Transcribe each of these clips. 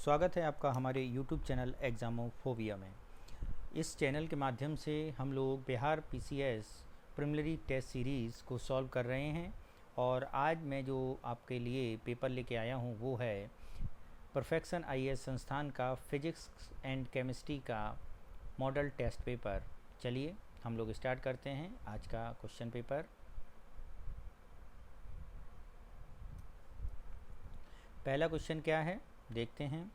स्वागत है आपका हमारे YouTube चैनल एग्ज़ामोफोबिया में। इस चैनल के माध्यम से हम लोग Bihar PCS preliminary test series को सॉल्व कर रहे हैं और आज मैं जो आपके लिए पेपर लेके आया हूँ वो है परफेक्शन IAS संस्थान का फिजिक्स एंड केमिस्ट्री का मॉडल टेस्ट पेपर। चलिए हम लोग स्टार्ट करते हैं आज का क्वेश्चन पेपर। पहला क्वेश्चन क्या है देखते हैं।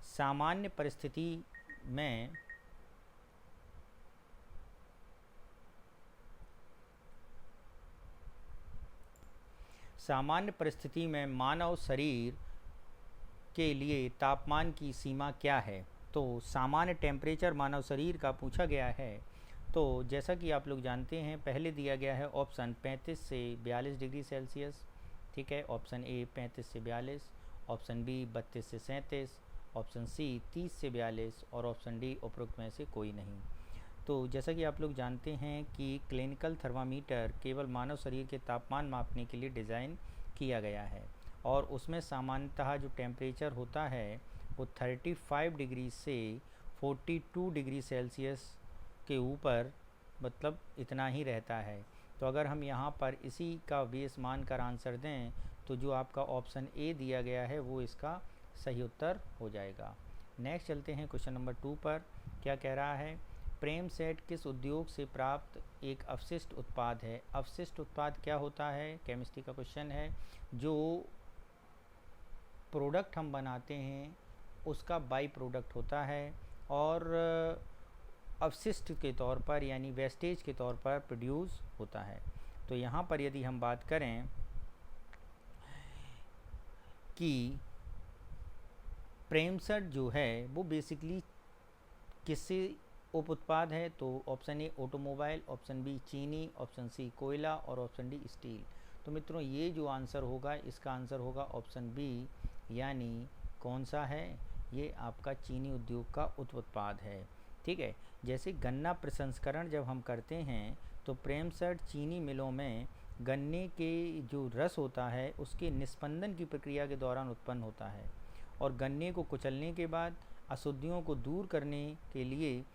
सामान्य परिस्थिति में मानव शरीर के लिए तापमान की सीमा क्या है। तो सामान्य टेम्परेचर मानव शरीर का पूछा गया है। तो जैसा कि आप लोग जानते हैं पहले दिया गया है ऑप्शन 35 से 42 डिग्री सेल्सियस, ठीक है। ऑप्शन ए 35 से 42, ऑप्शन बी 32 से 37, ऑप्शन सी 30 से 42 और ऑप्शन डी उपरोक्त में से कोई नहीं। तो जैसा कि आप लोग जानते हैं कि क्लिनिकल थर्मामीटर केवल मानव शरीर के तापमान मापने के लिए डिज़ाइन किया गया है और उसमें सामान्यतः जो टेम्परेचर होता है वो 35 डिग्री से 42 डिग्री सेल्सियस के ऊपर, मतलब इतना ही रहता है। तो अगर हम यहाँ पर इसी का बेस मानकर आंसर दें तो जो आपका ऑप्शन ए दिया गया है वो इसका सही उत्तर हो जाएगा। नेक्स्ट चलते हैं क्वेश्चन नंबर 2 पर। क्या कह रहा है, प्रेम सेट किस उद्योग से प्राप्त एक अवशिष्ट उत्पाद है। अवशिष्ट उत्पाद क्या होता है, केमिस्ट्री का क्वेश्चन है। जो प्रोडक्ट हम बनाते हैं उसका बाई प्रोडक्ट होता है और अवशिष्ट के तौर पर यानी वेस्टेज के तौर पर प्रोड्यूस होता है। तो यहाँ पर यदि हम बात करें कि प्रेमसेट जो है वो बेसिकली किससे उप उत्पाद है, तो option A automobile, option B चीनी, ऑप्शन सी कोयला और ऑप्शन डी स्टील। तो मित्रों ये जो आंसर होगा इसका आंसर होगा ऑप्शन बी, यानी कौन सा है, ये आपका चीनी उद्योग का उप उत्पाद है, ठीक है। जैसे गन्ना प्रसंस्करण जब हम करते हैं तो प्रेमसेट चीनी मिलों में गन्ने के जो रस होता है उसके निस्पंदन की प्रक्रिया के दौरान उत्पन्न होता है और गन्ने को कुचलने के बाद अशुद्धियों को दूर करने के लिए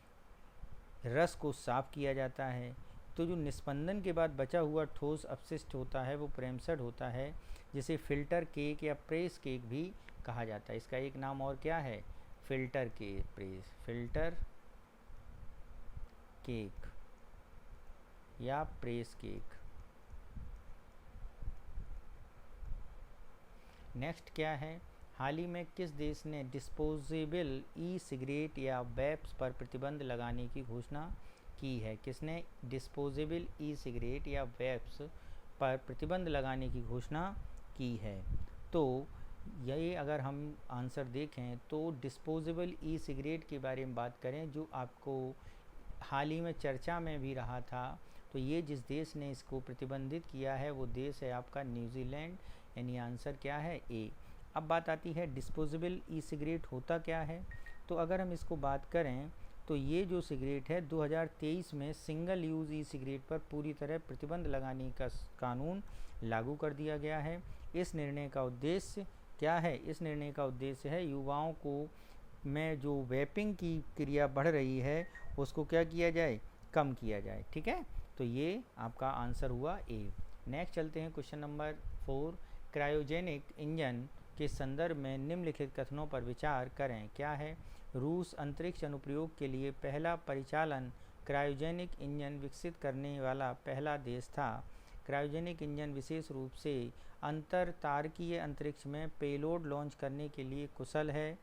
रस को साफ़ किया जाता है। तो जो निस्पंदन के बाद बचा हुआ ठोस अपशिष्ट होता है वो प्रेमसेट होता है, जिसे फ़िल्टर केक या प्रेस केक भी कहा जाता है। इसका एक नाम और क्या है, फ़िल्टर केक या प्रेस केक। नेक्स्ट क्या है, हाल ही में किस देश ने डिस्पोजेबल ई सिगरेट या वेप्स पर प्रतिबंध लगाने की घोषणा की है। किसने डिस्पोजेबल ई सिगरेट या वेप्स पर प्रतिबंध लगाने की घोषणा की है। तो ये अगर हम आंसर देखें तो डिस्पोजेबल ई सिगरेट के बारे में बात करें जो आपको हाल ही में चर्चा में भी रहा था, तो ये जिस देश ने इसको प्रतिबंधित किया है वो देश है आपका न्यूजीलैंड, यानी आंसर क्या है ए। अब बात आती है डिस्पोजेबल ई सिगरेट होता क्या है। तो अगर हम इसको बात करें तो ये जो सिगरेट है 2023 में सिंगल यूज़ ई सिगरेट पर पूरी तरह प्रतिबंध लगाने का कानून लागू कर दिया गया है। इस निर्णय का उद्देश्य क्या है, इस निर्णय का उद्देश्य है युवाओं को में जो वेपिंग की क्रिया बढ़ रही है उसको क्या किया जाए, कम किया जाए, ठीक है। तो ये आपका आंसर हुआ ए। नेक्स्ट चलते हैं क्वेश्चन नंबर 4। क्रायोजेनिक इंजन के संदर्भ में निम्नलिखित कथनों पर विचार करें। क्या है, रूस अंतरिक्ष अनुप्रयोग के लिए पहला परिचालन क्रायोजेनिक इंजन विकसित करने वाला पहला देश था। क्रायोजेनिक इंजन विशेष रूप से अंतरतारकीय अंतरिक्ष में पेलोड लॉन्च करने के लिए कुशल है।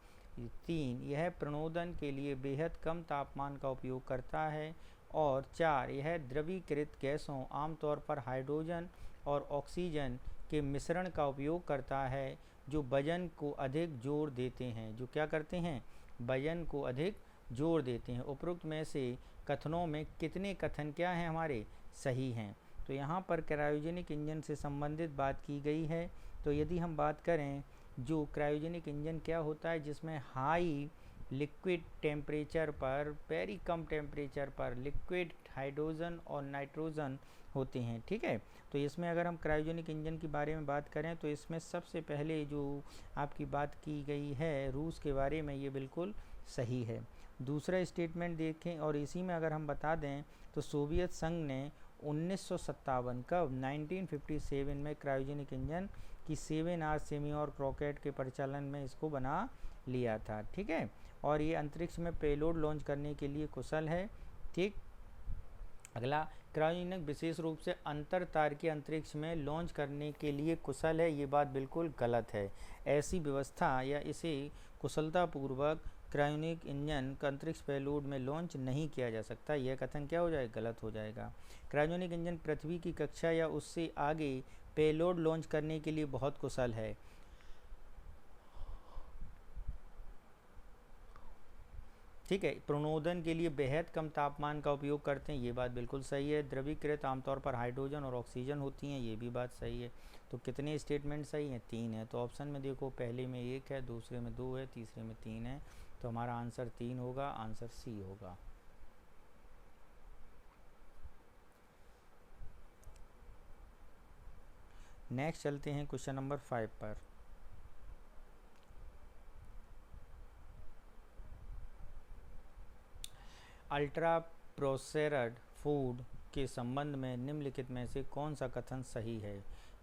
3, यह प्रणोदन के लिए बेहद कम तापमान का उपयोग करता है। और 4, यह द्रवीकृत गैसों आमतौर पर हाइड्रोजन और ऑक्सीजन के मिश्रण का उपयोग करता है जो वजन को अधिक जोर देते हैं, जो क्या करते हैं, वजन को अधिक जोर देते हैं। उपरोक्त में से कथनों में कितने कथन क्या हैं हमारे सही हैं। तो यहाँ पर क्रायोजेनिक इंजन से संबंधित बात की गई है। तो यदि हम बात करें जो क्रायोजेनिक इंजन क्या होता है, जिसमें हाई लिक्विड टेम्परेचर पर, वेरी कम टेम्परेचर पर लिक्विड हाइड्रोजन और नाइट्रोजन होते हैं। ठीक है, तो इसमें अगर हम क्रायोजेनिक इंजन के बारे में बात करें तो इसमें सबसे पहले जो आपकी बात की गई है रूस के बारे में, ये बिल्कुल सही है। दूसरा स्टेटमेंट देखें और इसी में अगर हम बता दें तो सोवियत संघ ने 1957 का 1957 में क्रायोजेनिक इंजन की 7R सेमी और रॉकेट के परिचालन में इसको बना लिया था। ठीक है, और ये अंतरिक्ष में पेलोड लॉन्च करने के लिए कुशल है। ठीक, अगला, क्रायोजेनिक विशेष रूप से अंतर तारकीय अंतरिक्ष में लॉन्च करने के लिए कुशल है, ये बात बिल्कुल गलत है। ऐसी व्यवस्था या इसे कुशलतापूर्वक क्रायोजेनिक इंजन का अंतरिक्ष पेलोड में लॉन्च नहीं किया जा सकता, यह कथन क्या हो जाएगा, गलत हो जाएगा। क्रायोजेनिक इंजन पृथ्वी की कक्षा या उससे आगे पेलोड लॉन्च करने के लिए बहुत कुशल है। ठीक है, प्रणोदन के लिए बेहद कम तापमान का उपयोग करते हैं, ये बात बिल्कुल सही है। द्रवीकृत आमतौर पर हाइड्रोजन और ऑक्सीजन होती हैं, ये भी बात सही है। तो कितने स्टेटमेंट सही हैं, 3 है। तो ऑप्शन में देखो, पहले में 1 है, दूसरे में 2 है, तीसरे में 3 है, तो हमारा आंसर 3 होगा, आंसर सी होगा। नेक्स्ट चलते हैं क्वेश्चन नंबर 5 पर। अल्ट्रा प्रोसेस्ड फूड के संबंध में निम्नलिखित में से कौन सा कथन सही है?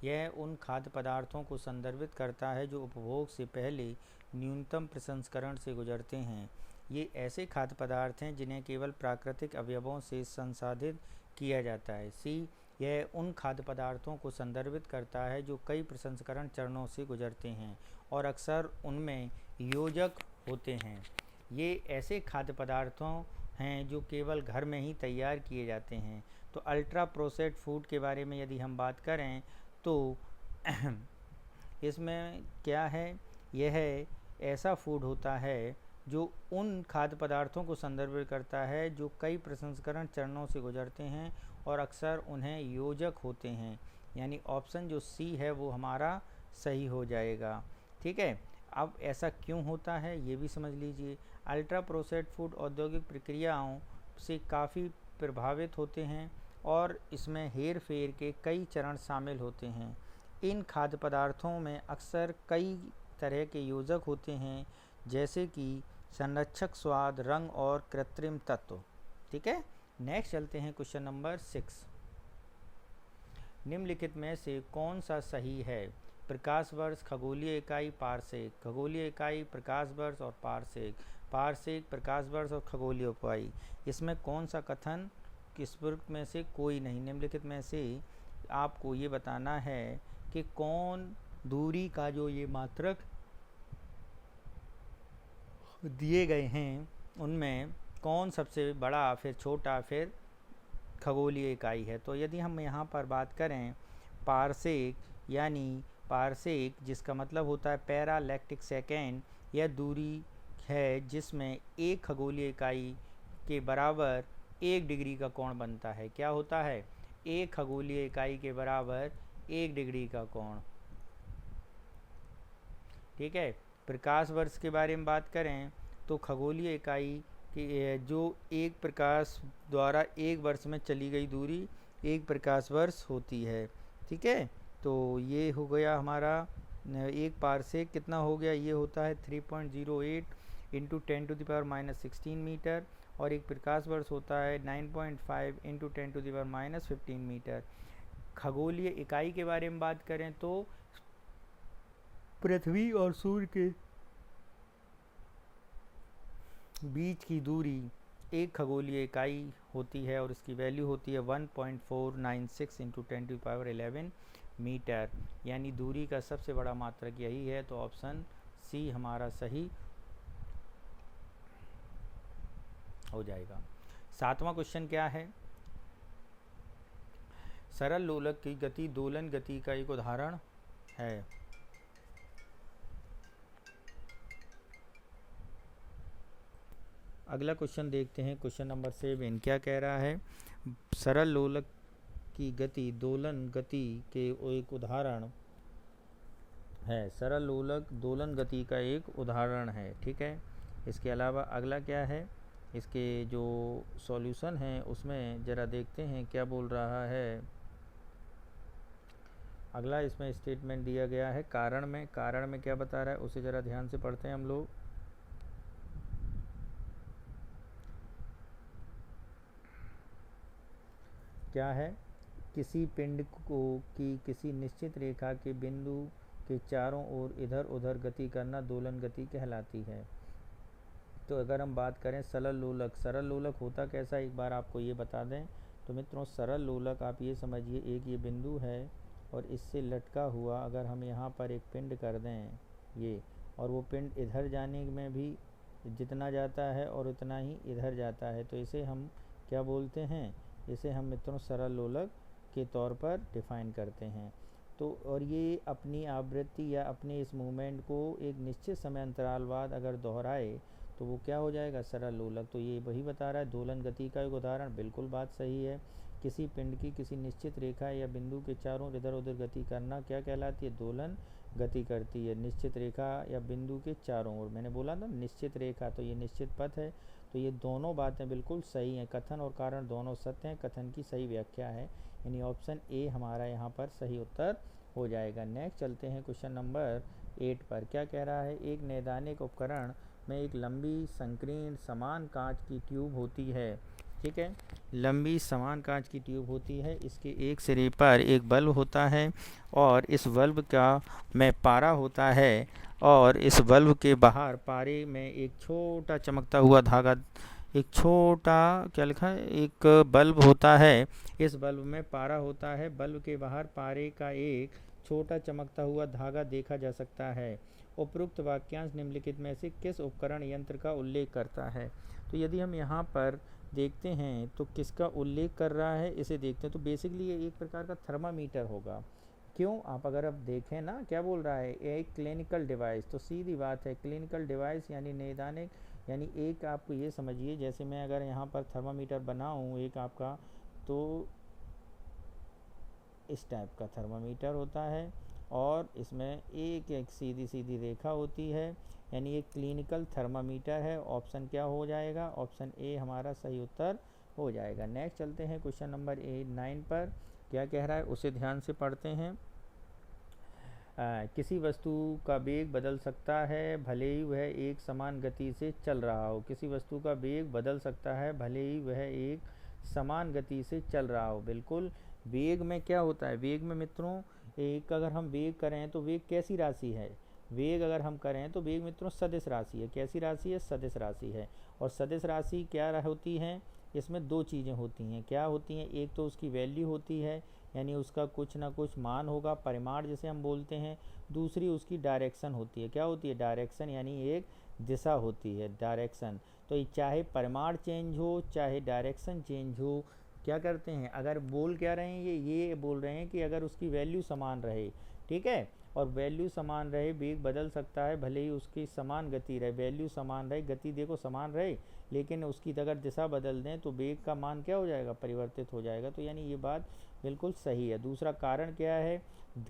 यह उन खाद्य पदार्थों को संदर्भित करता है जो उपभोग से पहले न्यूनतम प्रसंस्करण से गुजरते हैं। ये ऐसे खाद्य पदार्थ हैं जिन्हें केवल प्राकृतिक अवयवों से संसाधित किया जाता है। सी, यह उन खाद्य पदार्थों को संदर्भित करता है जो कई प्रसंस्करण चरणों से गुजरते हैं और अक्सर उनमें योजक होते हैं। ये ऐसे खाद्य पदार्थों हैं जो केवल घर में ही तैयार किए जाते हैं। तो अल्ट्रा प्रोसेस्ड फूड के बारे में यदि हम बात करें तो इसमें क्या है, यह ऐसा फूड होता है जो उन खाद्य पदार्थों को संदर्भित करता है जो कई प्रसंस्करण चरणों से गुजरते हैं और अक्सर उन्हें योजक होते हैं। यानी ऑप्शन जो सी है वो हमारा सही हो जाएगा। ठीक है, अब ऐसा क्यों होता है ये भी समझ लीजिए। अल्ट्रा प्रोसेस्ड फूड औद्योगिक प्रक्रियाओं से काफ़ी प्रभावित होते हैं और इसमें हेर फेर के कई चरण शामिल होते हैं। इन खाद्य पदार्थों में अक्सर कई तरह के योजक होते हैं, जैसे कि संरक्षक, स्वाद, रंग और कृत्रिम तत्व। ठीक है, नेक्स्ट चलते हैं क्वेश्चन नंबर 6। निम्नलिखित में से कौन सा सही है? प्रकाश वर्ष, खगोलीय इकाई, पारसेक। खगोलीय इकाई, प्रकाश वर्ष और पारसेक। पारसेक, प्रकाश वर्ष और खगोलीय इकाई। इसमें कौन सा कथन किस वर्ग में से कोई नहीं? निम्नलिखित में से आपको ये बताना है कि कौन दूरी का जो ये मात्रक दिए गए हैं उनमें कौन सबसे बड़ा, फिर छोटा, फिर खगोलीय इकाई है। तो यदि हम यहाँ पर बात करें पारसेक, यानी पारसेक जिसका मतलब होता है पैरालैक्टिक सेकेंड, यह दूरी है जिसमें एक खगोलीय इकाई के बराबर 1 डिग्री का कोण बनता है। क्या होता है? एक खगोलीय इकाई के बराबर 1 डिग्री का कोण। ठीक है, प्रकाश वर्ष के बारे में बात करें तो खगोलीय इकाई की जो एक प्रकाश द्वारा 1 वर्ष में चली गई दूरी 1 प्रकाश वर्ष होती है। ठीक है, तो ये हो गया हमारा एक पारसेक कितना हो गया, ये होता है 3.08 इंटू 10⁻⁻16 मीटर, और एक प्रकाश वर्ष होता है 9.5 इंटू 10⁻⁻15 मीटर। खगोलीय इकाई के बारे में बात करें तो पृथ्वी और सूर्य के बीच की दूरी एक खगोलीय इकाई होती है और इसकी वैल्यू होती है 1.496 इंटू 10⁻11 मीटर। यानी दूरी का सबसे बड़ा मात्रक यही है, तो ऑप्शन सी हमारा सही हो जाएगा। 7वां क्वेश्चन क्या है? सरल लोलक की गति दोलन गति का एक उदाहरण है। अगला क्वेश्चन देखते हैं, क्वेश्चन नंबर 7 क्या कह रहा है? सरल लोलक की गति दोलन गति के एक उदाहरण है। सरल लोलक दोलन गति का एक उदाहरण है। ठीक है, इसके अलावा अगला क्या है, इसके जो सॉल्यूशन हैं उसमें ज़रा देखते हैं क्या बोल रहा है। अगला इसमें स्टेटमेंट दिया गया है कारण में क्या बता रहा है उसे ज़रा ध्यान से पढ़ते हैं हम लोग। क्या है, किसी पिंड को की किसी निश्चित रेखा के बिंदु के चारों ओर इधर उधर गति करना दोलन गति कहलाती है। तो अगर हम बात करें सरल लोलक होता कैसा, एक बार आपको ये बता दें। तो मित्रों सरल लोलक आप ये समझिए, एक ये बिंदु है और इससे लटका हुआ अगर हम यहाँ पर एक पिंड कर दें ये, और वो पिंड इधर जाने में भी जितना जाता है और उतना ही इधर जाता है, तो इसे हम क्या बोलते हैं, इसे हम मित्रों सरल लोलक के तौर पर डिफाइन करते हैं। तो और ये अपनी आवृत्ति या अपने इस मूवमेंट को एक निश्चित समय अंतराल बाद अगर दोहराए तो वो क्या हो जाएगा, सरल लोलक। तो ये वही बता रहा है दोलन गति का एक उदाहरण, बिल्कुल बात सही है। किसी पिंड की किसी निश्चित रेखा या बिंदु के चारों इधर उधर गति करना क्या कहलाती है, दोलन गति करती है। निश्चित रेखा या बिंदु के चारों ओर, मैंने बोला ना निश्चित रेखा, तो ये निश्चित पथ है। तो ये दोनों बातें बिल्कुल सही हैं, कथन और कारण दोनों सत्य हैं, कथन की सही व्याख्या है, यानी ऑप्शन ए हमारा यहाँ पर सही उत्तर हो जाएगा। नेक्स्ट चलते हैं क्वेश्चन नंबर 8 पर। क्या कह रहा है, एक नैदानिक उपकरण में एक लंबी संकीर्ण समान कांच की ट्यूब होती है। ठीक है, लंबी समान कांच की ट्यूब होती है, इसके एक सिरे पर एक बल्ब होता है और इस बल्ब का में पारा होता है, और इस बल्ब के बाहर पारे में एक छोटा चमकता हुआ धागा, एक छोटा क्या लिखा है, एक बल्ब होता है। इस बल्ब में पारा होता है, बल्ब के बाहर पारे का एक छोटा चमकता हुआ धागा देखा जा सकता है। उपरोक्त वाक्यांश निम्नलिखित में से किस उपकरण यंत्र का उल्लेख करता है। तो यदि हम यहाँ पर देखते हैं तो किसका उल्लेख कर रहा है, इसे देखते हैं तो बेसिकली ये एक प्रकार का थर्मामीटर होगा। क्यों, आप अगर अब देखें ना क्या बोल रहा है, एक क्लिनिकल डिवाइस, तो सीधी बात है क्लिनिकल डिवाइस यानी नैदानिक, यानी एक आपको ये समझिए जैसे मैं अगर यहाँ पर थर्मामीटर बनाऊँ एक आपका, तो इस टाइप का थर्मामीटर होता है और इसमें एक एक सीधी सीधी रेखा होती है, यानी एक क्लिनिकल थर्मामीटर है। ऑप्शन क्या हो जाएगा, ऑप्शन ए हमारा सही उत्तर हो जाएगा। नेक्स्ट चलते हैं क्वेश्चन नंबर 9 पर। क्या कह रहा है उसे ध्यान से पढ़ते हैं। किसी वस्तु का वेग बदल सकता है भले ही वह एक समान गति से चल रहा हो। किसी वस्तु का वेग बदल सकता है भले ही वह एक समान गति से चल रहा हो। बिल्कुल, वेग में क्या होता है, वेग में मित्रों एक अगर हम वेग करें तो वेग कैसी राशि है, वेग अगर हम करें तो वेग मित्रों सदिश राशि है। कैसी राशि है, सदिश राशि है। और सदिश राशि क्या होती है, इसमें दो चीज़ें होती हैं। क्या होती हैं, एक तो उसकी वैल्यू होती है, यानी उसका कुछ ना कुछ मान होगा, परिमाण जिसे हम बोलते हैं। दूसरी उसकी डायरेक्शन होती है। क्या होती है, डायरेक्शन, यानी एक दिशा होती है, डायरेक्शन। तो चाहे परिमाण चेंज हो चाहे डायरेक्शन चेंज हो, क्या करते हैं, अगर बोल क्या रहे हैं ये बोल रहे हैं कि अगर उसकी वैल्यू समान रहे, ठीक है, और वैल्यू समान रहे, वेग बदल सकता है भले ही उसकी समान गति रहे, वैल्यू समान रहे, गति देखो समान रहे, लेकिन उसकी अगर दिशा बदल दें तो वेग का मान क्या हो जाएगा, परिवर्तित हो जाएगा। तो यानी ये बात बिल्कुल सही है। दूसरा कारण क्या है,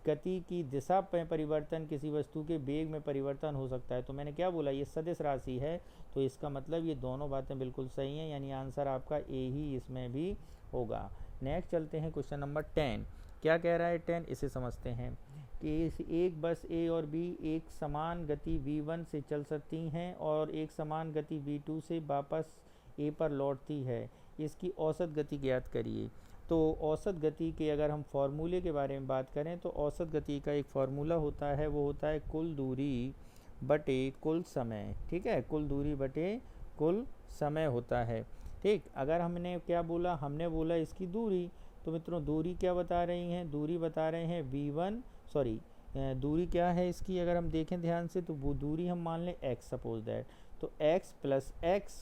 गति की दिशा में परिवर्तन, किसी वस्तु के वेग में परिवर्तन हो सकता है। तो मैंने क्या बोला, ये सदिश राशि है, तो इसका मतलब ये दोनों बातें बिल्कुल सही हैं, यानी आंसर आपका ए ही इसमें भी होगा। नेक्स्ट चलते हैं क्वेश्चन नंबर 10। क्या कह रहा है 10, इसे समझते हैं कि एक बस ए और बी एक समान गति v1 से चल सकती हैं और एक समान गति v2 से वापस ए पर लौटती है। इसकी औसत गति ज्ञात करिए। तो औसत गति के अगर हम फॉर्मूले के बारे में बात करें तो औसत गति का एक फार्मूला होता है, वो होता है कुल दूरी बटे कुल समय। ठीक है, कुल दूरी बटे कुल समय होता है। ठीक, अगर हमने क्या बोला, हमने बोला इसकी दूरी, तो मित्रों दूरी क्या बता रही हैं, दूरी बता रहे हैं v1, सॉरी दूरी क्या है इसकी, अगर हम देखें ध्यान से तो वो दूरी हम मान लें x, सपोज दैट, तो x प्लस x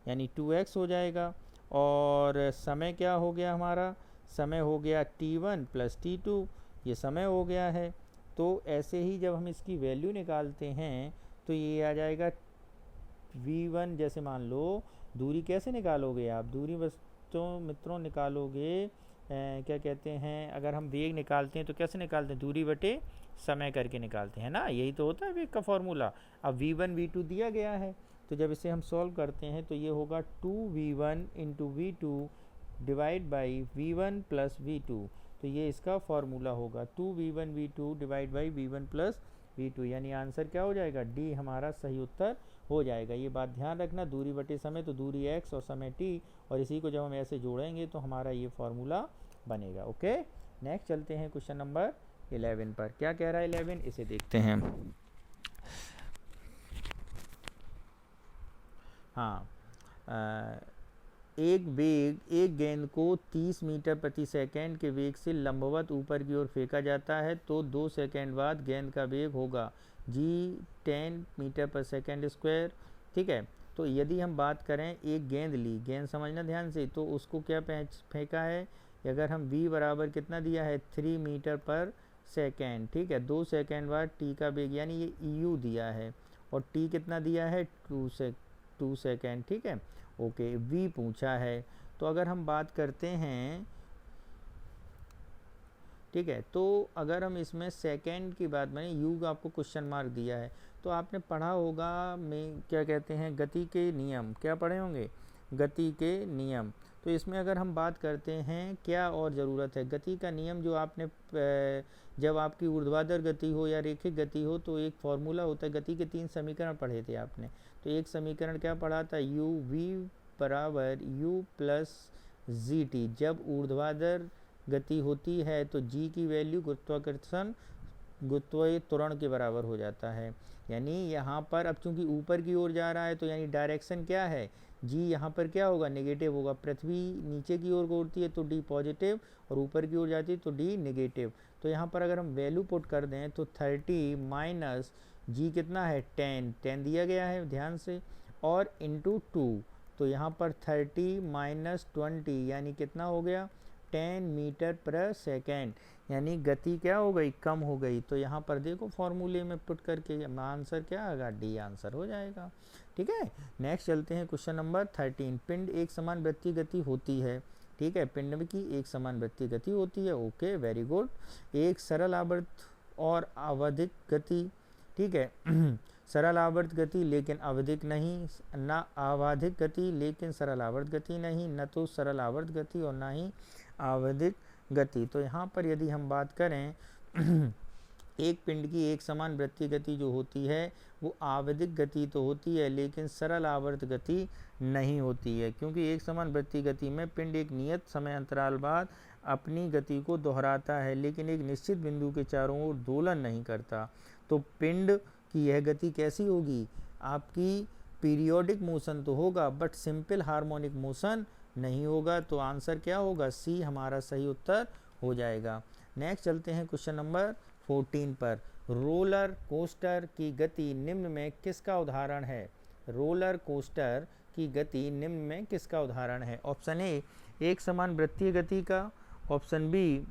यानी 2x हो जाएगा। और समय क्या हो गया हमारा, समय हो गया t1 प्लस t2, ये समय हो गया है। तो ऐसे ही जब हम इसकी वैल्यू निकालते हैं तो ये आ जाएगा v1, जैसे मान लो दूरी कैसे निकालोगे आप, दूरी बस तो मित्रों निकालोगे क्या कहते हैं, अगर हम वेग निकालते हैं तो कैसे निकालते हैं, दूरी बटे समय करके निकालते हैं ना, यही तो होता है वेग का फॉर्मूला। अब v1 v2 दिया गया है, तो जब इसे हम सॉल्व करते हैं तो ये होगा 2v1 into v2 divide by v1 plus v2, तो ये इसका फॉर्मूला होगा 2v1 v2 divide by v1 plus v2, यानी आंसर क्या हो जाएगा, डी हमारा सही उत्तर हो जाएगा। ये बात ध्यान रखना, दूरी बटे समय तो दूरी x और समय t, और इसी को जब हम ऐसे जोड़ेंगे तो हमारा ये फॉर्मूला बनेगा। ओके, नेक्स्ट चलते हैं क्वेश्चन नंबर 11 पर। क्या कह रहा है 11, इसे देखते हैं। हाँ, एक गेंद को 30 मीटर प्रति सेकंड के वेग से लंबवत ऊपर की ओर फेंका जाता है, तो 2 सेकंड बाद गेंद का वेग होगा g 10 मीटर पर सेकंड स्क्वायर। ठीक है, तो यदि हम बात करें, एक गेंद ली, गेंद समझना ध्यान से, तो उसको क्या फेंका है, अगर हम v बराबर कितना दिया है 3 मीटर पर सेकेंड। ठीक है, 2 सेकेंड बाद t का वेग यानी ये u दिया है, और t कितना दिया है 2 सेकेंड। ठीक है, ओके, v पूछा है, तो अगर हम बात करते हैं, ठीक है, तो अगर हम इसमें सेकेंड की बात मैंने u का आपको क्वेश्चन मार्क दिया है, तो आपने पढ़ा होगा में क्या कहते हैं, गति के नियम, क्या पढ़े होंगे, गति के नियम। तो इसमें अगर हम बात करते हैं क्या और ज़रूरत है, गति का नियम जो आपने जब आपकी ऊर्ध्वाधर गति हो या रेखिक गति हो तो एक फॉर्मूला होता है, गति के 3 समीकरण पढ़े थे आपने। तो एक समीकरण क्या पढ़ा था, u v बराबर u प्लस जी टी। जब ऊर्ध्वाधर गति होती है तो g की वैल्यू गुरुत्वाकर्षण त्वरण के बराबर हो जाता है। यानी यहाँ पर अब चूंकि ऊपर की ओर जा रहा है तो यानी डायरेक्शन क्या है, g यहाँ पर क्या होगा, नेगेटिव होगा। पृथ्वी नीचे की ओर घूरती है तो d पॉजिटिव, और ऊपर की ओर जाती है तो d नेगेटिव। तो यहाँ पर अगर हम वैल्यू पुट कर दें तो 30 माइनस g कितना है 10 दिया गया है ध्यान से, और इंटू 2, तो यहाँ पर 30 माइनस 20 यानी कितना हो गया 10 मीटर पर सेकेंड, यानी गति क्या हो गई, कम हो गई। तो यहाँ पर देखो फॉर्मूले में पुट करके आंसर क्या आएगा, डी आंसर हो जाएगा। ठीक है, नेक्स्ट चलते हैं क्वेश्चन नंबर 13। पिंड एक समान वृत्तीय गति होती है। ठीक है, पिंड की एक समान वृत्तीय गति होती है। Okay, very good. एक सरल आवर्त और आवधिक गति, ठीक है सरल आवर्त गति लेकिन आवधिक नहीं, ना आवधिक गति लेकिन सरल आवर्त गति नहीं, न तो सरल आवर्त गति और ना ही आवधिक गति। तो यहाँ पर यदि हम बात करें एक पिंड की एक समान वृत्तीय गति जो होती है वो आवधिक गति तो होती है लेकिन सरल आवर्त गति नहीं होती है, क्योंकि एक समान वृत्तीय गति में पिंड एक नियत समय अंतराल बाद अपनी गति को दोहराता है लेकिन एक निश्चित बिंदु के चारों ओर दोलन नहीं करता। तो पिंड की यह गति कैसी होगी, आपकी पीरियोडिक मोशन तो होगा बट सिंपल हार्मोनिक मोशन नहीं होगा। तो आंसर क्या होगा, सी हमारा सही उत्तर हो जाएगा। नेक्स्ट चलते हैं क्वेश्चन नंबर 14 पर। रोलर कोस्टर की गति निम्न में किसका उदाहरण है। रोलर कोस्टर की गति निम्न में किसका उदाहरण है। ऑप्शन ए एक समान वृत्तीय गति का, ऑप्शन बी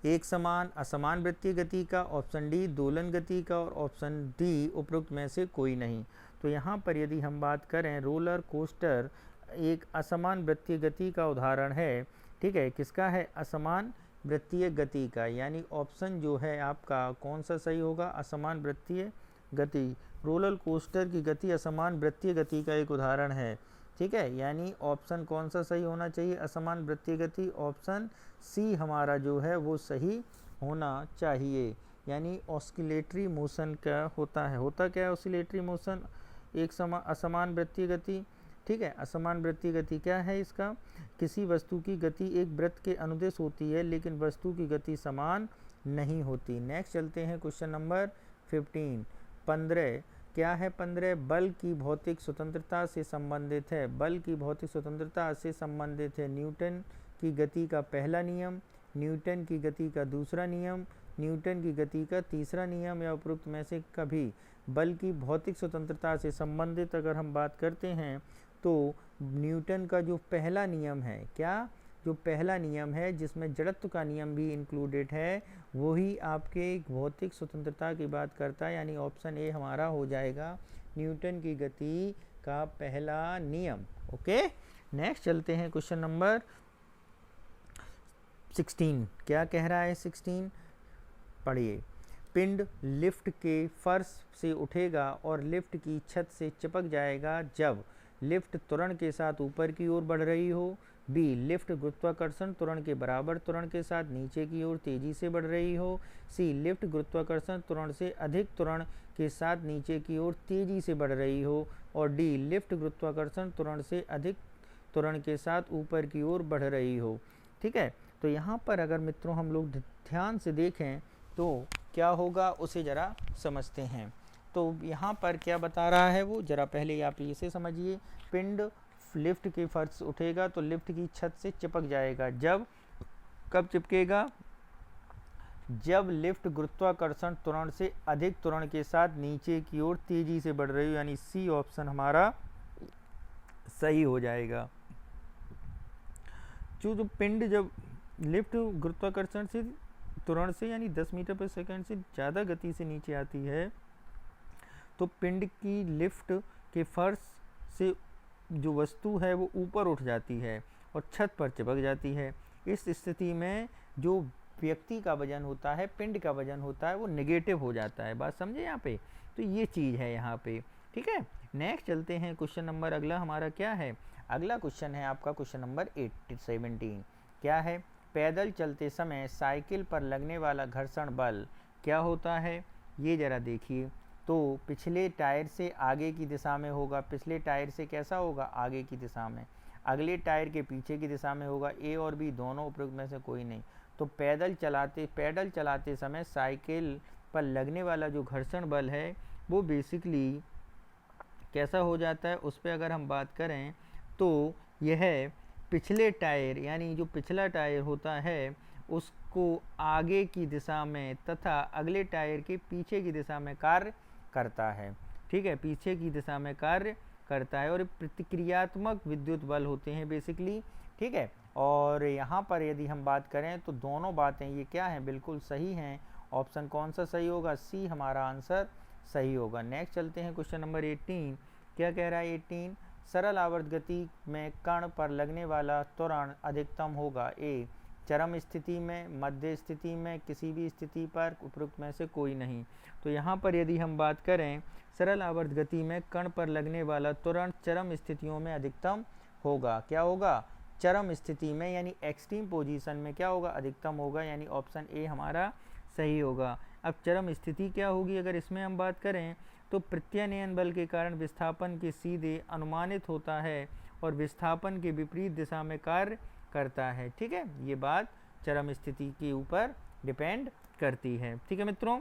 एक समान असमान वृत्तीय गति का, ऑप्शन डी दोलन गति का, और ऑप्शन डी उपरोक्त में से कोई नहीं। तो यहाँ पर यदि हम बात करें, रोलर कोस्टर एक असमान वृत्तीय गति का उदाहरण है। ठीक है, किसका है, असमान वृत्तीय गति का, यानी ऑप्शन जो है आपका कौन सा सही होगा, असमान वृत्तीय गति। रोलर कोस्टर की गति असमान वृत्तीय गति का एक उदाहरण है। ठीक है, यानी ऑप्शन कौन सा सही होना चाहिए, असमान वृत्तीय गति। ऑप्शन सी हमारा जो है वो सही होना चाहिए, यानी ऑस्किलेटरी मोशन क्या होता है, होता क्या है ऑस्किलेटरी मोशन, एक असमान वृत्तीय गति। ठीक है, असमान वृत्तीय गति क्या है इसका, किसी वस्तु की गति एक वृत्त के अनुदिश होती है लेकिन वस्तु की गति समान नहीं होती। नेक्स्ट चलते हैं क्वेश्चन नंबर 15 क्या है 15, बल की भौतिक स्वतंत्रता से संबंधित है। बल की भौतिक स्वतंत्रता से संबंधित है न्यूटन की गति का पहला नियम, न्यूटन की गति का दूसरा नियम, न्यूटन की गति का तीसरा नियम, या उपरोक्त में से कभी। बल की भौतिक स्वतंत्रता से संबंधित अगर हम बात करते हैं तो न्यूटन का जो पहला नियम है, क्या जो पहला नियम है जिसमें जड़त्व का नियम भी इंक्लूडेड है, वही आपके भौतिक स्वतंत्रता की बात करता है, यानी ऑप्शन ए हमारा हो जाएगा न्यूटन की गति का पहला नियम। ओके, नेक्स्ट चलते हैं क्वेश्चन नंबर 16। क्या कह रहा है 16, पढ़िए। पिंड लिफ्ट के फर्श से उठेगा और लिफ्ट की छत से चिपक जाएगा जब लिफ्ट त्वरण के साथ ऊपर की ओर बढ़ रही हो। बी, लिफ्ट गुरुत्वाकर्षण त्वरण के बराबर त्वरण के साथ नीचे की ओर तेजी से बढ़ रही हो। सी, लिफ्ट गुरुत्वाकर्षण त्वरण से अधिक त्वरण के साथ नीचे की ओर तेजी से बढ़ रही हो। और डी, लिफ्ट गुरुत्वाकर्षण त्वरण से अधिक त्वरण के साथ ऊपर की ओर बढ़ रही हो। ठीक है, तो यहाँ पर अगर मित्रों हम लोग ध्यान से देखें तो क्या होगा उसे ज़रा समझते हैं। तो यहाँ पर क्या बता रहा है वो, ज़रा पहले आप इसे समझिए। पिंड लिफ्ट के फर्श उठेगा तो लिफ्ट की छत से चिपक जाएगा जब, कब चिपकेगा, जब लिफ्ट गुरुत्वाकर्षण त्वरण से अधिक त्वरण के साथ नीचे की ओर तेजी से बढ़ रही हो, यानी सी ऑप्शन हमारा सही हो जाएगा। जो पिंड जब लिफ्ट गुरुत्वाकर्षण से त्वरण से यानी 10 मीटर पर सेकंड से ज़्यादा गति से नीचे आती है तो पिंड की लिफ्ट के फर्श से जो वस्तु है वो ऊपर उठ जाती है और छत पर चिपक जाती है। इस स्थिति में जो व्यक्ति का वजन होता है, पिंड का वजन होता है, वो नेगेटिव हो जाता है। बात समझे यहाँ पे? तो ये चीज़ है यहाँ पे। ठीक है, नेक्स्ट चलते हैं क्वेश्चन नंबर अगला हमारा क्या है। अगला क्वेश्चन है आपका क्वेश्चन नंबर 17। क्या है? पैदल चलते समय साइकिल पर लगने वाला घर्षण बल क्या होता है? ये ज़रा देखिए। तो पिछले टायर से आगे की दिशा में होगा। पिछले टायर से कैसा होगा? आगे की दिशा में। अगले टायर के पीछे की दिशा में होगा। ए और बी दोनों उपयुक्त में से कोई नहीं। तो पैदल चलाते समय साइकिल पर लगने वाला जो घर्षण बल है वो बेसिकली कैसा हो जाता है, उस पर अगर हम बात करें तो यह पिछले टायर यानी जो पिछला टायर होता है उसको आगे की दिशा में तथा अगले टायर के पीछे की दिशा में कार्य करता है। ठीक है, पीछे की दिशा में कार्य करता है और प्रतिक्रियात्मक विद्युत बल होते हैं बेसिकली। ठीक है, और यहाँ पर यदि हम बात करें तो दोनों बातें ये क्या हैं, बिल्कुल सही हैं। ऑप्शन कौन सा सही होगा? सी हमारा आंसर सही होगा। नेक्स्ट चलते हैं क्वेश्चन नंबर 18। क्या कह रहा है 18? सरल आवर्त गति में कण पर लगने वाला त्वरण अधिकतम होगा। ए, चरम स्थिति में, मध्य स्थिति में, किसी भी स्थिति पर, उपरोक्त में से कोई नहीं। तो यहाँ पर यदि हम बात करें सरल आवर्त गति में कण पर लगने वाला त्वरण चरम स्थितियों में अधिकतम होगा। क्या होगा? चरम स्थिति में यानी एक्सट्रीम पोजीशन में क्या होगा? अधिकतम होगा, यानी ऑप्शन ए हमारा सही होगा। अब चरम स्थिति क्या होगी अगर इसमें हम बात करें तो प्रत्यानयन बल के कारण विस्थापन के सीधे अनुमानित होता है और विस्थापन के विपरीत दिशा में कार्य करता है। ठीक है, ये बात चरम स्थिति के ऊपर डिपेंड करती है। ठीक है मित्रों,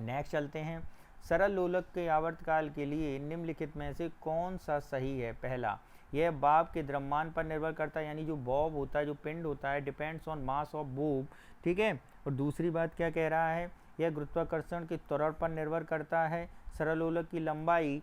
नेक्स्ट चलते हैं। सरल लोलक के आवर्तकाल के लिए निम्नलिखित में से कौन सा सही है? पहला, यह बॉब के द्रव्यमान पर निर्भर करता है, यानी जो बॉब होता है, जो पिंड होता है, depends on mass of Bob. ठीक है, और दूसरी बात क्या कह रहा है? यह गुरुत्वाकर्षण के त्वरण पर निर्भर करता है। सरल लोलक की लंबाई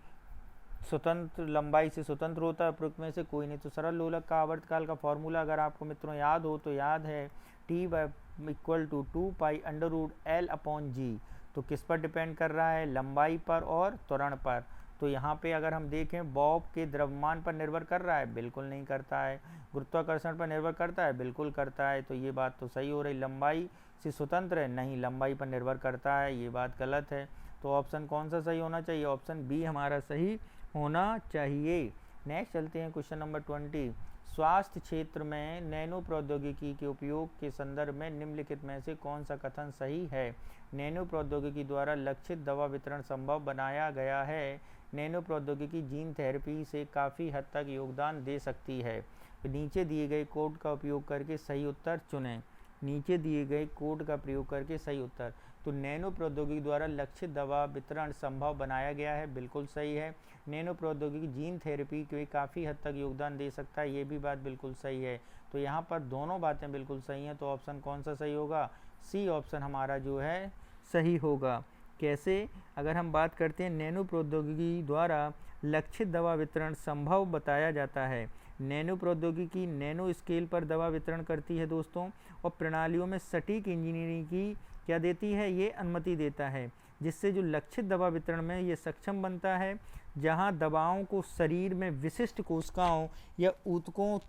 लंबाई से स्वतंत्र होता है, उपरोक्त में से कोई नहीं। तो सरल लोलक का आवर्तकाल का फॉर्मूला अगर आपको मित्रों याद हो तो याद है T=2π√L/g। तो किस पर डिपेंड कर रहा है? लंबाई पर और त्वरण पर। तो यहाँ पे अगर हम देखें बॉब के द्रव्यमान पर निर्भर कर रहा है? बिल्कुल नहीं करता है। गुरुत्वाकर्षण पर निर्भर करता है? बिल्कुल करता है। तो ये बात तो सही हो रही। लंबाई से स्वतंत्र है? नहीं, लंबाई पर निर्भर करता है, ये बात गलत है। तो ऑप्शन कौन सा सही होना चाहिए? ऑप्शन बी हमारा सही होना चाहिए। नेक्स्ट चलते हैं क्वेश्चन नंबर 20। स्वास्थ्य क्षेत्र में नैनो प्रौद्योगिकी के उपयोग के संदर्भ में निम्नलिखित में से कौन सा कथन सही है? नैनो प्रौद्योगिकी द्वारा लक्षित दवा वितरण संभव बनाया गया है। नैनो प्रौद्योगिकी जीन थेरेपी से काफ़ी हद तक योगदान दे सकती है। नीचे दिए गए कोड का उपयोग करके सही उत्तर चुनें। नीचे दिए गए कोड का प्रयोग करके सही उत्तर। तो नैनो प्रौद्योगिकी द्वारा लक्षित दवा वितरण संभव बनाया गया है, बिल्कुल सही है। नैनो प्रौद्योगिकी जीन थेरेपी के काफ़ी हद तक योगदान दे सकता है, ये भी बात बिल्कुल सही है। तो यहाँ पर दोनों बातें बिल्कुल सही हैं। तो ऑप्शन कौन सा सही होगा? सी ऑप्शन हमारा जो है सही होगा। कैसे? अगर हम बात करते हैं नैनो प्रौद्योगिकी द्वारा लक्षित दवा वितरण संभव बताया जाता है। नैनो प्रौद्योगिकी नैनो स्केल पर दवा वितरण करती है दोस्तों, और प्रणालियों में सटीक इंजीनियरिंग की क्या देती है? ये अनुमति देता है, जिससे जो लक्षित दवा वितरण में ये सक्षम बनता है, जहां दवाओं को शरीर में विशिष्ट कोशिकाओं या ऊतकों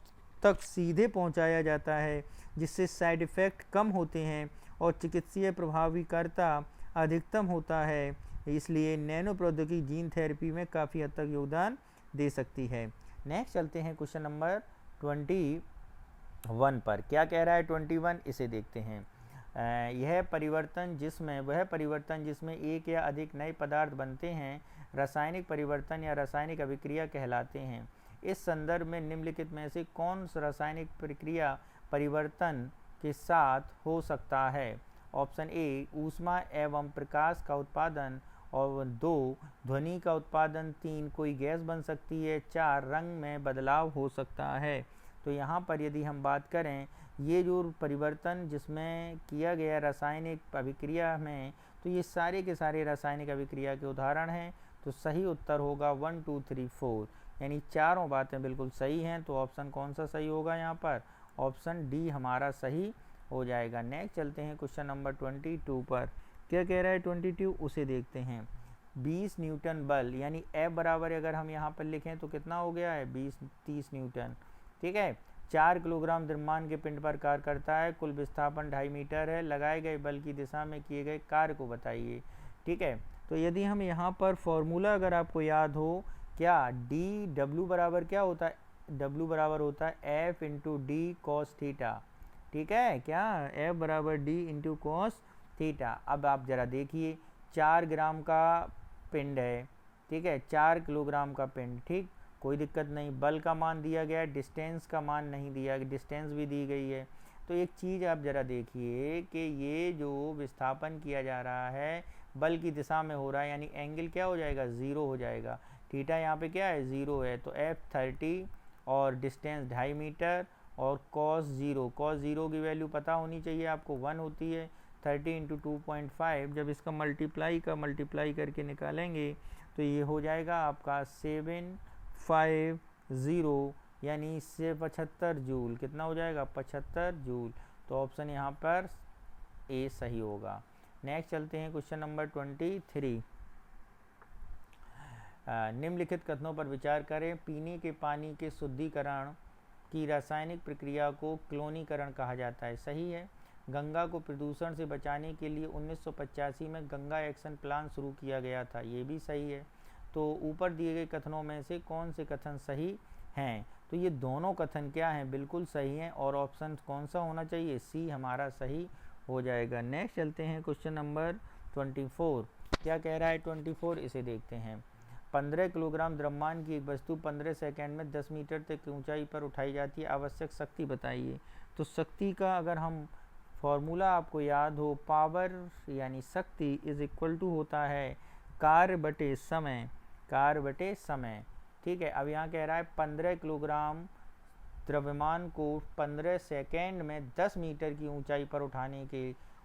तक सीधे पहुंचाया जाता है, जिससे साइड इफ़ेक्ट कम होते हैं और चिकित्सीय प्रभावीकर्ता अधिकतम होता है, इसलिए नैनो प्रौद्योगिकी जीन थेरेपी में काफ़ी हद तक योगदान दे सकती है। नेक्स्ट चलते हैं क्वेश्चन नंबर 21 पर। क्या कह रहा है 21, इसे देखते हैं। वह परिवर्तन जिसमें एक या अधिक नए पदार्थ बनते हैं रासायनिक परिवर्तन या रासायनिक अभिक्रिया कहलाते हैं। इस संदर्भ में निम्नलिखित में से कौन सा रासायनिक प्रक्रिया परिवर्तन के साथ हो सकता है? ऑप्शन ए ऊष्मा एवं प्रकाश का उत्पादन, और 2 ध्वनि का उत्पादन, 3 कोई गैस बन सकती है, 4 रंग में बदलाव हो सकता है। तो यहाँ पर यदि हम बात करें ये जो परिवर्तन जिसमें किया गया रासायनिक अभिक्रिया में, तो ये सारे के सारे रासायनिक अभिक्रिया के उदाहरण हैं। तो सही उत्तर होगा 1 2 3 4, यानी चारों बातें बिल्कुल सही हैं। तो ऑप्शन कौन सा सही होगा यहाँ पर? ऑप्शन डी हमारा सही हो जाएगा। नेक्स्ट चलते हैं क्वेश्चन नंबर 22 पर। क्या कह रहा है 22, उसे देखते हैं। 20 न्यूटन बल, यानी F बराबर अगर हम यहाँ पर लिखें तो कितना हो गया है? 30 न्यूटन। ठीक है, 4 किलोग्राम द्रव्यमान के पिंड पर कार्य करता है, कुल विस्थापन 2.5 मीटर है, लगाए गए बल की दिशा में किए गए कार्य को बताइए। ठीक है, तो यदि हम यहाँ पर फॉर्मूला अगर आपको याद हो, क्या डी डब्ल्यू बराबर क्या होता है? डब्ल्यू बराबर होता है F into D cos theta. ठीक है, क्या F बराबर डी इंटू कॉस थीटा। अब आप जरा देखिए, 4 ग्राम का पिंड है, ठीक है, 4 किलोग्राम का पिंड, ठीक, कोई दिक्कत नहीं। बल का मान दिया गया है, डिस्टेंस का मान नहीं दिया, डिस्टेंस भी दी गई है। तो एक चीज़ आप ज़रा देखिए कि ये जो विस्थापन किया जा रहा है बल की दिशा में हो रहा है, यानी एंगल क्या हो जाएगा? 0 हो जाएगा। थीटा यहाँ पे क्या है? 0 है। तो F 30 और डिस्टेंस 2.5 मीटर और cos 0 की वैल्यू पता होनी चाहिए आपको, 1 होती है। 30 इंटू 2.5, जब इसका मल्टीप्लाई करके निकालेंगे तो ये हो जाएगा आपका 750, यानी इससे 75 जूल। कितना हो जाएगा? 75 जूल। तो ऑप्शन यहाँ पर ए सही होगा। नेक्स्ट चलते हैं क्वेश्चन नंबर 23। निम्नलिखित कथनों पर विचार करें। पीने के पानी के शुद्धिकरण की रासायनिक प्रक्रिया को क्लोनीकरण कहा जाता है। सही है। गंगा को प्रदूषण से बचाने के लिए 1985 में गंगा एक्शन प्लान शुरू किया गया था। ये भी सही है। तो ऊपर दिए गए कथनों में से कौन से कथन सही हैं? तो ये दोनों कथन क्या हैं? बिल्कुल सही हैं। और ऑप्शन कौन सा होना चाहिए? सी हमारा सही हो जाएगा। नेक्स्ट चलते हैं क्वेश्चन नंबर 24। क्या कह रहा है 24? इसे देखते हैं। 15 किलोग्राम द्रव्यमान की एक वस्तु 15 सेकंड में 10 मीटर तक ऊंचाई पर उठाई जाती है। आवश्यक शक्ति बताइए। तो शक्ति का अगर हम फॉर्मूला आपको याद हो, पावर यानी शक्ति इज इक्वल टू होता है कार्य बटे समय। ठीक है, अब यहाँ कह रहा है 15 किलोग्राम द्रव्यमान को 15 सेकेंड में 10 मीटर की ऊंचाई पर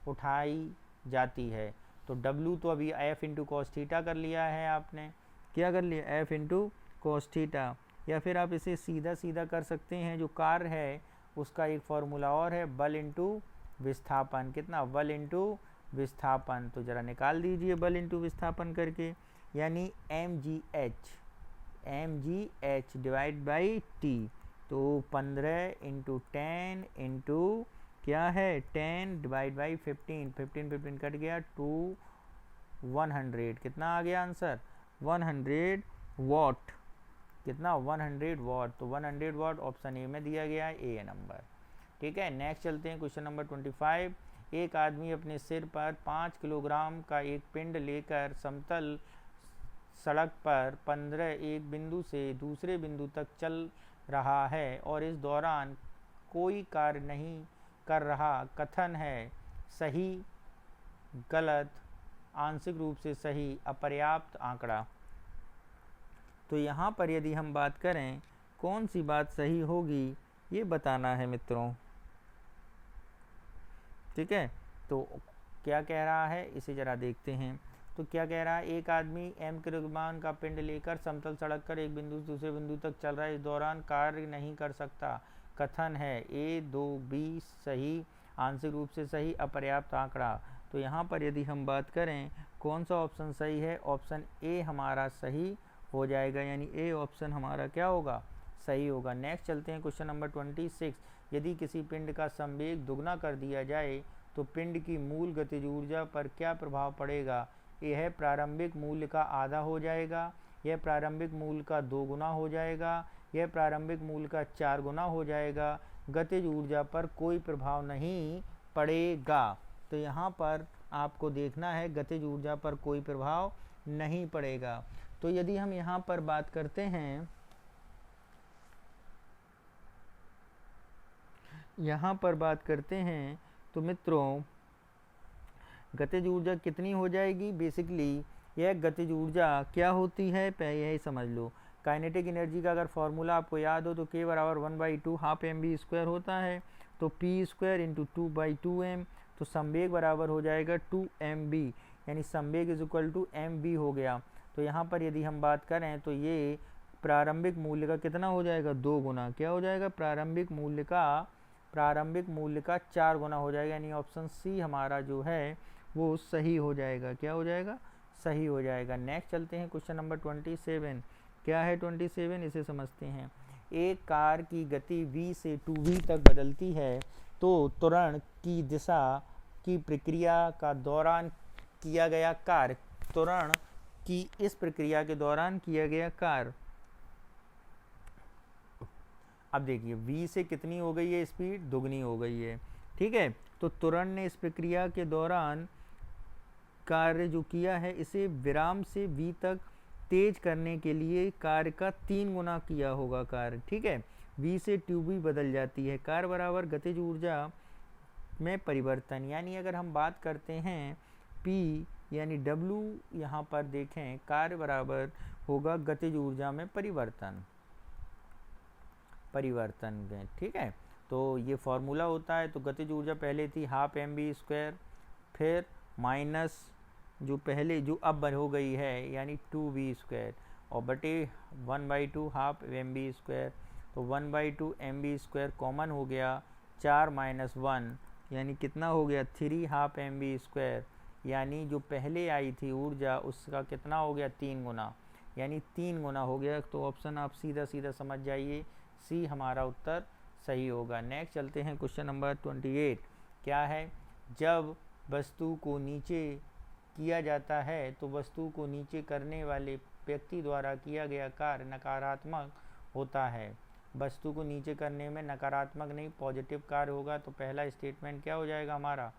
उठाई जाती है। तो W तो अभी F इंटू कॉस थीटा कर लिया है आपने। क्या कर लिया? F into cos theta. या फिर आप इसे सीधा कर सकते हैं, जो कार्य है उसका एक फॉर्मूला और है, बल इंटू विस्थापन। कितना? बल इंटू विस्थापन। तो ज़रा निकाल दीजिए बल इंटू विस्थापन करके, यानी mgh डिवाइड बाई टी। तो 15 इंटू 10 इंटू क्या है? 10 डिवाइड बाई 15 कट गया, 2 100। कितना आ गया आंसर? 100 वाट। कितना? 100 वाट। तो 100 वाट ऑप्शन ए में दिया गया है, ए नंबर। ठीक है, नेक्स्ट चलते हैं क्वेश्चन नंबर 25। एक आदमी अपने सिर पर 5 किलोग्राम का एक पिंड लेकर समतल सड़क पर 15 एक बिंदु से दूसरे बिंदु तक चल रहा है और इस दौरान कोई कार्य नहीं कर रहा। कथन है सही, गलत, आंशिक रूप से सही, अपर्याप्त आंकड़ा। तो यहाँ पर यदि हम बात करें कौन सी बात सही होगी, ये बताना है मित्रों। ठीक है, तो क्या कह रहा है इसे ज़रा देखते हैं। तो क्या कह रहा है? एक आदमी m किलोग्राम का पिंड लेकर समतल सड़क पर एक बिंदु से दूसरे बिंदु तक चल रहा है, इस दौरान कार्य नहीं कर सकता। कथन है A 2 B सही, आंशिक रूप से सही, अपर्याप्त आंकड़ा। तो यहाँ पर यदि हम बात करें कौन सा ऑप्शन सही है, ऑप्शन ए हमारा सही हो जाएगा, यानी ए ऑप्शन हमारा क्या होगा? सही होगा। नेक्स्ट चलते हैं क्वेश्चन नंबर 26। यदि किसी पिंड का संवेग दुगना कर दिया जाए तो पिंड की मूल गतिज ऊर्जा पर क्या प्रभाव पड़ेगा? यह प्रारंभिक मूल्य का आधा हो जाएगा, यह प्रारंभिक मूल्य का 2 गुना हो जाएगा, यह प्रारंभिक मूल्य का 4 गुना हो जाएगा। गतिज ऊर्जा पर कोई प्रभाव नहीं पड़ेगा। तो यहाँ पर आपको देखना है गतिज ऊर्जा पर कोई प्रभाव नहीं पड़ेगा। तो यदि हम यहाँ पर बात करते हैं, तो मित्रों गतिज ऊर्जा कितनी हो जाएगी? बेसिकली यह गतिज ऊर्जा क्या होती है पहले यही समझ लो। काइनेटिक एनर्जी का अगर फॉर्मूला आपको याद हो तो K बराबर 1/2 हाफ mv² होता है, तो p² इंटू 2/2m, तो संवेग बराबर हो जाएगा 2mv, यानी संवेग इज इक्वल टू mv हो गया। तो यहाँ पर यदि हम बात करें तो ये प्रारंभिक मूल्य का कितना हो जाएगा? 2 गुना। क्या हो जाएगा? प्रारंभिक मूल्य का 4 गुना हो जाएगा, यानी ऑप्शन सी हमारा जो है वो सही हो जाएगा। क्या हो जाएगा? सही हो जाएगा। नेक्स्ट चलते हैं क्वेश्चन नंबर 27। क्या है 27? इसे समझते हैं। एक कार की गति v से 2v तक बदलती है, तो त्वरण की दिशा की प्रक्रिया का दौरान किया गया कार्य, त्वरण की इस प्रक्रिया के दौरान किया गया कार्य। अब देखिए v से कितनी हो गई है स्पीड? दुगनी हो गई है, ठीक है। तो त्वरण ने इस प्रक्रिया के दौरान कार्य जो किया है, इसे विराम से v तक तेज करने के लिए कार्य का 3 गुना किया होगा कार्य, ठीक है। v से 2v बदल जाती है। कार्य बराबर गतिज ऊर्जा में परिवर्तन, यानी अगर हम बात करते हैं p यानी w, यहाँ पर देखें कार्य बराबर होगा गतिज ऊर्जा में परिवर्तन में, ठीक है। तो ये फॉर्मूला होता है। तो गतिज ऊर्जा पहले थी हाफ mv², फिर माइनस जो पहले जो अब हो गई है यानी 2v², और बटे 1/2 हाफ mv², तो 1/2 mv² कॉमन हो गया, 4 माइनस 1 यानी कितना हो गया? 3 हाफ mv², यानी जो पहले आई थी ऊर्जा उसका कितना हो गया? 3 गुना, यानी 3 गुना हो गया। तो ऑप्शन आप सीधा सीधा समझ जाइए, सी हमारा उत्तर सही होगा। नेक्स्ट चलते हैं क्वेश्चन नंबर 28। क्या है? जब वस्तु को नीचे किया जाता है तो वस्तु को नीचे करने वाले व्यक्ति द्वारा किया गया कार्य नकारात्मक होता है। वस्तु को नीचे करने में नकारात्मक नहीं पॉजिटिव कार्य होगा, तो पहला स्टेटमेंट क्या हो जाएगा हमारा?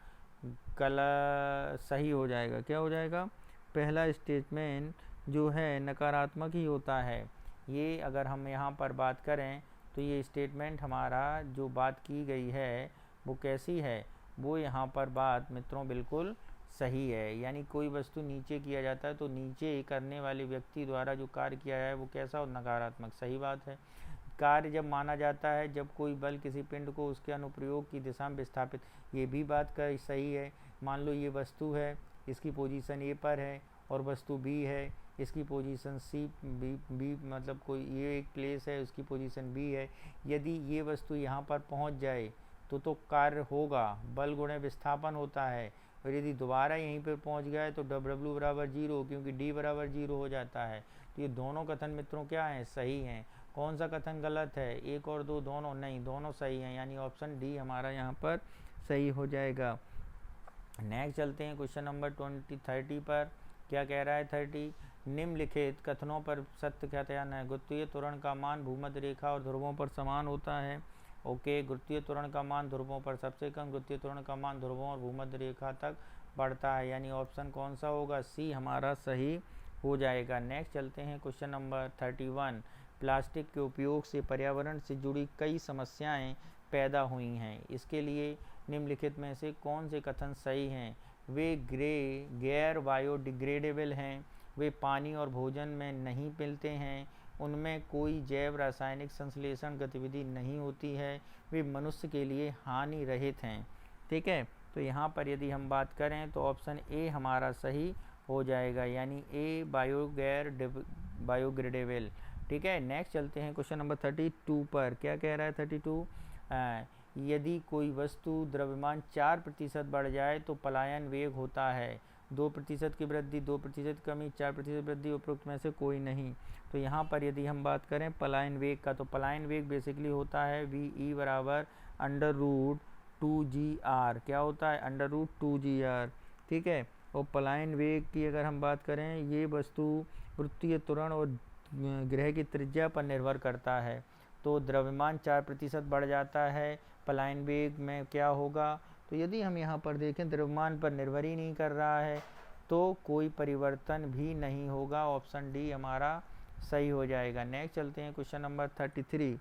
सही हो जाएगा। क्या हो जाएगा? पहला स्टेटमेंट जो है नकारात्मक ही होता है। ये अगर हम यहाँ पर बात करें तो ये स्टेटमेंट हमारा जो बात की गई है वो कैसी है? वो यहाँ पर बात मित्रों बिल्कुल सही है, यानी कोई वस्तु नीचे किया जाता है तो नीचे करने वाले व्यक्ति द्वारा जो कार्य किया है वो कैसा हो? नकारात्मक। सही बात है। कार्य जब माना जाता है जब कोई बल किसी पिंड को उसके अनुप्रयोग की दिशा में विस्थापित, ये भी बात का सही है। मान लो ये वस्तु है, इसकी पोजीशन ए पर है, और वस्तु बी है, इसकी पोजीशन सी बी मतलब कोई ये एक प्लेस है, उसकी पोजीशन बी है। यदि ये वस्तु यहाँ पर पहुँच जाए तो कार्य होगा, बल गुणे विस्थापन होता है। और यदि दोबारा यहीं पर पहुँच गया है तो W बराबर 0, क्योंकि D बराबर 0 हो जाता है। तो ये दोनों कथन मित्रों क्या हैं? सही हैं। कौन सा कथन गलत है? 1 और 2 दोनों? नहीं, दोनों सही हैं, यानी ऑप्शन डी हमारा यहाँ पर सही हो जाएगा। नेक्स्ट चलते हैं क्वेश्चन नंबर 30 पर। क्या कह रहा है 30? निम्नलिखित कथनों पर सत्य कथन है। गुरुत्वीय त्वरण का मान भूमध्य रेखा और ध्रुवों पर समान होता है। ओके, गुरुत्वीय त्वरण का मान ध्रुवों पर सबसे कम, गुरुत्वीय त्वरण का मान ध्रुवों और भूमध्य रेखा तक बढ़ता है, यानी ऑप्शन कौन सा होगा? सी हमारा सही हो जाएगा। नेक्स्ट चलते हैं क्वेश्चन नंबर 31। प्लास्टिक के उपयोग से पर्यावरण से जुड़ी कई समस्याएं पैदा हुई हैं। इसके लिए निम्नलिखित में से कौन से कथन सही हैं? वे गैर बायोडिग्रेडेबल हैं, वे पानी और भोजन में नहीं मिलते हैं, उनमें कोई जैव रासायनिक संश्लेषण गतिविधि नहीं होती है, वे मनुष्य के लिए हानि रहित हैं। ठीक है, तो यहाँ पर यदि हम बात करें तो ऑप्शन ए हमारा सही हो जाएगा, यानी ए बायोग्रेडेबल। ठीक है, नेक्स्ट चलते हैं क्वेश्चन नंबर 32 पर। क्या कह रहा है 32? यदि कोई वस्तु द्रव्यमान 4% बढ़ जाए तो पलायन वेग होता है। 2% की वृद्धि, 2% कमी, 4% वृद्धि, उपरोक्त में से कोई नहीं। तो यहाँ पर यदि हम बात करें पलायन वेग का, तो पलायन वेग बेसिकली होता है VE बराबर √2 2GR क्या होता है, √2GR, ठीक है। और पलायन वेग की अगर हम बात करें, ये वस्तु वृत्तीय त्वरण और ग्रह की त्रिज्या पर निर्भर करता है। तो द्रव्यमान 4% बढ़ जाता है, पलायन वेग में क्या होगा, तो यदि हम यहाँ पर देखें द्रव्यमान पर निर्भर ही नहीं कर रहा है तो कोई परिवर्तन भी नहीं होगा। ऑप्शन डी हमारा सही हो जाएगा। नेक्स्ट चलते हैं क्वेश्चन नंबर 33।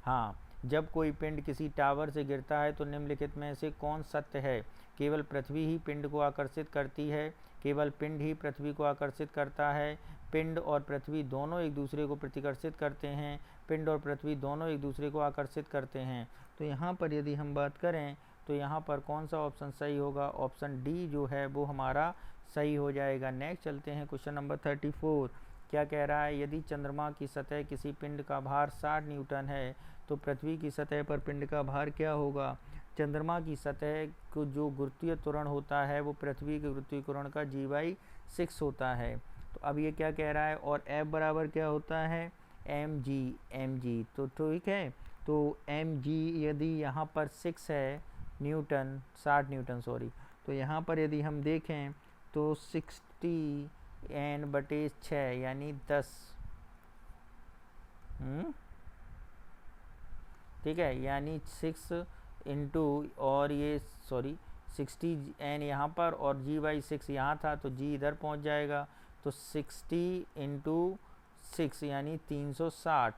हाँ, जब कोई पिंड किसी टावर से गिरता है तो निम्नलिखित में से कौन सत्य है। केवल पृथ्वी ही पिंड को आकर्षित करती है, केवल पिंड ही पृथ्वी को आकर्षित करता है, पिंड और पृथ्वी दोनों एक दूसरे को प्रतिकर्षित करते हैं, पिंड और पृथ्वी दोनों एक दूसरे को आकर्षित करते हैं। तो यहाँ पर यदि हम बात करें तो यहाँ पर कौन सा ऑप्शन सही होगा, ऑप्शन डी जो है वो हमारा सही हो जाएगा। नेक्स्ट चलते हैं क्वेश्चन नंबर 34। क्या कह रहा है, यदि चंद्रमा की सतह किसी पिंड का भार 60 न्यूटन है तो पृथ्वी की सतह पर पिंड का भार क्या होगा। चंद्रमा की सतह को जो गुरुत्वीय त्वरण होता है वो पृथ्वी के गुरुत्वीय त्वरण का G/6 होता है। तो अब ये क्या कह रहा है, और F बराबर क्या होता है, mg। तो ठीक है, तो mg यदि यहाँ पर 6 है न्यूटन, 60 न्यूटन सॉरी, तो यहाँ पर यदि हम देखें तो 60n/6 यानी 10, ठीक है, यानी 6 इंटू और ये सॉरी 60n यहाँ पर और G/6 यहाँ था तो G इधर पहुँच जाएगा, तो 60 इंटू 6 यानी 360।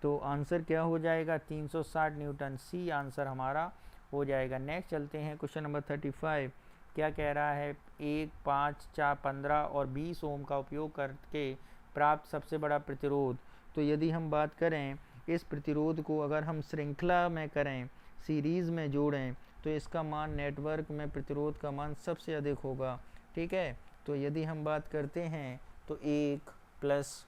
तो आंसर क्या हो जाएगा, 360 न्यूटन, सी आंसर हमारा हो जाएगा। नेक्स्ट चलते हैं क्वेश्चन नंबर 35। क्या कह रहा है, 1, 5, 4, 15 और 20 ओम का उपयोग करके प्राप्त सबसे बड़ा प्रतिरोध। तो यदि हम बात करें इस प्रतिरोध को अगर हम श्रृंखला में करें, सीरीज़ में जोड़ें, तो इसका मान नेटवर्क में प्रतिरोध का मान सबसे अधिक होगा, ठीक है। तो यदि हम बात करते हैं तो 1 +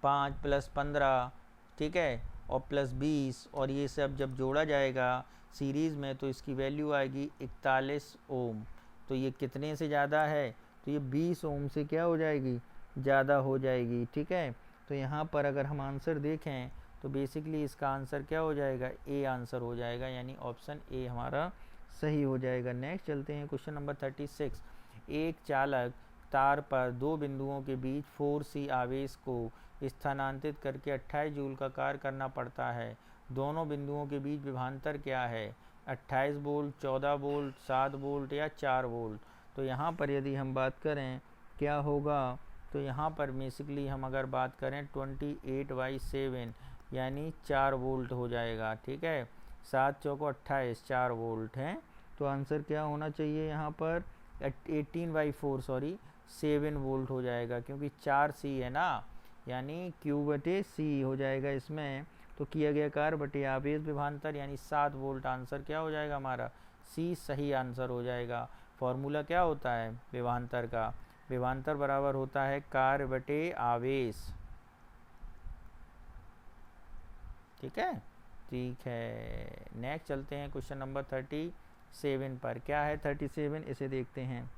5 + 15, ठीक है, और +20 और ये सब जब जोड़ा जाएगा सीरीज़ में तो इसकी वैल्यू आएगी 41 ओम। तो ये कितने से ज़्यादा है, तो ये 20 ओम से क्या हो जाएगी, ज़्यादा हो जाएगी, ठीक है। तो यहाँ पर अगर हम आंसर देखें तो बेसिकली इसका आंसर क्या हो जाएगा, ए आंसर हो जाएगा, यानी ऑप्शन ए हमारा सही हो जाएगा। नेक्स्ट चलते हैं क्वेश्चन नंबर 36। एक चालक तार पर दो बिंदुओं के बीच 4C आवेश को स्थानांतरित करके 28 जूल का कार्य करना पड़ता है। दोनों बिंदुओं के बीच विभवांतर क्या है, 28 वोल्ट, 14 वोल्ट, 7 वोल्ट या 4 वोल्ट। तो यहाँ पर यदि हम बात करें क्या होगा, तो यहाँ पर बेसिकली हम अगर बात करें 28/7 यानी 4 वोल्ट हो जाएगा, ठीक है। 7 चौको 28, 4 वोल्ट हैं। तो आंसर क्या होना चाहिए यहाँ पर, 18/4 सॉरी 7 वोल्ट हो जाएगा, क्योंकि 4C है ना, यानी Q/C हो जाएगा इसमें। तो किया गया कार्य बटे आवेश विभवांतर यानी 7 वोल्ट, आंसर क्या हो जाएगा हमारा, सी सही आंसर हो जाएगा। फॉर्मूला क्या होता है विभवांतर का, विभवांतर बराबर होता है कार्य बटे आवेश, ठीक है। ठीक है, नेक्स्ट चलते हैं क्वेश्चन नंबर 37 पर। क्या है 37, इसे देखते हैं।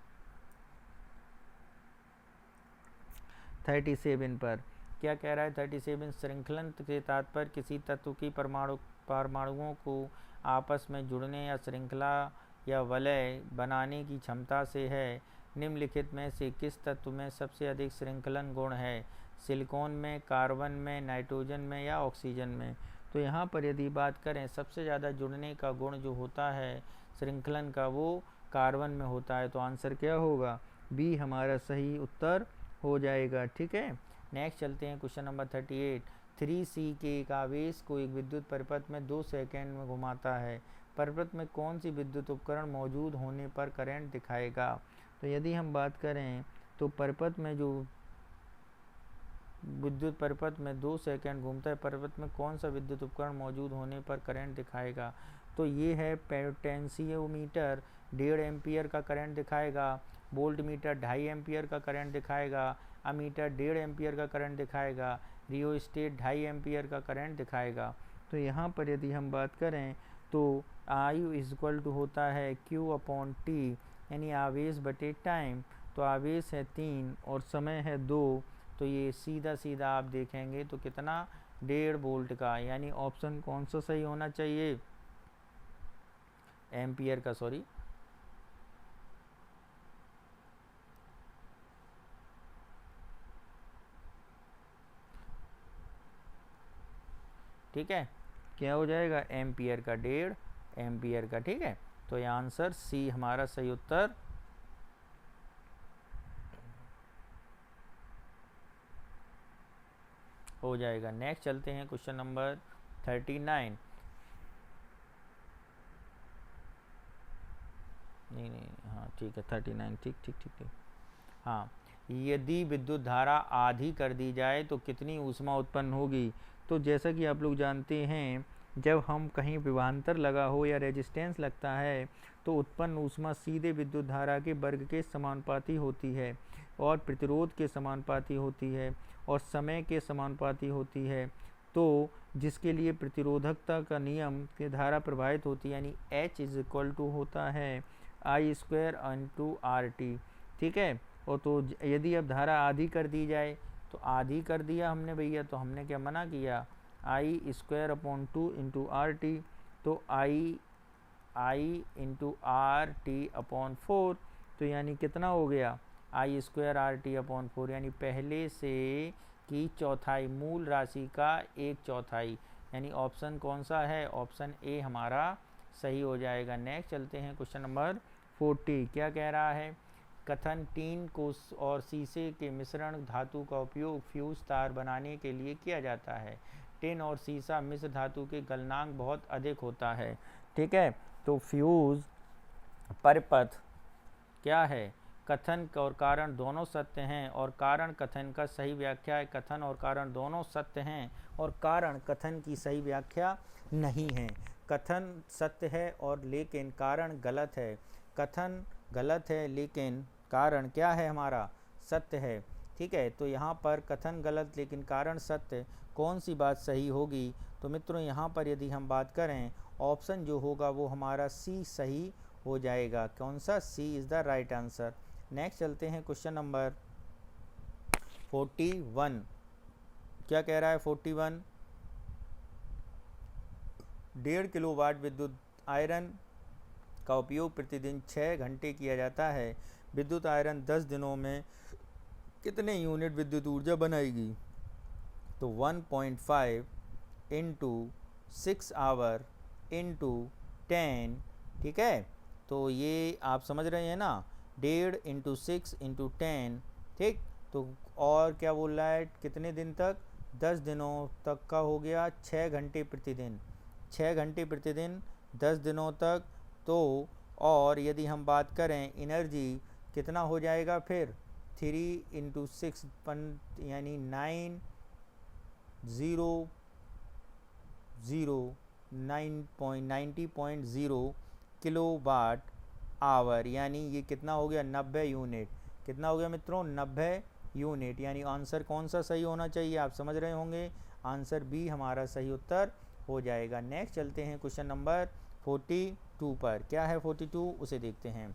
37 पर क्या कह रहा है, 37 श्रृंखलन के तात्पर्य किसी तत्व की परमाणुओं को आपस में जुड़ने या श्रृंखला या वलय बनाने की क्षमता से है। निम्नलिखित में से किस तत्व में सबसे अधिक श्रृंखलन गुण है, सिलिकॉन में, कार्बन में, नाइट्रोजन में या ऑक्सीजन में। तो यहाँ पर यदि बात करें सबसे ज़्यादा जुड़ने का गुण जो होता है श्रृंखलन का वो कार्बन में होता है। तो आंसर क्या होगा, बी हमारा सही उत्तर हो जाएगा, ठीक है। नेक्स्ट चलते हैं क्वेश्चन नंबर 38। 3C के एक आवेश को एक विद्युत परिपथ में 2 सेकंड में घुमाता है। परिपथ में कौन सी विद्युत उपकरण मौजूद होने पर करंट दिखाएगा। तो यदि हम बात करें तो परिपथ में जो विद्युत परिपथ में 2 सेकंड घूमता है, परिपथ में कौन सा विद्युत उपकरण मौजूद होने पर करंट दिखाएगा। तो ये है पोटेंशियोमीटर 1.5 एम्पियर का करंट दिखाएगा, वोल्ट मीटर 2.5 एम्पियर का करंट दिखाएगा, अमीटर 1.5 एम्पियर का करंट दिखाएगा, रियोस्टेट 2.5 एम्पियर का करंट दिखाएगा। तो यहाँ पर यदि हम बात करें तो I होता है Q/T यानी आवेश बटे टाइम। तो आवेश है 3 और समय है 2, तो ये सीधा सीधा आप देखेंगे तो कितना 1.5 वोल्ट का, यानी ऑप्शन कौन सा सही होना चाहिए, एम्पियर का, सॉरी, ठीक है, क्या हो जाएगा, एम्पियर का, 1.5 एम्पियर का, ठीक है। तो ये आंसर सी हमारा सही उत्तर हो जाएगा। नेक्स्ट चलते हैं क्वेश्चन नंबर 39। नहीं, हाँ ठीक है, 39, ठीक ठीक ठीक ठीक। हाँ, यदि विद्युत धारा आधी कर दी जाए तो कितनी ऊष्मा उत्पन्न होगी। तो जैसा कि आप लोग जानते हैं, जब हम कहीं विभवांतर लगा हो या रेजिस्टेंस लगता है तो उत्पन्न ऊष्मा सीधे विद्युत धारा के वर्ग के समानुपाती होती है और प्रतिरोध के समानुपाती होती है और समय के समानुपाती होती है। तो जिसके लिए प्रतिरोधकता का नियम से धारा प्रभावित होती है, यानी H इज इक्वल टू होता है I स्क्वायर इंटू RT, ठीक है। और तो यदि अब धारा आधी कर दी जाए, तो आधी कर दिया हमने भैया, तो हमने क्या मना किया, I square upon 2 into RT, तो I इंटू RT अपॉन 4, तो यानी कितना हो गया, I स्क्वायर RT अपॉन 4, यानी पहले से की चौथाई, मूल राशि का 1/4, यानी ऑप्शन कौन सा है, ऑप्शन ए हमारा सही हो जाएगा। नेक्स्ट चलते हैं क्वेश्चन नंबर 40। क्या कह रहा है, कथन टीन को और शीशे के मिश्रण धातु का उपयोग फ्यूज तार बनाने के लिए किया जाता है। टिन और शीशा मिश्र धातु के गलनांक बहुत अधिक होता है, ठीक है। तो फ्यूज परिपथ क्या है, कथन और कारण दोनों सत्य हैं और कारण कथन का सही व्याख्या है, कथन और कारण दोनों सत्य हैं और कारण कथन की सही व्याख्या नहीं है। कथन सत्य है और लेकिन कारण गलत है, कथन गलत है लेकिन कारण क्या है हमारा, सत्य है, ठीक है। तो यहाँ पर कथन गलत लेकिन कारण सत्य, कौन सी बात सही होगी। तो मित्रों यहाँ पर यदि हम बात करें, ऑप्शन जो होगा वो हमारा सी सही हो जाएगा। कौन सा, C is the right answer. Next चलते हैं क्वेश्चन नंबर 41। क्या कह रहा है 41, 1.5 किलोवाट विद्युत आयरन का उपयोग प्रतिदिन 6 घंटे किया जाता है। विद्युत आयरन 10 दिनों में कितने यूनिट विद्युत ऊर्जा बनाएगी। तो 1.5 इंटू 6 आवर इंटू 10, ठीक है। तो ये आप समझ रहे हैं ना, 1.5 इंटू 6 इंटू 10, ठीक। तो और क्या बोल रहा है, कितने दिन तक, 10 दिनों तक का हो गया, 6 घंटे प्रतिदिन, 6 घंटे प्रतिदिन 10 दिनों तक। तो और यदि हम बात करें एनर्जी कितना हो जाएगा फिर, 3 इंटू 6 यानी 90.0 किलो वाट आवर, यानी ये कितना हो गया, 90 यूनिट। कितना हो गया मित्रों, 90 यूनिट। यानी आंसर कौन सा सही होना चाहिए, आप समझ रहे होंगे, आंसर बी हमारा सही उत्तर हो जाएगा। नेक्स्ट चलते हैं क्वेश्चन नंबर 42 पर। क्या है 42, उसे देखते हैं।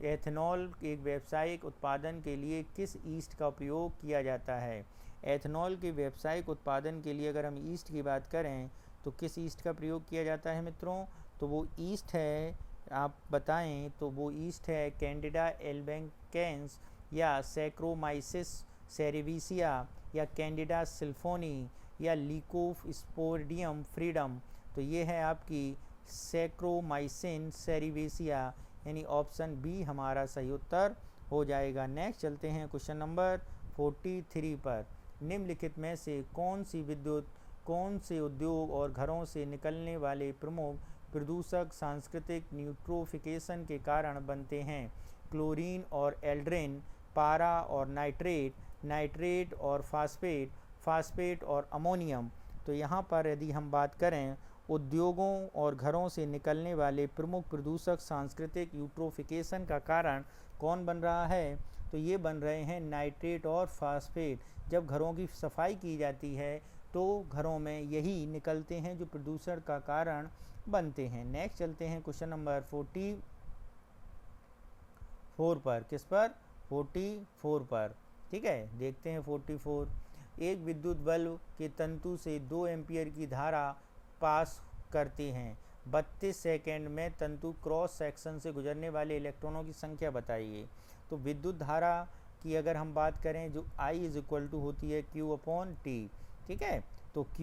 एथेनॉल एक व्यावसायिक उत्पादन के लिए किस ईस्ट का उपयोग किया जाता है। एथेनॉल के व्यावसायिक उत्पादन के लिए अगर हम ईस्ट की बात करें तो किस ईस्ट का प्रयोग किया जाता है मित्रों, तो वो ईस्ट है, आप बताएं, तो वो ईस्ट है कैंडिडा एल्बेंकेंस या सैक्रोमाइसिस सेरेविसिया या कैंडिडा सिल्फोनी या लीकोस्पोडियम फ्रीडम। तो ये है आपकी सैक्रोमाइसिन सेरेविसिया, यानी ऑप्शन बी हमारा सही उत्तर हो जाएगा। नेक्स्ट चलते हैं क्वेश्चन नंबर 43 पर। निम्नलिखित में से कौन से उद्योग और घरों से निकलने वाले प्रमुख प्रदूषक सांस्कृतिक न्यूट्रोफिकेशन के कारण बनते हैं। क्लोरीन और एल्ड्रिन, पारा और नाइट्रेट, नाइट्रेट और फास्फेट, फास्फेट और अमोनियम। तो यहाँ पर यदि हम बात करें उद्योगों और घरों से निकलने वाले प्रमुख प्रदूषक सांस्कृतिक यूट्रोफिकेशन का कारण कौन बन रहा है, तो ये बन रहे हैं नाइट्रेट और फास्फेट। जब घरों की सफाई की जाती है तो घरों में यही निकलते हैं जो प्रदूषण का कारण बनते हैं। नेक्स्ट चलते हैं क्वेश्चन नंबर 44 पर। किस पर, 44 पर, ठीक है। देखते हैं 44। एक विद्युत बल्ब के तंतु से 2 एम्पियर की धारा पास करते हैं। 32 सेकेंड में तंतु क्रॉस सेक्शन से गुजरने वाले इलेक्ट्रॉनों की संख्या बताइए। तो विद्युत धारा की अगर हम बात करें जो I इज इक्वल टू होती है Q अपॉन T, ठीक है। तो Q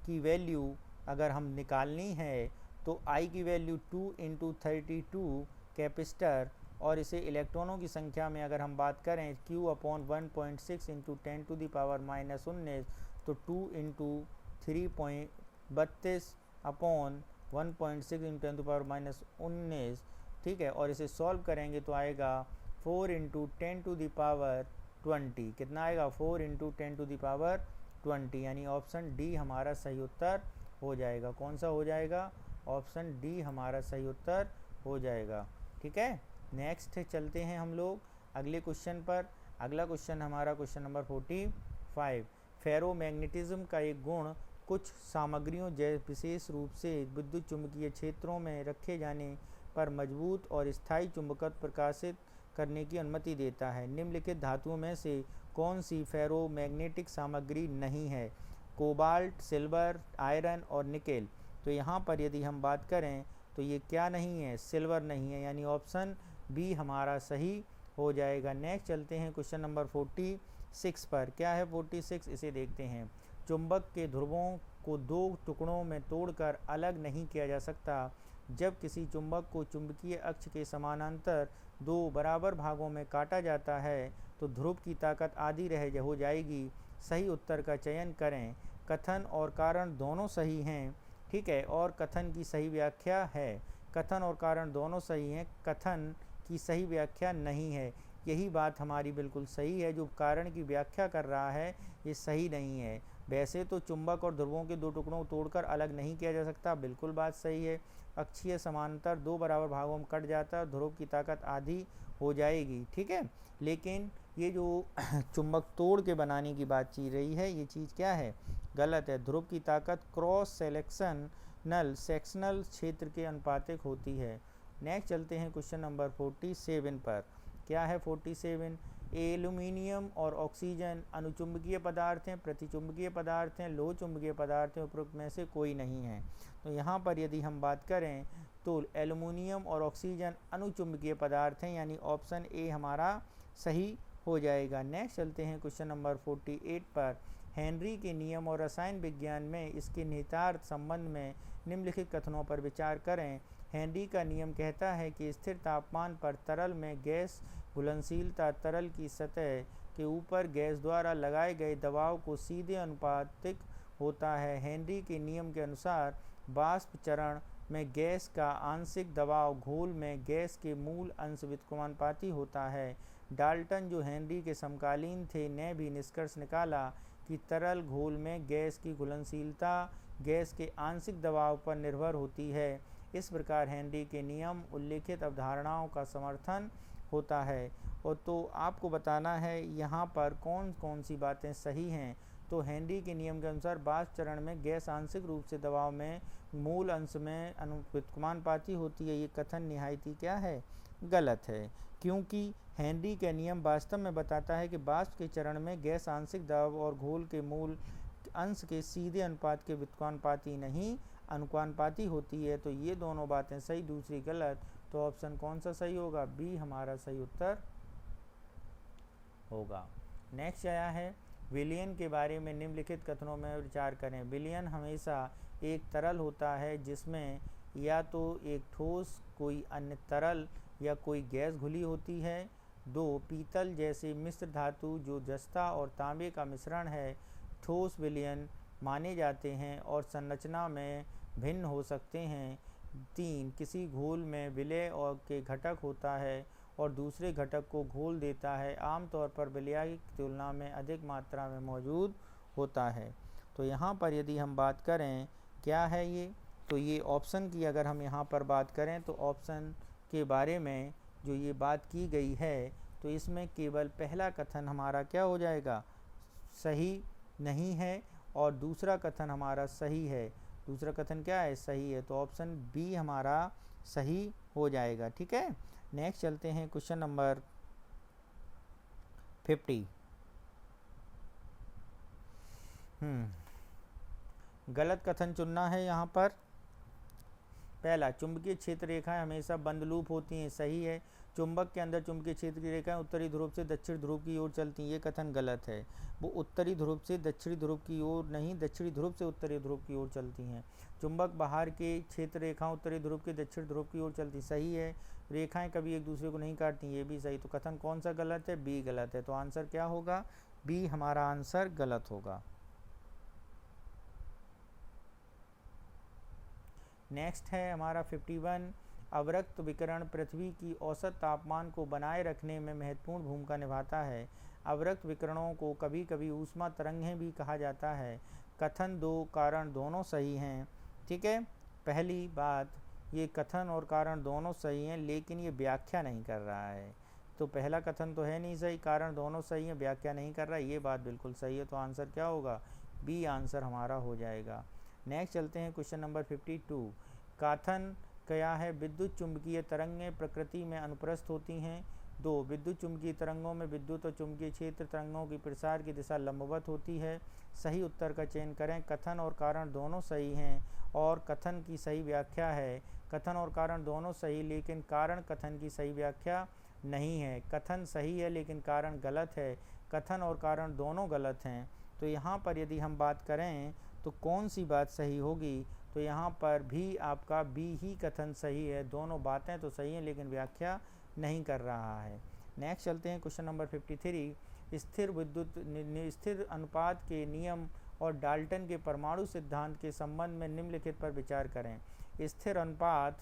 की वैल्यू अगर हम निकालनी है तो I की वैल्यू 2 इंटू 32 कैपेसिटर, और इसे इलेक्ट्रॉनों की संख्या में अगर हम बात करें Q अपॉन 1.6 इंटू 10⁻⁻⁻⁰ तो 2 इंटू 3.32 अपॉन 1.6 इंटू 10⁻⁻⁰, ठीक है। और इसे सॉल्व करेंगे तो आएगा 4 इंटू 10⁻20, कितना आएगा 4 इंटू 10⁻20, यानी ऑप्शन डी हमारा सही उत्तर हो जाएगा। कौन सा हो जाएगा? ऑप्शन डी हमारा सही उत्तर हो जाएगा, ठीक है। नेक्स्ट चलते हैं हम लोग अगले क्वेश्चन पर। अगला क्वेश्चन हमारा क्वेश्चन नंबर 45। फेरोमैग्नेटिज्म का एक गुण कुछ सामग्रियों विशेष रूप से विद्युत चुंबकीय क्षेत्रों में रखे जाने पर मजबूत और स्थायी चुंबकत्व प्रकाशित करने की अनुमति देता है। निम्नलिखित धातुओं में से कौन सी फेरोमैग्नेटिक सामग्री नहीं है? कोबाल्ट, सिल्वर, आयरन और निकेल। तो यहाँ पर यदि हम बात करें तो ये क्या नहीं है? सिल्वर नहीं है, यानी ऑप्शन बी हमारा सही हो जाएगा। नेक्स्ट चलते हैं क्वेश्चन नंबर 46 पर। क्या है 46? इसे देखते हैं। चुंबक के ध्रुवों को दो टुकड़ों में तोड़कर अलग नहीं किया जा सकता। जब किसी चुंबक को चुंबकीय अक्ष के समानांतर दो बराबर भागों में काटा जाता है तो ध्रुव की ताकत आधी रह हो जाएगी। सही उत्तर का चयन करें। कथन और कारण दोनों सही हैं, ठीक है, और कथन की सही व्याख्या है। कथन और कारण दोनों सही हैं, कथन की सही व्याख्या नहीं है। यही बात हमारी बिल्कुल सही है। जो कारण की व्याख्या कर रहा है ये सही नहीं है। वैसे तो चुंबक और ध्रुवों के दो टुकड़ों को तोड़कर अलग नहीं किया जा सकता, बिल्कुल बात सही है। अक्षीय समांतर दो बराबर भागों में कट जाता है, ध्रुव की ताकत आधी हो जाएगी, ठीक है। लेकिन ये जो चुंबक तोड़ के बनाने की बात चल रही है ये चीज़ क्या है? गलत है। ध्रुव की ताकत क्रॉस सेक्शनल क्षेत्र के अनुपातिक होती है। नेक्स्ट चलते हैं क्वेश्चन नंबर 47 पर। क्या है 47? एल्यूमिनियम और ऑक्सीजन अनुचुंबकीय पदार्थ हैं, प्रतिचुंबकीय पदार्थ हैं, लोह चुंबकीय पदार्थ हैं, उपरोक्त में से कोई नहीं है। तो यहाँ पर यदि हम बात करें तो एल्यूमिनियम और ऑक्सीजन अनुचुंबकीय पदार्थ हैं, यानी ऑप्शन ए हमारा सही हो जाएगा। नेक्स्ट चलते हैं क्वेश्चन नंबर 48 पर। हेनरी के नियम और रसायन विज्ञान में इसके निहितार्थ संबंध में निम्नलिखित कथनों पर विचार करें। हेनरी का नियम कहता है कि स्थिर तापमान पर तरल में गैस घुलनशीलता तरल की सतह के ऊपर गैस द्वारा लगाए गए दबाव को सीधे अनुपातिक होता है। हेनरी के नियम के अनुसार वाष्प चरण में गैस का आंशिक दबाव घोल में गैस के मूल अंश व्युत्क्रमानुपाती होता है। डाल्टन, जो हेनरी के समकालीन थे, ने भी निष्कर्ष निकाला कि तरल घोल में गैस की घुलनशीलता गैस के आंशिक दबाव पर निर्भर होती है। इस प्रकार हेनरी के नियम उल्लेखित अवधारणाओं का समर्थन होता है। और तो आपको बताना है यहाँ पर कौन कौन सी बातें सही हैं। तो हेनरी के नियम के अनुसार वाष्प चरण में गैस आंशिक रूप से दबाव में मूल अंश में व्युत्क्रमानुपाती होती है। ये कथन निहायती क्या है? गलत है, क्योंकि हेनरी का नियम वास्तव में बताता है कि वाष्प के चरण में गैस आंशिक दबाव और घोल के मूल अंश के सीधे अनुपात के व्युत्क्रमानुपाती नहीं अनुपाती होती है। तो ये दोनों बातें सही, दूसरी गलत। तो ऑप्शन कौन सा सही होगा? बी हमारा सही उत्तर होगा। नेक्स्ट आया है विलयन के बारे में निम्नलिखित कथनों में विचार करें। विलयन हमेशा एक तरल होता है जिसमें या तो एक ठोस, कोई अन्य तरल या कोई गैस घुली होती है। 2. पीतल जैसे मिश्र धातु जो जस्ता और तांबे का मिश्रण है ठोस विलयन माने जाते हैं और संरचना में भिन्न हो सकते हैं। 3. किसी घोल में विलय और के घटक होता है और दूसरे घटक को घोल देता है, आमतौर पर विलय की तुलना में अधिक मात्रा में मौजूद होता है। तो यहाँ पर यदि हम बात करें क्या है ये, तो ये ऑप्शन की अगर हम यहाँ पर बात करें तो ऑप्शन के बारे में जो ये बात की गई है तो इसमें केवल पहला कथन हमारा क्या हो जाएगा? सही नहीं है, और दूसरा कथन हमारा सही है। दूसरा कथन क्या है? सही है। तो ऑप्शन बी हमारा सही हो जाएगा, ठीक है। नेक्स्ट चलते हैं क्वेश्चन नंबर 50। गलत कथन चुनना है यहाँ पर। पहला, चुंबकीय क्षेत्र रेखाएं हमेशा बंद लूप होती हैं, सही है। चुंबक के अंदर चुंबकीय क्षेत्र की रेखाएं उत्तरी ध्रुव से दक्षिण ध्रुव की ओर चलती हैं, ये कथन गलत है। वो उत्तरी ध्रुव से दक्षिणी ध्रुव की ओर नहीं, दक्षिणी ध्रुव से उत्तरी ध्रुव की ओर चलती हैं। चुंबक बाहर के क्षेत्र रेखाएं उत्तरी ध्रुव के दक्षिण ध्रुव की ओर चलती, सही है। रेखाएं कभी एक दूसरे को नहीं काटती, ये भी सही। तो कथन कौन सा गलत है? बी गलत है। तो आंसर क्या होगा? बी हमारा आंसर गलत होगा। नेक्स्ट है हमारा 51, अवरक्त विकिरण पृथ्वी की औसत तापमान को बनाए रखने में महत्वपूर्ण भूमिका निभाता है। अवरक्त विकिरणों को कभी कभी ऊष्मा तरंगें भी कहा जाता है। कथन दो कारण दोनों सही हैं, ठीक है। पहली बात, ये कथन और कारण दोनों सही हैं, लेकिन ये व्याख्या नहीं कर रहा है। तो पहला कथन तो है नहीं सही, कारण दोनों सही हैं, व्याख्या नहीं कर रहा है, ये बात बिल्कुल सही है। तो आंसर क्या होगा? बी आंसर हमारा हो जाएगा। नेक्स्ट चलते हैं क्वेश्चन नंबर 52। कथन क्या है? विद्युत चुंबकीय तरंगें प्रकृति में अनुप्रस्थ होती हैं। 2, विद्युत चुंबकीय तरंगों में विद्युत और चुंबकीय क्षेत्र तरंगों की प्रसार की दिशा लंबवत होती है। सही उत्तर का चयन करें। कथन और कारण दोनों सही हैं और कथन की सही व्याख्या है। कथन और कारण दोनों सही, लेकिन कारण कथन की सही व्याख्या नहीं है। कथन सही है लेकिन कारण गलत है। कथन और कारण दोनों गलत हैं। तो यहाँ पर यदि हम बात करें तो कौन सी बात सही होगी? तो यहाँ पर भी आपका बी ही कथन सही है। दोनों बातें तो सही हैं लेकिन व्याख्या नहीं कर रहा है। नेक्स्ट चलते हैं क्वेश्चन नंबर 53। स्थिर अनुपात के नियम और डाल्टन के परमाणु सिद्धांत के संबंध में निम्नलिखित पर विचार करें। स्थिर अनुपात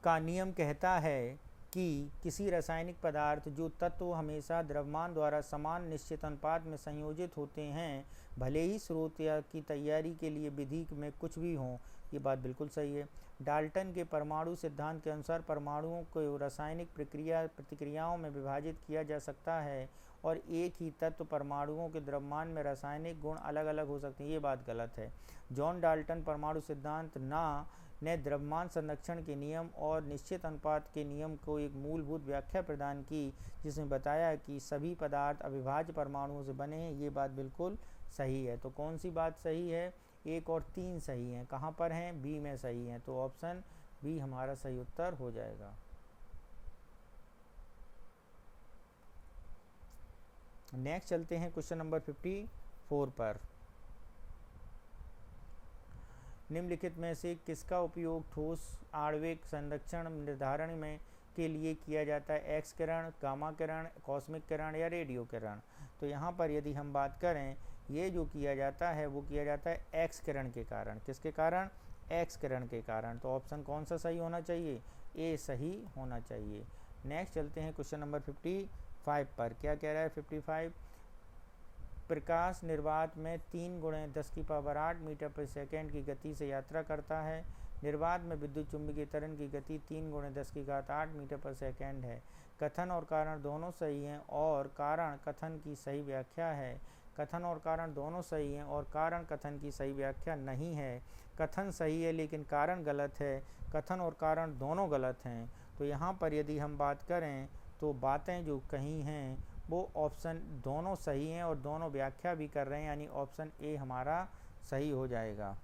का नियम कहता है कि किसी रासायनिक पदार्थ जो तत्व हमेशा द्रव्यमान द्वारा समान निश्चित अनुपात में संयोजित होते हैं, भले ही स्रोत या की तैयारी के लिए विधि में कुछ भी हो। ये बात बिल्कुल सही है। डाल्टन के परमाणु सिद्धांत के अनुसार परमाणुओं को रासायनिक प्रतिक्रियाओं में विभाजित किया जा सकता है और एक ही तत्व परमाणुओं के द्रव्यमान में रासायनिक गुण अलग अलग हो सकते हैं, ये बात गलत है। जॉन डाल्टन परमाणु सिद्धांत ने द्रव्यमान संरक्षण के नियम और निश्चित अनुपात के नियम को एक मूलभूत व्याख्या प्रदान की, जिसमें बताया कि सभी पदार्थ अविभाज्य परमाणुओं से बने हैं, ये बात बिल्कुल सही है। तो कौन सी बात सही है? 1 और 3 सही हैं। कहाँ पर हैं? बी में सही हैं। तो ऑप्शन बी हमारा सही उत्तर हो जाएगा। नेक्स्ट चलते हैं क्वेश्चन नंबर 54 पर। निम्नलिखित में से किसका उपयोग ठोस आणविक संरक्षण निर्धारण में के लिए किया जाता है? एक्स किरण, गामा किरण, कॉस्मिक किरण या रेडियो किरण। तो यहाँ पर यदि हम बात करें, ये जो किया जाता है वो किया जाता है एक्स किरण के कारण। किसके कारण? एक्स किरण के कारण। तो ऑप्शन कौन सा सही होना चाहिए? ए सही होना चाहिए। नेक्स्ट चलते हैं क्वेश्चन नंबर 55 पर। क्या कह रहा है 55? प्रकाश निर्वात में 3 × 10⁸ मीटर प्रति सेकेंड की गति से यात्रा करता है। निर्वात में विद्युत चुंबकीय तरंग की गति 3 × 10⁸ मीटर प्रति सेकेंड है। कथन और कारण दोनों सही हैं और कारण कथन की सही व्याख्या है। कथन और कारण दोनों सही हैं और कारण कथन की सही व्याख्या नहीं है। कथन सही है लेकिन कारण गलत है। कथन और कारण दोनों गलत हैं। तो यहाँ पर यदि हम बात करें तो बातें जो कही हैं वो ऑप्शन दोनों सही हैं और दोनों व्याख्या भी कर रहे हैं, यानी ऑप्शन ए हमारा सही हो जाएगा।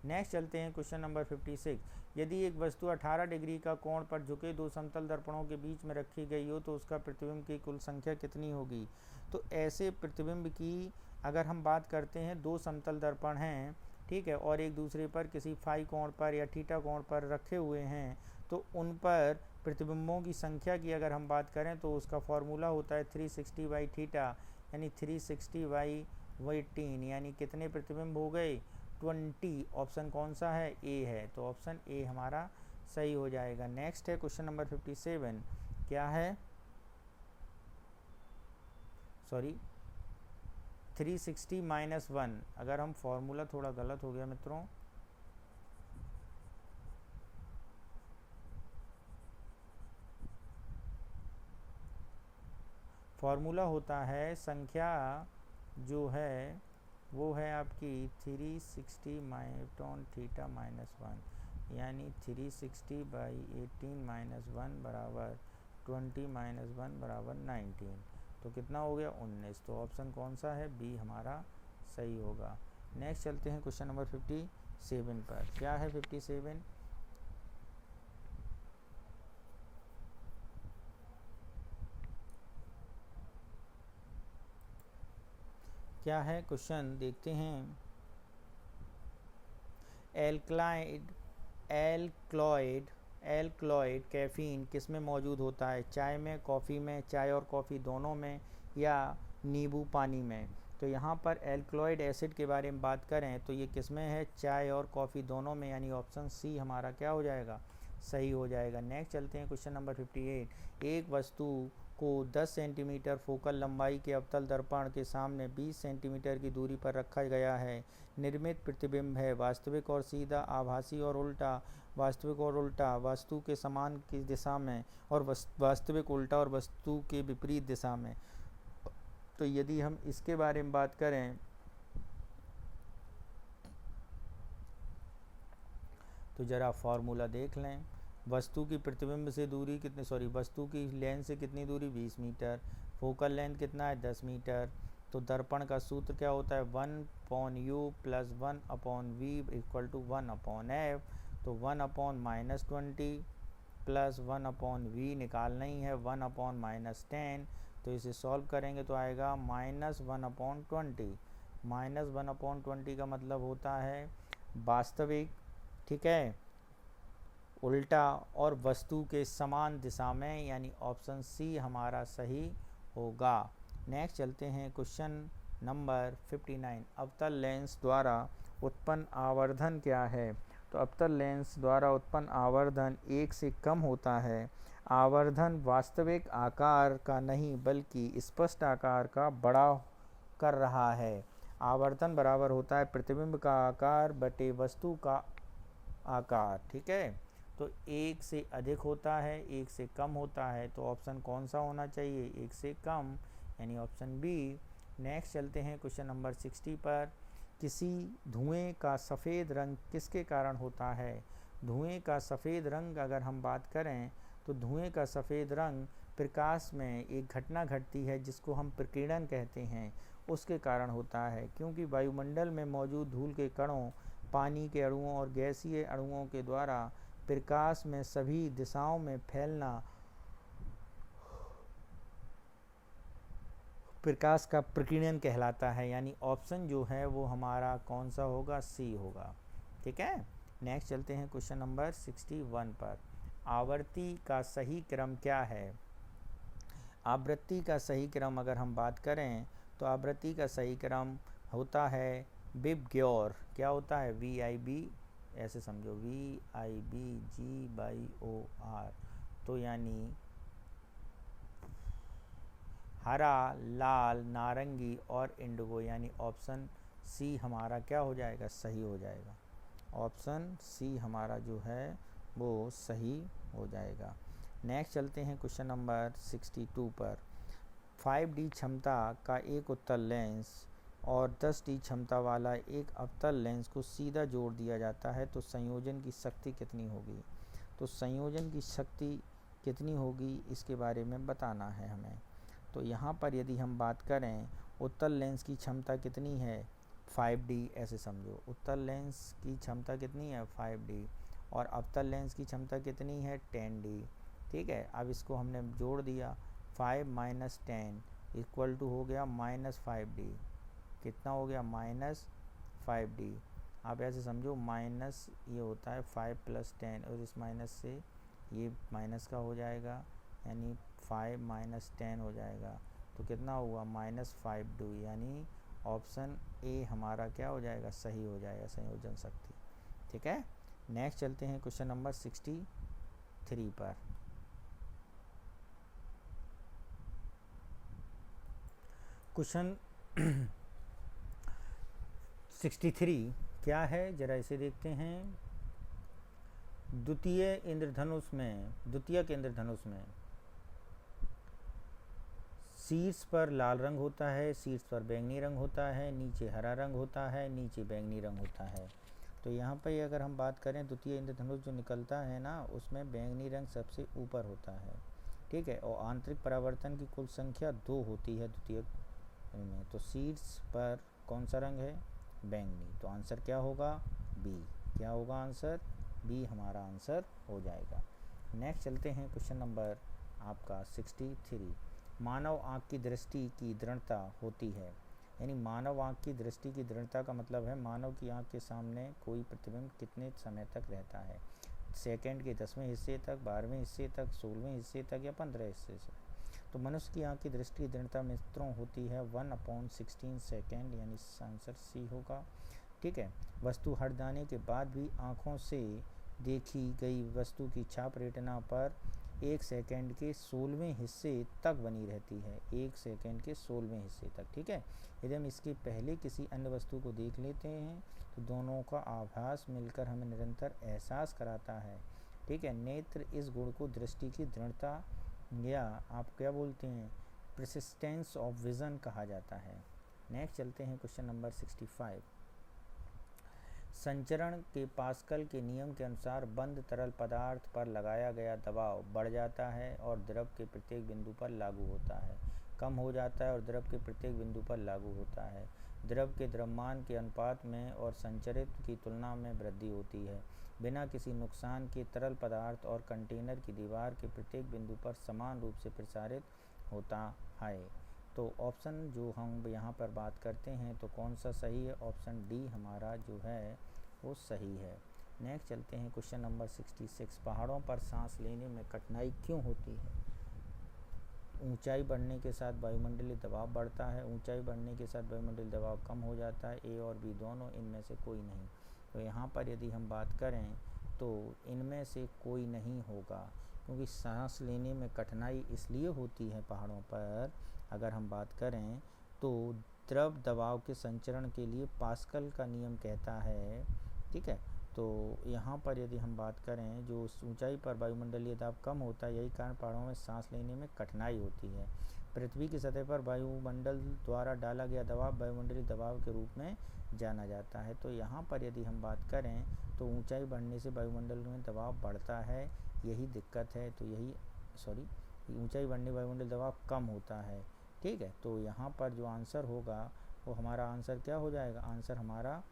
नेक्स्ट चलते हैं क्वेश्चन नंबर 56। यदि एक वस्तु 18 डिग्री का कोण पर झुके 2 समतल दर्पणों के बीच में रखी गई हो तो उसका प्रतिबिंब की कुल संख्या कितनी होगी? तो ऐसे प्रतिबिंब की अगर हम बात करते हैं, 2 समतल दर्पण हैं, ठीक है, और एक दूसरे पर किसी फाई कोण पर या थीटा कोण पर रखे हुए हैं, तो उन पर प्रतिबिंबों की संख्या की अगर हम बात करें तो उसका फॉर्मूला होता है 360/थीटा, यानी 360/18, यानी कितने प्रतिबिंब हो गए? 20। ऑप्शन कौन सा है? ए है। तो ऑप्शन ए हमारा सही हो जाएगा। नेक्स्ट है क्वेश्चन नंबर 57। क्या है? 360 - 1। अगर हम फॉर्मूला थोड़ा गलत हो गया मित्रों, फॉर्मूला होता है, संख्या जो है वो है आपकी 360 - -1, यानी 360/18 - 1 बराबर 20 - 1 बराबर 19। तो कितना हो गया? 19। तो ऑप्शन कौन सा है? बी हमारा सही होगा। नेक्स्ट चलते हैं क्वेश्चन नंबर 57 पर। क्या है 57? क्या है क्वेश्चन देखते हैं। एल्कलॉइड कैफीन किस में मौजूद होता है? चाय में, कॉफ़ी में, चाय और कॉफ़ी दोनों में, या नींबू पानी में? तो यहाँ पर एल्कलॉइड एसिड के बारे में बात करें तो ये किस में है? चाय और कॉफ़ी दोनों में, यानी ऑप्शन सी हमारा क्या हो जाएगा? सही हो जाएगा। नेक्स्ट चलते हैं क्वेश्चन नंबर 58। एक वस्तु को 10 सेंटीमीटर फोकल लंबाई के अवतल दर्पण के सामने 20 सेंटीमीटर की दूरी पर रखा गया है। निर्मित प्रतिबिंब है वास्तविक और सीधा, आभासी और उल्टा। वास्तविक और उल्टा वस्तु के समान की दिशा में, और वास्तविक उल्टा और वस्तु के विपरीत दिशा में। तो यदि हम इसके बारे में बात करें तो ज़रा फॉर्मूला देख लें। वस्तु की प्रतिबिंब से दूरी कितनी, वस्तु की लेंथ से कितनी दूरी? 20 मीटर। फोकल लेंथ कितना है? 10 मीटर। तो दर्पण का सूत्र क्या होता है? 1/u + 1/v = 1/f। तो 1/-20 + 1/v निकालना ही है, 1/-10। तो इसे सॉल्व करेंगे तो आएगा -1/20। -1/20 का मतलब होता है वास्तविक, ठीक है, उल्टा और वस्तु के समान दिशा में, यानी ऑप्शन सी हमारा सही होगा। नेक्स्ट चलते हैं क्वेश्चन नंबर 59। अवतल लेंस द्वारा उत्पन्न आवर्धन क्या है? तो अवतल लेंस द्वारा उत्पन्न आवर्धन 1 से कम होता है। आवर्धन वास्तविक आकार का नहीं बल्कि स्पष्ट आकार का बड़ा कर रहा है। आवर्धन बराबर होता है प्रतिबिंब का आकार बटे वस्तु का आकार, ठीक है। तो 1 से अधिक होता है, 1 से कम होता है, तो ऑप्शन कौन सा होना चाहिए? 1 से कम, यानी ऑप्शन बी। नेक्स्ट चलते हैं क्वेश्चन नंबर 60 पर। किसी धुएं का सफ़ेद रंग किसके कारण होता है? धुएं का सफ़ेद रंग अगर हम बात करें तो धुएं का सफ़ेद रंग प्रकाश में एक घटना घटती है जिसको हम प्रकीर्णन कहते हैं, उसके कारण होता है। क्योंकि वायुमंडल में मौजूद धूल के कणों, पानी के अणुओं और गैसीय अणुओं के द्वारा प्रकाश में सभी दिशाओं में फैलना प्रकाश का प्रकीर्णन कहलाता है, यानी ऑप्शन जो है वो हमारा कौन सा होगा? सी होगा, ठीक है। नेक्स्ट चलते हैं क्वेश्चन नंबर 61 पर। आवृत्ति का सही क्रम क्या है? आवृत्ति का सही क्रम अगर हम बात करें तो आवृत्ति का सही क्रम होता है विबग्योर। क्या होता है? VIB, ऐसे समझो, VIBGOR। तो यानी हरा, लाल, नारंगी और इंडिगो, यानी ऑप्शन सी हमारा क्या हो जाएगा? सही हो जाएगा। ऑप्शन सी हमारा जो है वो सही हो जाएगा। नेक्स्ट चलते हैं क्वेश्चन नंबर 62 पर। 5D क्षमता का एक उत्तल लेंस और 10D क्षमता वाला एक अवतल लेंस को सीधा जोड़ दिया जाता है तो संयोजन की शक्ति कितनी होगी? तो संयोजन की शक्ति कितनी होगी इसके बारे में बताना है हमें। तो यहाँ पर यदि हम बात करें, उत्तल लेंस की क्षमता कितनी है? 5D, ऐसे समझो, उत्तल लेंस की क्षमता कितनी है? 5D। और अवतल लेंस की क्षमता कितनी है? 10D, ठीक है। अब इसको हमने जोड़ दिया, 5 - 10 = हो गया -5D। कितना हो गया? -5D। आप ऐसे समझो, माइनस ये होता है 5 + 10, और इस माइनस से ये माइनस का हो जाएगा, यानी 5 - 10 हो जाएगा। तो कितना हुआ? -5D, यानी ऑप्शन ए हमारा क्या हो जाएगा? सही हो जाएगा, संयोजन शक्ति, ठीक है। नेक्स्ट चलते हैं क्वेश्चन नंबर 63 पर। क्वेश्चन 63 क्या है, जरा इसे देखते हैं। द्वितीयक इंद्रधनुष में शीर्ष पर लाल रंग होता है, शीर्ष पर बैंगनी रंग होता है, नीचे हरा रंग होता है, नीचे बैंगनी रंग होता है। तो यहाँ पर अगर हम बात करें, द्वितीय इंद्रधनुष जो निकलता है ना, उसमें बैंगनी रंग सबसे ऊपर होता है, ठीक है। और आंतरिक परावर्तन की कुल संख्या 2 होती है द्वितीयक में। तो शीर्ष पर कौन सा रंग है? बैंगनी। तो आंसर क्या होगा? बी। क्या होगा आंसर? बी हमारा आंसर हो जाएगा। नेक्स्ट चलते हैं क्वेश्चन नंबर आपका 63। मानव आँख की दृष्टि की दृढ़ता होती है, यानी मानव आँख की दृष्टि की दृढ़ता का मतलब है मानव की आँख के सामने कोई प्रतिबिंब कितने समय तक रहता है? सेकंड के 10वें हिस्से तक, 12वें हिस्से तक, 16वें हिस्से तक या 15 हिस्से से? तो मनुष्य की आँख की दृष्टि की दृढ़ता मित्रों होती है 1/16 सेकेंड, यानी आंसर सी होगा। ठीक है। वस्तु हट जाने के बाद भी आँखों से देखी गई वस्तु की छाप रेटिना पर 1 सेकेंड के 16वें हिस्से तक बनी रहती है। 1 सेकेंड के 16वें हिस्से तक। ठीक है। यदि हम इसके पहले किसी अन्य वस्तु को देख लेते हैं तो दोनों का आभास मिलकर हमें निरंतर एहसास कराता है। ठीक है। नेत्र इस गुण को दृष्टि की दृढ़ता या आप क्या बोलते हैं, परसिस्टेंस ऑफ विज़न कहा जाता है। नेक्स्ट चलते हैं क्वेश्चन नंबर 65। संचरण के पास्कल के नियम के अनुसार बंद तरल पदार्थ पर लगाया गया दबाव बढ़ जाता है और द्रव के प्रत्येक बिंदु पर लागू होता है, कम हो जाता है और द्रव के प्रत्येक बिंदु पर लागू होता है। द्रव के द्रव्यमान के अनुपात में और संचरित की तुलना में वृद्धि होती है। बिना किसी नुकसान के तरल पदार्थ और कंटेनर की दीवार के प्रत्येक बिंदु पर समान रूप से प्रसारित होता है। तो ऑप्शन जो हम यहाँ पर बात करते हैं तो कौन सा सही है? ऑप्शन डी हमारा जो है वो सही है। नेक्स्ट चलते हैं क्वेश्चन नंबर 66। पहाड़ों पर सांस लेने में कठिनाई क्यों होती है? ऊंचाई बढ़ने के साथ वायुमंडलीय दबाव बढ़ता है, ऊंचाई बढ़ने के साथ वायुमंडलीय दबाव कम हो जाता है, ए और बी दोनों, इनमें से कोई नहीं। तो यहाँ पर यदि हम बात करें तो इनमें से कोई नहीं होगा, क्योंकि सांस लेने में कठिनाई इसलिए होती है पहाड़ों पर, अगर हम बात करें तो द्रव दबाव के संचरण के लिए पास्कल का नियम कहता है। ठीक है। तो यहाँ पर यदि हम बात करें जो ऊंचाई पर वायुमंडलीय दाब कम होता है, यही कारण पहाड़ों में सांस लेने में कठिनाई होती है। पृथ्वी की सतह पर वायुमंडल द्वारा डाला गया दबाव वायुमंडलीय दबाव के रूप में जाना जाता है। तो यहाँ पर यदि हम बात करें तो ऊंचाई बढ़ने से वायुमंडल में दबाव बढ़ता है, यही दिक्कत है। तो यही ऊंचाई बढ़ने वायुमंडल दबाव कम होता है। ठीक है। तो यहाँ पर जो आंसर होगा वो हमारा आंसर क्या हो जाएगा? आंसर हमारा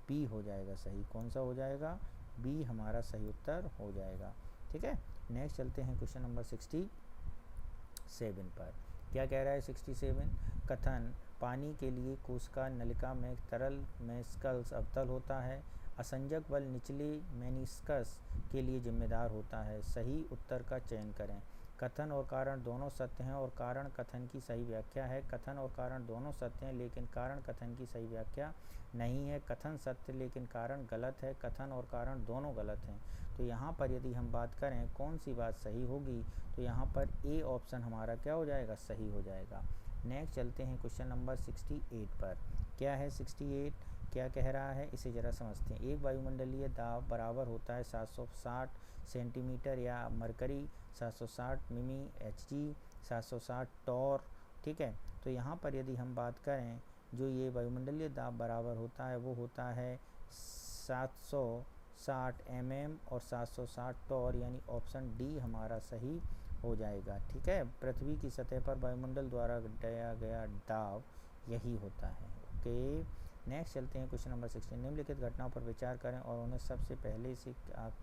बी हो जाएगा सही। कौन सा हो जाएगा? बी हमारा सही उत्तर हो जाएगा। ठीक है। नेक्स्ट चलते हैं क्वेश्चन नंबर 67 पर। क्या कह रहा है 67? कथन पानी के लिए कोशिका नलिका में तरल मेनिस्कस अवतल होता है, असंजक बल निचले मेनिस्कस के लिए जिम्मेदार होता है। सही उत्तर का चयन करें। कथन और कारण दोनों सत्य हैं और कारण कथन की सही व्याख्या है। कथन और कारण दोनों सत्य हैं लेकिन कारण कथन की सही व्याख्या नहीं है। कथन सत्य लेकिन कारण गलत है। कथन और कारण दोनों गलत हैं। तो यहाँ पर यदि हम बात करें कौन सी बात सही होगी, तो यहाँ पर ए ऑप्शन हमारा क्या हो जाएगा? सही हो जाएगा। नेक्स्ट चलते हैं क्वेश्चन नंबर 68 पर। क्या है 68? क्या कह रहा है इसे ज़रा समझते हैं। एक वायुमंडलीय दाब बराबर होता है 760 सेंटीमीटर या मरकरी, 760 मिमी Hg, 760 टॉर। ठीक है। तो यहाँ पर यदि हम बात करें जो ये वायुमंडलीय दाब बराबर होता है वो होता है 760 mm और 760 टॉर, यानी ऑप्शन डी हमारा सही हो जाएगा। ठीक है। पृथ्वी की सतह पर वायुमंडल द्वारा दिया गया दाब यही होता है। ओके। नेक्स्ट चलते हैं क्वेश्चन नंबर 16। निम्नलिखित घटनाओं पर विचार करें और उन्हें सबसे पहले से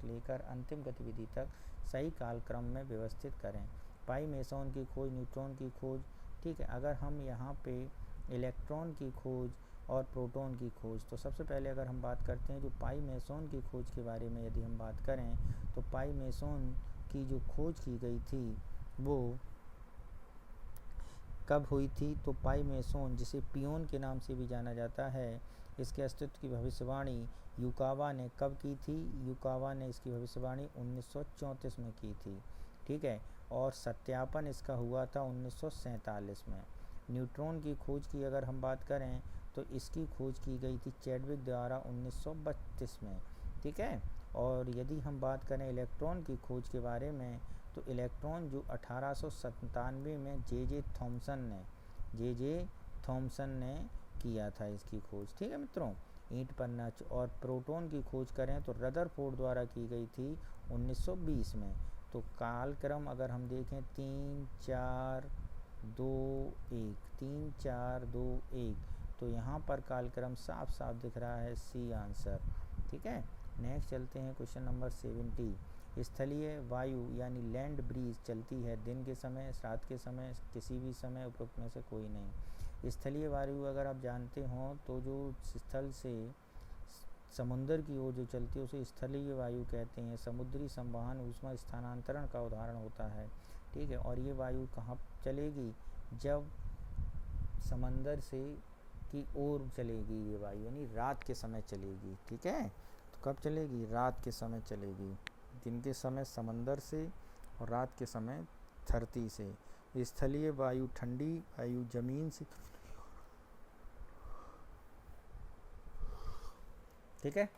लेकर अंतिम गतिविधि तक सही कालक्रम में व्यवस्थित करें। पाई मेसोन की खोज, न्यूट्रॉन की खोज। ठीक है। अगर हम यहाँ पे इलेक्ट्रॉन की खोज और प्रोटॉन की खोज, तो सबसे पहले अगर हम बात करते हैं जो पाई मेसोन की खोज के बारे में यदि हम बात करें तो पाई मेसोन की जो खोज की गई थी वो कब हुई थी? तो पाई मेसोन, जिसे पियोन के नाम से भी जाना जाता है, इसके अस्तित्व की भविष्यवाणी युकावा ने कब की थी? युकावा ने इसकी भविष्यवाणी 1934 में की थी। ठीक है। और सत्यापन इसका हुआ था 1947 में। न्यूट्रॉन की खोज की अगर हम बात करें तो इसकी खोज की गई थी चैडविक द्वारा 1932 में। ठीक है। और यदि हम बात करें इलेक्ट्रॉन की खोज के बारे में तो इलेक्ट्रॉन जो 1897 में जे थॉमसन ने किया था इसकी खोज। ठीक है मित्रों। ईंट पर नच। और प्रोटॉन की खोज करें तो रदरफोर्ड द्वारा की गई थी 1920 में। तो कालक्रम अगर हम देखें 3 4 2 1 3 4 2 1, तो यहाँ पर कालक्रम साफ साफ दिख रहा है, सी आंसर। ठीक है, नेक्स्ट चलते हैं क्वेश्चन नंबर 70। स्थलीय वायु यानी लैंड ब्रीज चलती है दिन के समय, रात के समय, किसी भी समय, उपरोक्त में से कोई नहीं। स्थलीय वायु अगर आप जानते हो तो जो स्थल से समुद्र की ओर जो चलती है उसे स्थलीय वायु कहते हैं। समुद्री संवहन ऊष्मा स्थानांतरण का उदाहरण होता है। ठीक है, और ये वायु कहाँ चलेगी, जब समंदर से की ओर चलेगी ये वायु, यानी रात के समय चलेगी। ठीक है, तो कब चलेगी, रात के समय चलेगी। दिन के समय समंदर से और रात के समय धरती से। स्थलीय वायु ठंडी वायु जमीन से। ठीक है,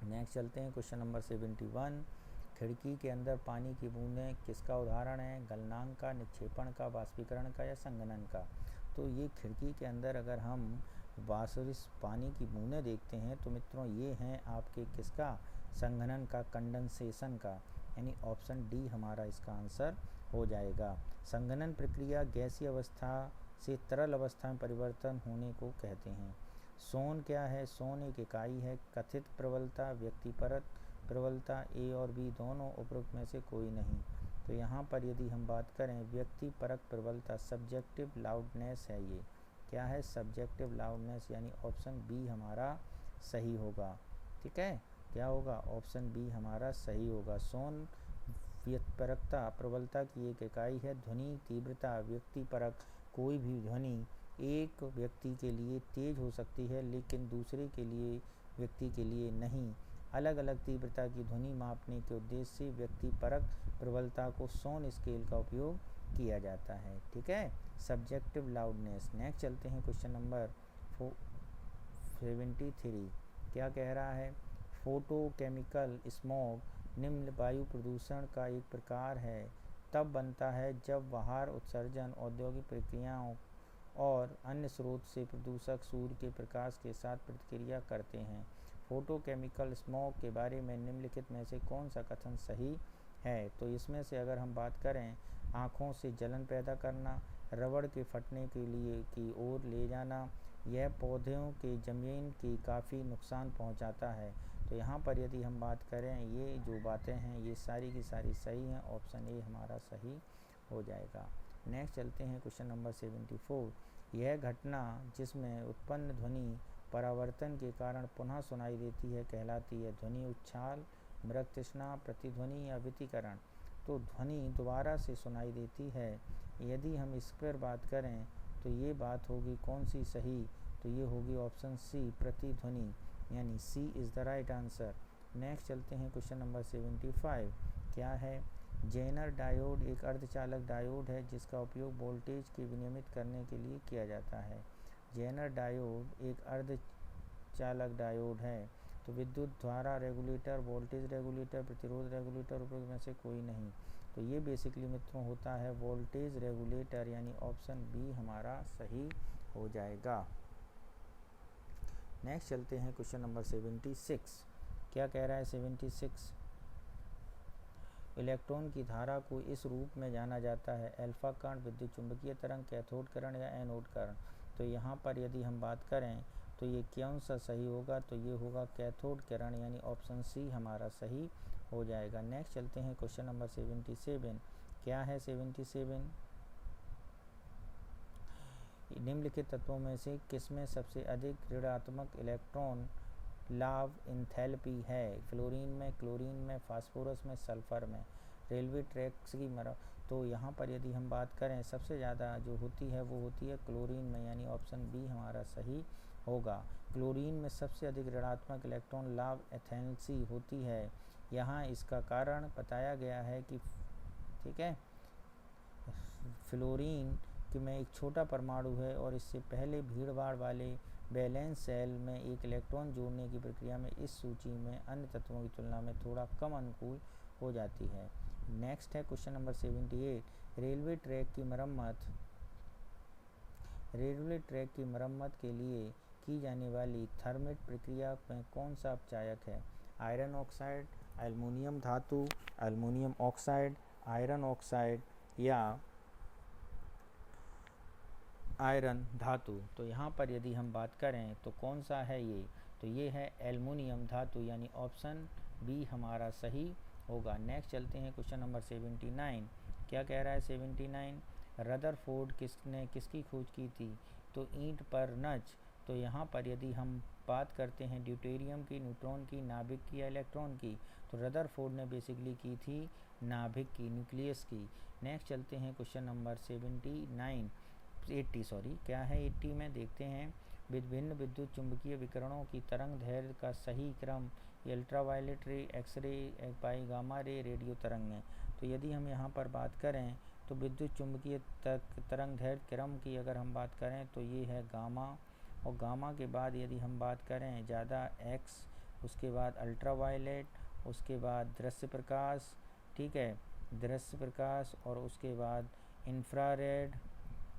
नेक्स्ट चलते हैं क्वेश्चन नंबर 71। खिड़की के अंदर पानी की बूंदें किसका उदाहरण है, गलनांक का, निक्षेपण का, वाष्पीकरण का या संघनन का। तो ये खिड़की के अंदर अगर हम पानी की बूंदें देखते हैं तो मित्रों ये हैं आपके किसका, संघनन का, कंडेंसेशन का, यानी ऑप्शन डी हमारा इसका आंसर हो जाएगा। संघनन प्रक्रिया गैसीय अवस्था से तरल अवस्था में परिवर्तन होने को कहते हैं। सोन क्या है, सोन एक इकाई है। कथित प्रबलता, व्यक्तिपरक प्रबलता, ए और बी दोनों, उपरोक्त में से कोई नहीं। तो यहाँ पर यदि हम बात करें व्यक्तिपरक प्रबलता, सब्जेक्टिव लाउडनेस है, ये क्या है, सब्जेक्टिव लाउडनेस, यानी ऑप्शन बी हमारा सही होगा। ठीक है, क्या होगा, ऑप्शन बी हमारा सही होगा। सोन व्यक्तिपरकता प्रबलता की एक इकाई है। ध्वनि तीव्रता, व्यक्तिपरक, कोई भी ध्वनि एक व्यक्ति के लिए तेज हो सकती है लेकिन दूसरे के लिए व्यक्ति के लिए नहीं। अलग अलग तीव्रता की ध्वनि मापने के उद्देश्य से व्यक्तिपरक प्रबलता को सोन स्केल का उपयोग किया जाता है। ठीक है, सब्जेक्टिव लाउडनेस। नेक्स्ट चलते हैं क्वेश्चन नंबर 73। क्या कह रहा है, फोटोकेमिकल स्मॉग निम्न वायु प्रदूषण का एक प्रकार है, तब बनता है जब बाहर उत्सर्जन, औद्योगिक प्रक्रियाओं और अन्य स्रोत से प्रदूषक सूर्य के प्रकाश के साथ प्रतिक्रिया करते हैं। फोटोकेमिकल स्मॉग के बारे में निम्नलिखित में से कौन सा कथन सही है। तो इसमें से अगर हम बात करें, आँखों से जलन पैदा करना, रबड़ के फटने के लिए की ओर ले जाना, यह पौधों के जमीन की काफ़ी नुकसान पहुंचाता है। तो यहाँ पर यदि हम बात करें, ये जो बातें हैं ये सारी की सारी सही हैं, ऑप्शन ए हमारा सही हो जाएगा। नेक्स्ट चलते हैं क्वेश्चन नंबर 74। यह घटना जिसमें उत्पन्न ध्वनि परावर्तन के कारण पुनः सुनाई देती है कहलाती है ध्वनि उच्छाल, मृग तृष्णा, प्रतिध्वनि या व्यतिकरण। तो ध्वनि दोबारा से सुनाई देती है। यदि हम इस पर बात करें तो ये बात होगी कौन सी सही, तो ये होगी ऑप्शन सी, प्रतिध्वनि, यानी C is the right answer. Next चलते हैं क्वेश्चन नंबर 75। क्या है, जेनर डायोड एक अर्धचालक डायोड है जिसका उपयोग वोल्टेज के विनियमित करने के लिए किया जाता है। जेनर डायोड एक अर्धचालक डायोड है। तो विद्युत धारा रेगुलेटर, वोल्टेज रेगुलेटर, प्रतिरोध रेगुलेटर, उपयोग में से कोई नहीं। तो ये बेसिकली मित्रों होता है वोल्टेज रेगुलेटर, यानी ऑप्शन बी हमारा सही हो जाएगा। नेक्स्ट चलते हैं क्वेश्चन नंबर 76। क्या कह रहा है 76, इलेक्ट्रॉन की धारा को इस रूप में जाना जाता है, अल्फा कण, विद्युत चुंबकीय तरंग, कैथोड करण या एनोड करण। तो यहाँ पर यदि हम बात करें तो ये कौन सा सही होगा, तो ये होगा कैथोड किरण, यानी ऑप्शन सी हमारा सही हो जाएगा। नेक्स्ट चलते हैं क्वेश्चन नंबर 77। क्या है 77, निम्नलिखित तत्वों में से किसमें सबसे अधिक ऋणात्मक इलेक्ट्रॉन लाभ इंथैल्पी है। फ्लोरीन में, क्लोरीन में, फास्फोरस में, सल्फर में। रेलवे ट्रैक्स की तो यहाँ पर यदि हम बात करें सबसे ज़्यादा जो होती है वो होती है क्लोरीन में, यानी ऑप्शन बी हमारा सही होगा। क्लोरीन में सबसे अधिक ऋणात्मक इलेक्ट्रॉन लाभ एथेंसी होती है। यहाँ इसका कारण बताया गया है कि ठीक है, फ्लोरीन में एक छोटा परमाणु है और इससे पहले भीड़भाड़ वाले बैलेंस सेल में एक इलेक्ट्रॉन जोड़ने की प्रक्रिया में इस सूची में अन्य तत्वों की तुलना में थोड़ा कम अनुकूल हो जाती है। नेक्स्ट है क्वेश्चन नंबर 78। रेलवे ट्रैक की मरम्मत के लिए की जाने वाली थर्मिट प्रक्रिया में कौन सा अपचायक है। आयरन ऑक्साइड, एल्युमिनियम धातु, एल्युमिनियम ऑक्साइड, आयरन ऑक्साइड या आयरन धातु। तो यहाँ पर यदि हम बात करें तो कौन सा है ये, तो ये है एल्युमिनियम धातु, यानी ऑप्शन बी हमारा सही होगा। नेक्स्ट चलते हैं क्वेश्चन नंबर 79। क्या कह रहा है 79, रदरफोर्ड किसकी खोज की थी, तो ईंट पर नच। तो यहाँ पर यदि हम बात करते हैं ड्यूटेरियम की, न्यूट्रॉन की, नाभिक की या इलेक्ट्रॉन की, तो रदरफोर्ड ने बेसिकली की थी नाभिक की, न्यूक्लियस की। नेक्स्ट चलते हैं क्वेश्चन नंबर 80 क्या है 80 में, देखते हैं विभिन्न विद्युत चुंबकीय विकिरणों की तरंग दैर्ध्य का सही क्रम, अल्ट्रावायलेट रे, एक्सरे, पाई गामा रे, रेडियो तरंग है। तो यदि हम यहाँ पर बात करें तो विद्युत चुंबकीय तरंग दैर्ध्य क्रम की अगर हम बात करें तो ये है गामा, और गामा के बाद यदि हम बात करें ज़्यादा एक्स, उसके बाद अल्ट्रावायलेट, उसके बाद दृश्य प्रकाश, ठीक है, दृश्य प्रकाश, और उसके बाद इंफ्रारेड,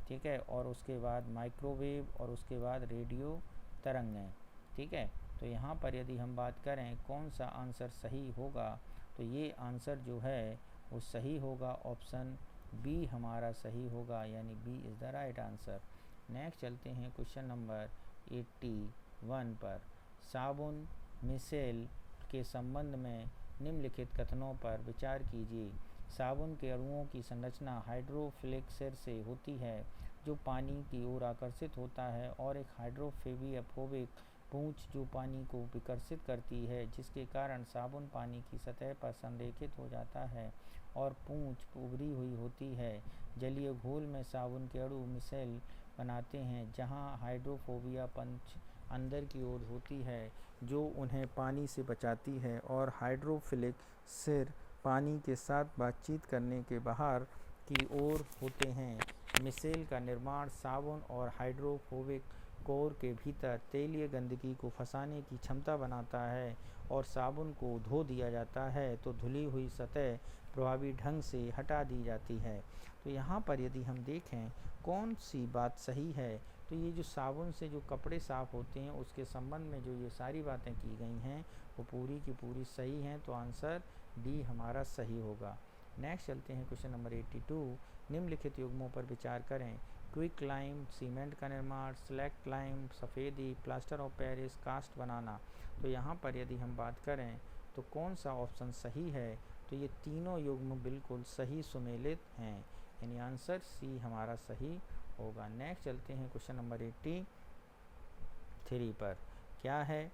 ठीक है, और उसके बाद माइक्रोवेव, और उसके बाद रेडियो तरंगें, ठीक है। तो यहाँ पर यदि हम बात करें कौन सा आंसर सही होगा, तो ये आंसर जो है वो सही होगा, ऑप्शन बी हमारा सही होगा, यानी B is the right answer. Next चलते हैं क्वेश्चन नंबर 81 पर। साबुन मिसेल के संबंध में निम्नलिखित कथनों पर विचार कीजिए। साबुन के अणुओं की संरचना हाइड्रोफिलिक सिर से होती है जो पानी की ओर आकर्षित होता है, और एक हाइड्रोफोबिक पूंछ जो पानी को विकर्षित करती है, जिसके कारण साबुन पानी की सतह पर संरेखित हो जाता है और पूंछ उभरी हुई होती है। जलीय घोल में साबुन के अणु मिसेल बनाते हैं, जहां हाइड्रोफोबिया पंच अंदर की ओर होती है जो उन्हें पानी से बचाती है, और हाइड्रोफिलिक सिर पानी के साथ बातचीत करने के बाहर की ओर होते हैं। मिसेल का निर्माण साबुन और हाइड्रोफोबिक कोर के भीतर तेलीय गंदगी को फंसाने की क्षमता बनाता है, और साबुन को धो दिया जाता है तो धुली हुई सतह प्रभावी ढंग से हटा दी जाती है। तो यहाँ पर यदि हम देखें कौन सी बात सही है, तो ये जो साबुन से जो कपड़े साफ़ होते हैं उसके संबंध में जो ये सारी बातें की गई हैं वो पूरी की पूरी सही हैं, तो आंसर डी हमारा सही होगा। नेक्स्ट चलते हैं क्वेश्चन नंबर 82। निम्नलिखित युग्मों पर विचार करें। क्विक लाइम सीमेंट का निर्माण, स्लैक्ट लाइम सफ़ेदी, प्लास्टर ऑफ पेरिस कास्ट बनाना। तो यहाँ पर यदि हम बात करें तो कौन सा ऑप्शन सही है, तो ये तीनों युग्म बिल्कुल सही सुमेलित हैं, यानी आंसर सी हमारा सही होगा। नेक्स्ट चलते हैं क्वेश्चन नंबर 83 पर। क्या है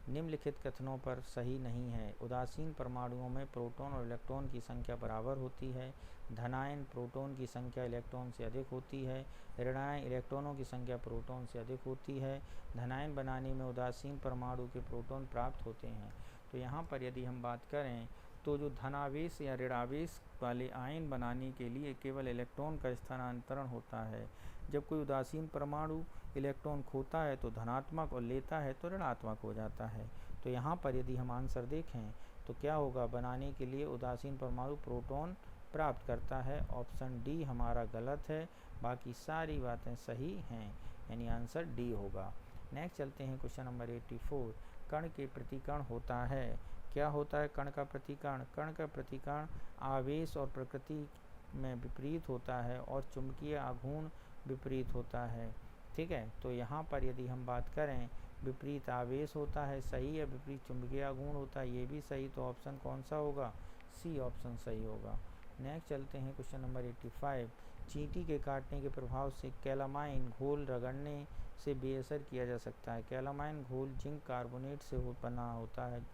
निम्नलिखित कथनों पर सही नहीं है। उदासीन परमाणुओं में प्रोटॉन और इलेक्ट्रॉन की संख्या बराबर होती है। धनायन प्रोटॉन की संख्या इलेक्ट्रॉन से अधिक होती है। ऋणायन इलेक्ट्रॉनों की संख्या प्रोटॉन से अधिक होती है। धनायन बनाने में उदासीन परमाणु के प्रोटॉन प्राप्त होते हैं। तो यहाँ पर यदि हम बात करें तो जो धनावेश या ऋणावेश वाले आयन बनाने के लिए केवल इलेक्ट्रॉन का स्थानांतरण होता है। जब कोई उदासीन परमाणु इलेक्ट्रॉन खोता है तो धनात्मक और लेता है तो ऋणात्मक हो जाता है। तो यहाँ पर यदि हम आंसर देखें तो क्या होगा, बनाने के लिए उदासीन परमाणु प्रोटॉन प्राप्त करता है, ऑप्शन डी हमारा गलत है, बाकी सारी बातें सही हैं, यानी आंसर डी होगा। नेक्स्ट चलते हैं क्वेश्चन नंबर 84। कण के प्रतिकण होता है। क्या होता है कण का प्रतिकण? कण का प्रतिकण आवेश और प्रकृति में विपरीत होता है और चुंबकीय आघूर्ण विपरीत होता है, ठीक है। तो यहाँ पर यदि हम बात करें विपरीत आवेश होता है सही, या विपरीत चुंबकीय आघूर्ण होता है ये भी सही, तो ऑप्शन कौन सा होगा, सी ऑप्शन सही होगा। नेक्स्ट चलते हैं क्वेश्चन नंबर 85। चींटी के काटने के प्रभाव से कैलामाइन घोल रगड़ने से बेअसर किया जा सकता है। कैलामाइन घोल जिंक कार्बोनेट से बना होता है,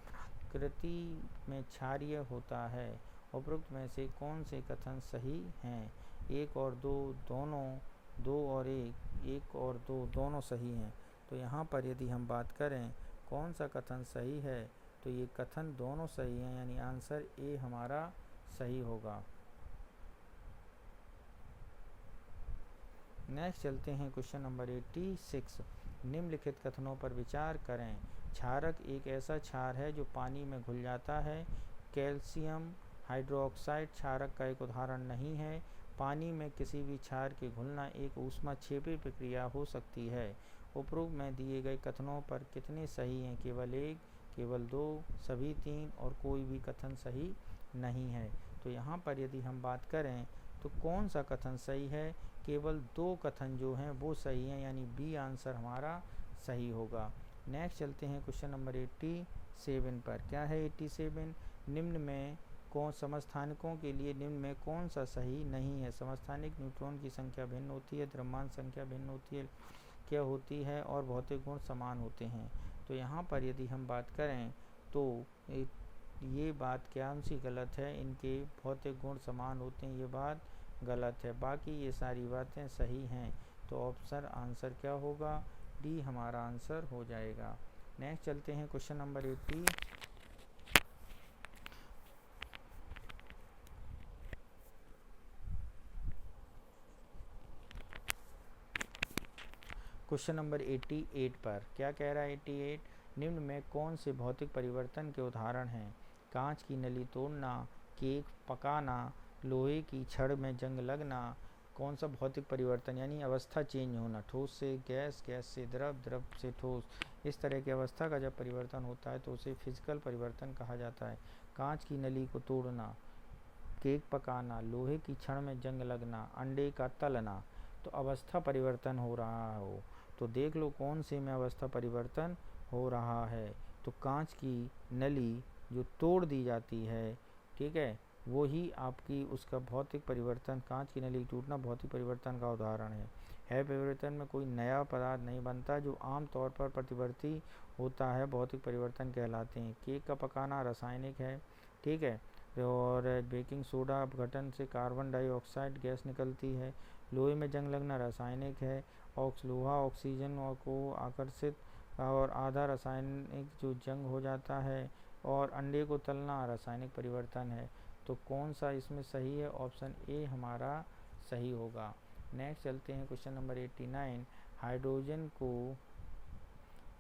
प्रकृति में क्षारीय होता है। उपरोक्त में से कौन से कथन सही हैं? एक और दो दोनों, दो और एक और दो दोनों सही हैं। तो यहाँ पर यदि हम बात करें कौन सा कथन सही है, तो ये कथन दोनों सही हैं, यानी आंसर ए हमारा सही होगा। नेक्स्ट चलते हैं क्वेश्चन नंबर 86। निम्नलिखित कथनों पर विचार करें। क्षारक एक ऐसा क्षार है जो पानी में घुल जाता है। कैल्शियम हाइड्रोक्साइड क्षारक का एक उदाहरण नहीं है। पानी में किसी भी क्षार के घुलना एक ऊष्माक्षेपी प्रक्रिया हो सकती है। उपरोक्त में दिए गए कथनों पर कितने सही हैं? केवल एक, केवल दो, सभी तीन, और कोई भी कथन सही नहीं है। तो यहाँ पर यदि हम बात करें तो कौन सा कथन सही है? केवल 2 कथन जो हैं वो सही हैं, यानी बी आंसर हमारा सही होगा। नेक्स्ट चलते हैं क्वेश्चन नंबर 87 पर। क्या है 87? निम्न में कौन समस्थानिकों के लिए निम्न में कौन सा सही नहीं है? समस्थानिक न्यूट्रॉन की संख्या भिन्न होती है, द्रव्यमान संख्या भिन्न होती है, क्या होती है, और भौतिक गुण समान होते हैं। तो यहाँ पर यदि हम बात करें तो ये बात क्या सी गलत है, इनके भौतिक गुण समान होते हैं, ये बात गलत है। बाकी ये सारी बातें सही हैं। तो ऑप्शन आंसर क्या होगा? डी हमारा आंसर हो जाएगा। नेक्स्ट चलते हैं क्वेश्चन नंबर 80। क्वेश्चन नंबर 88 पर क्या कह रहा है? 88 निम्न में कौन से भौतिक परिवर्तन के उदाहरण हैं? कांच की नली तोड़ना, केक पकाना, लोहे की छड़ में जंग लगना। कौन सा भौतिक परिवर्तन, यानी अवस्था चेंज होना, ठोस से गैस, गैस से द्रव, द्रव से ठोस, इस तरह की अवस्था का जब परिवर्तन होता है तो उसे फिजिकल परिवर्तन कहा जाता है। कांच की नली को तोड़ना, केक पकाना, लोहे की छड़ में जंग लगना, अंडे का तलना। तो अवस्था परिवर्तन हो रहा हो तो देख लो कौन से में अवस्था परिवर्तन हो रहा है। तो कांच की नली जो तोड़ दी जाती है, ठीक है, वो ही आपकी उसका भौतिक परिवर्तन, कांच की नली टूटना भौतिक परिवर्तन का उदाहरण है। परिवर्तन में कोई नया पदार्थ नहीं बनता, जो आमतौर पर प्रतिवर्ती होता है भौतिक परिवर्तन कहलाते हैं। केक का पकाना रासायनिक है, ठीक है, और बेकिंग सोडा अपघटन से कार्बन डाइऑक्साइड गैस निकलती है। लोहे में जंग लगना रासायनिक है, लोहा ऑक्सीजन को आकर्षित और आधा रासायनिक जो जंग हो जाता है, और अंडे को तलना रासायनिक परिवर्तन है। तो कौन सा इसमें सही है? ऑप्शन ए हमारा सही होगा। नेक्स्ट चलते हैं क्वेश्चन नंबर 89। हाइड्रोजन को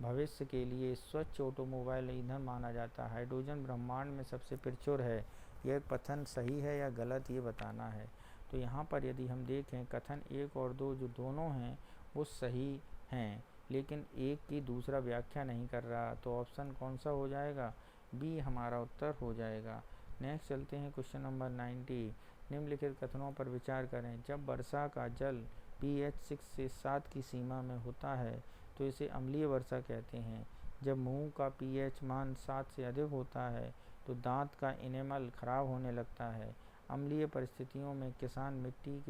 भविष्य के लिए स्वच्छ ऑटोमोबाइल ईंधन माना जाता है। हाइड्रोजन ब्रह्मांड में सबसे प्रचुर है। यह कथन सही है या गलत, ये बताना है। तो यहाँ पर यदि हम देखें कथन 1 और 2 जो दोनों हैं वो सही हैं, लेकिन एक की दूसरा व्याख्या नहीं कर रहा। तो ऑप्शन कौन सा हो जाएगा? बी हमारा उत्तर हो जाएगा। नेक्स्ट चलते हैं क्वेश्चन नंबर 90। निम्नलिखित कथनों पर विचार करें। जब वर्षा का जल pH 6 से 7 की सीमा में होता है तो इसे अम्लीय वर्षा कहते हैं। जब मुंह का pH मान 7 से अधिक होता है तो दांत का इनेमल खराब होने लगता है। अम्लीय परिस्थितियों में किसान मिट्टी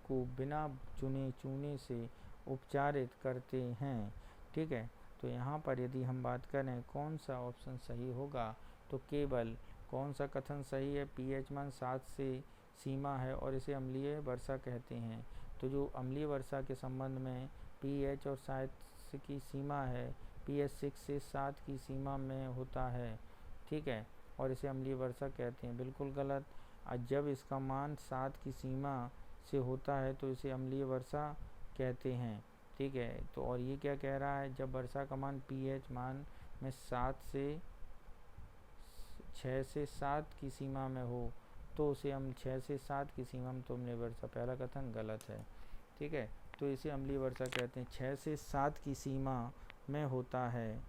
को बिना चूने से उपचारित करते हैं, ठीक है। तो यहाँ पर यदि हम बात करें कौन सा ऑप्शन सही होगा, तो केवल कौन सा कथन सही है? pH मान 7 से सीमा है और इसे अम्लीय वर्षा कहते हैं। तो जो अम्लीय वर्षा के संबंध में pH और 7 की सीमा है, pH 6 से 7 की सीमा में होता है, ठीक है, और इसे अम्लीय वर्षा कहते हैं, बिल्कुल गलत। जब इसका मान 7 की सीमा से होता है तो इसे अम्लीय वर्षा कहते हैं, ठीक है। तो और ये क्या कह रहा है? जब वर्षा का मान pH मान में 6 से 7 की सीमा में हो तो उसे हम 6 से 7 की सीमा में तो अम्लीय वर्षा, पहला कथन गलत है, ठीक है। तो इसे अम्लीय वर्षा कहते हैं, 6 से 7 की सीमा में होता है,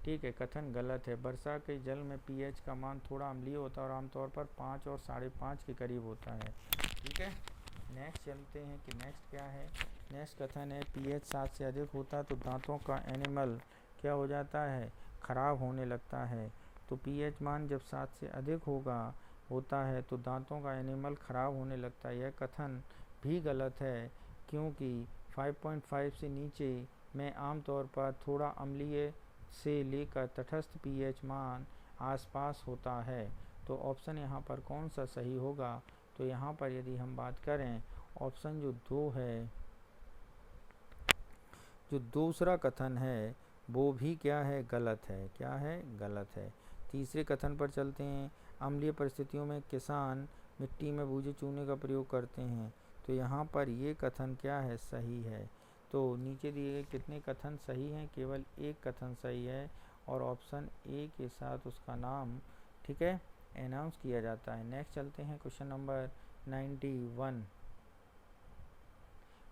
ठीक है, कथन गलत है। वर्षा के जल में pH का मान थोड़ा अम्लीय होता है और आमतौर पर 5 और 5.5 के करीब होता है, ठीक है। नेक्स्ट चलते हैं कि नेक्स्ट क्या है। नेक्स्ट कथन है pH 7 से अधिक होता है तो दांतों का एनिमल क्या हो जाता है? खराब होने लगता है। तो pH मान जब 7 से अधिक होता है तो दांतों का एनिमल खराब होने लगता है। यह कथन भी गलत है, क्योंकि 5.5 से नीचे में आमतौर पर थोड़ा अम्लीय से लेकर तटस्थ pH मान आसपास होता है। तो ऑप्शन यहाँ पर कौन सा सही होगा? तो यहाँ पर यदि हम बात करें ऑप्शन जो 2 है, जो दूसरा कथन है वो भी क्या है? गलत है। क्या है? गलत है। तीसरे कथन पर चलते हैं। अम्लीय परिस्थितियों में किसान मिट्टी में बूझे चूने का प्रयोग करते हैं। तो यहाँ पर ये कथन क्या है? सही है। तो नीचे दिए गए कितने कथन सही हैं? केवल एक कथन सही है और ऑप्शन ए के साथ उसका नाम, ठीक है, अनाउंस किया जाता है। नेक्स्ट चलते हैं क्वेश्चन नंबर 91।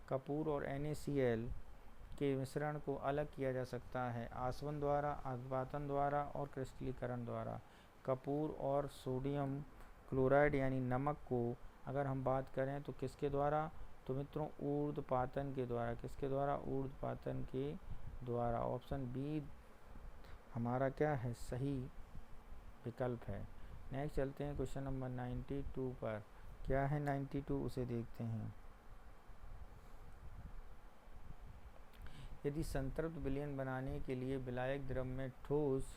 कपूर और NaCl के मिश्रण को अलग किया जा सकता है आसवन द्वारा, अपघटन द्वारा और क्रिस्टलीकरण द्वारा। कपूर और सोडियम क्लोराइड यानी नमक को अगर हम बात करें तो किसके द्वारा, तो मित्रों ऊर्ध्वपातन के द्वारा। किसके द्वारा, ऊर्ध्वपातन के द्वारा। ऑप्शन बी हमारा क्या है, सही विकल्प है। नेक्स्ट चलते हैं क्वेश्चन नंबर 92 पर। क्या है 92, उसे देखते हैं। यदि संतृप्त विलयन बनाने के लिए विलायक द्रव में ठोस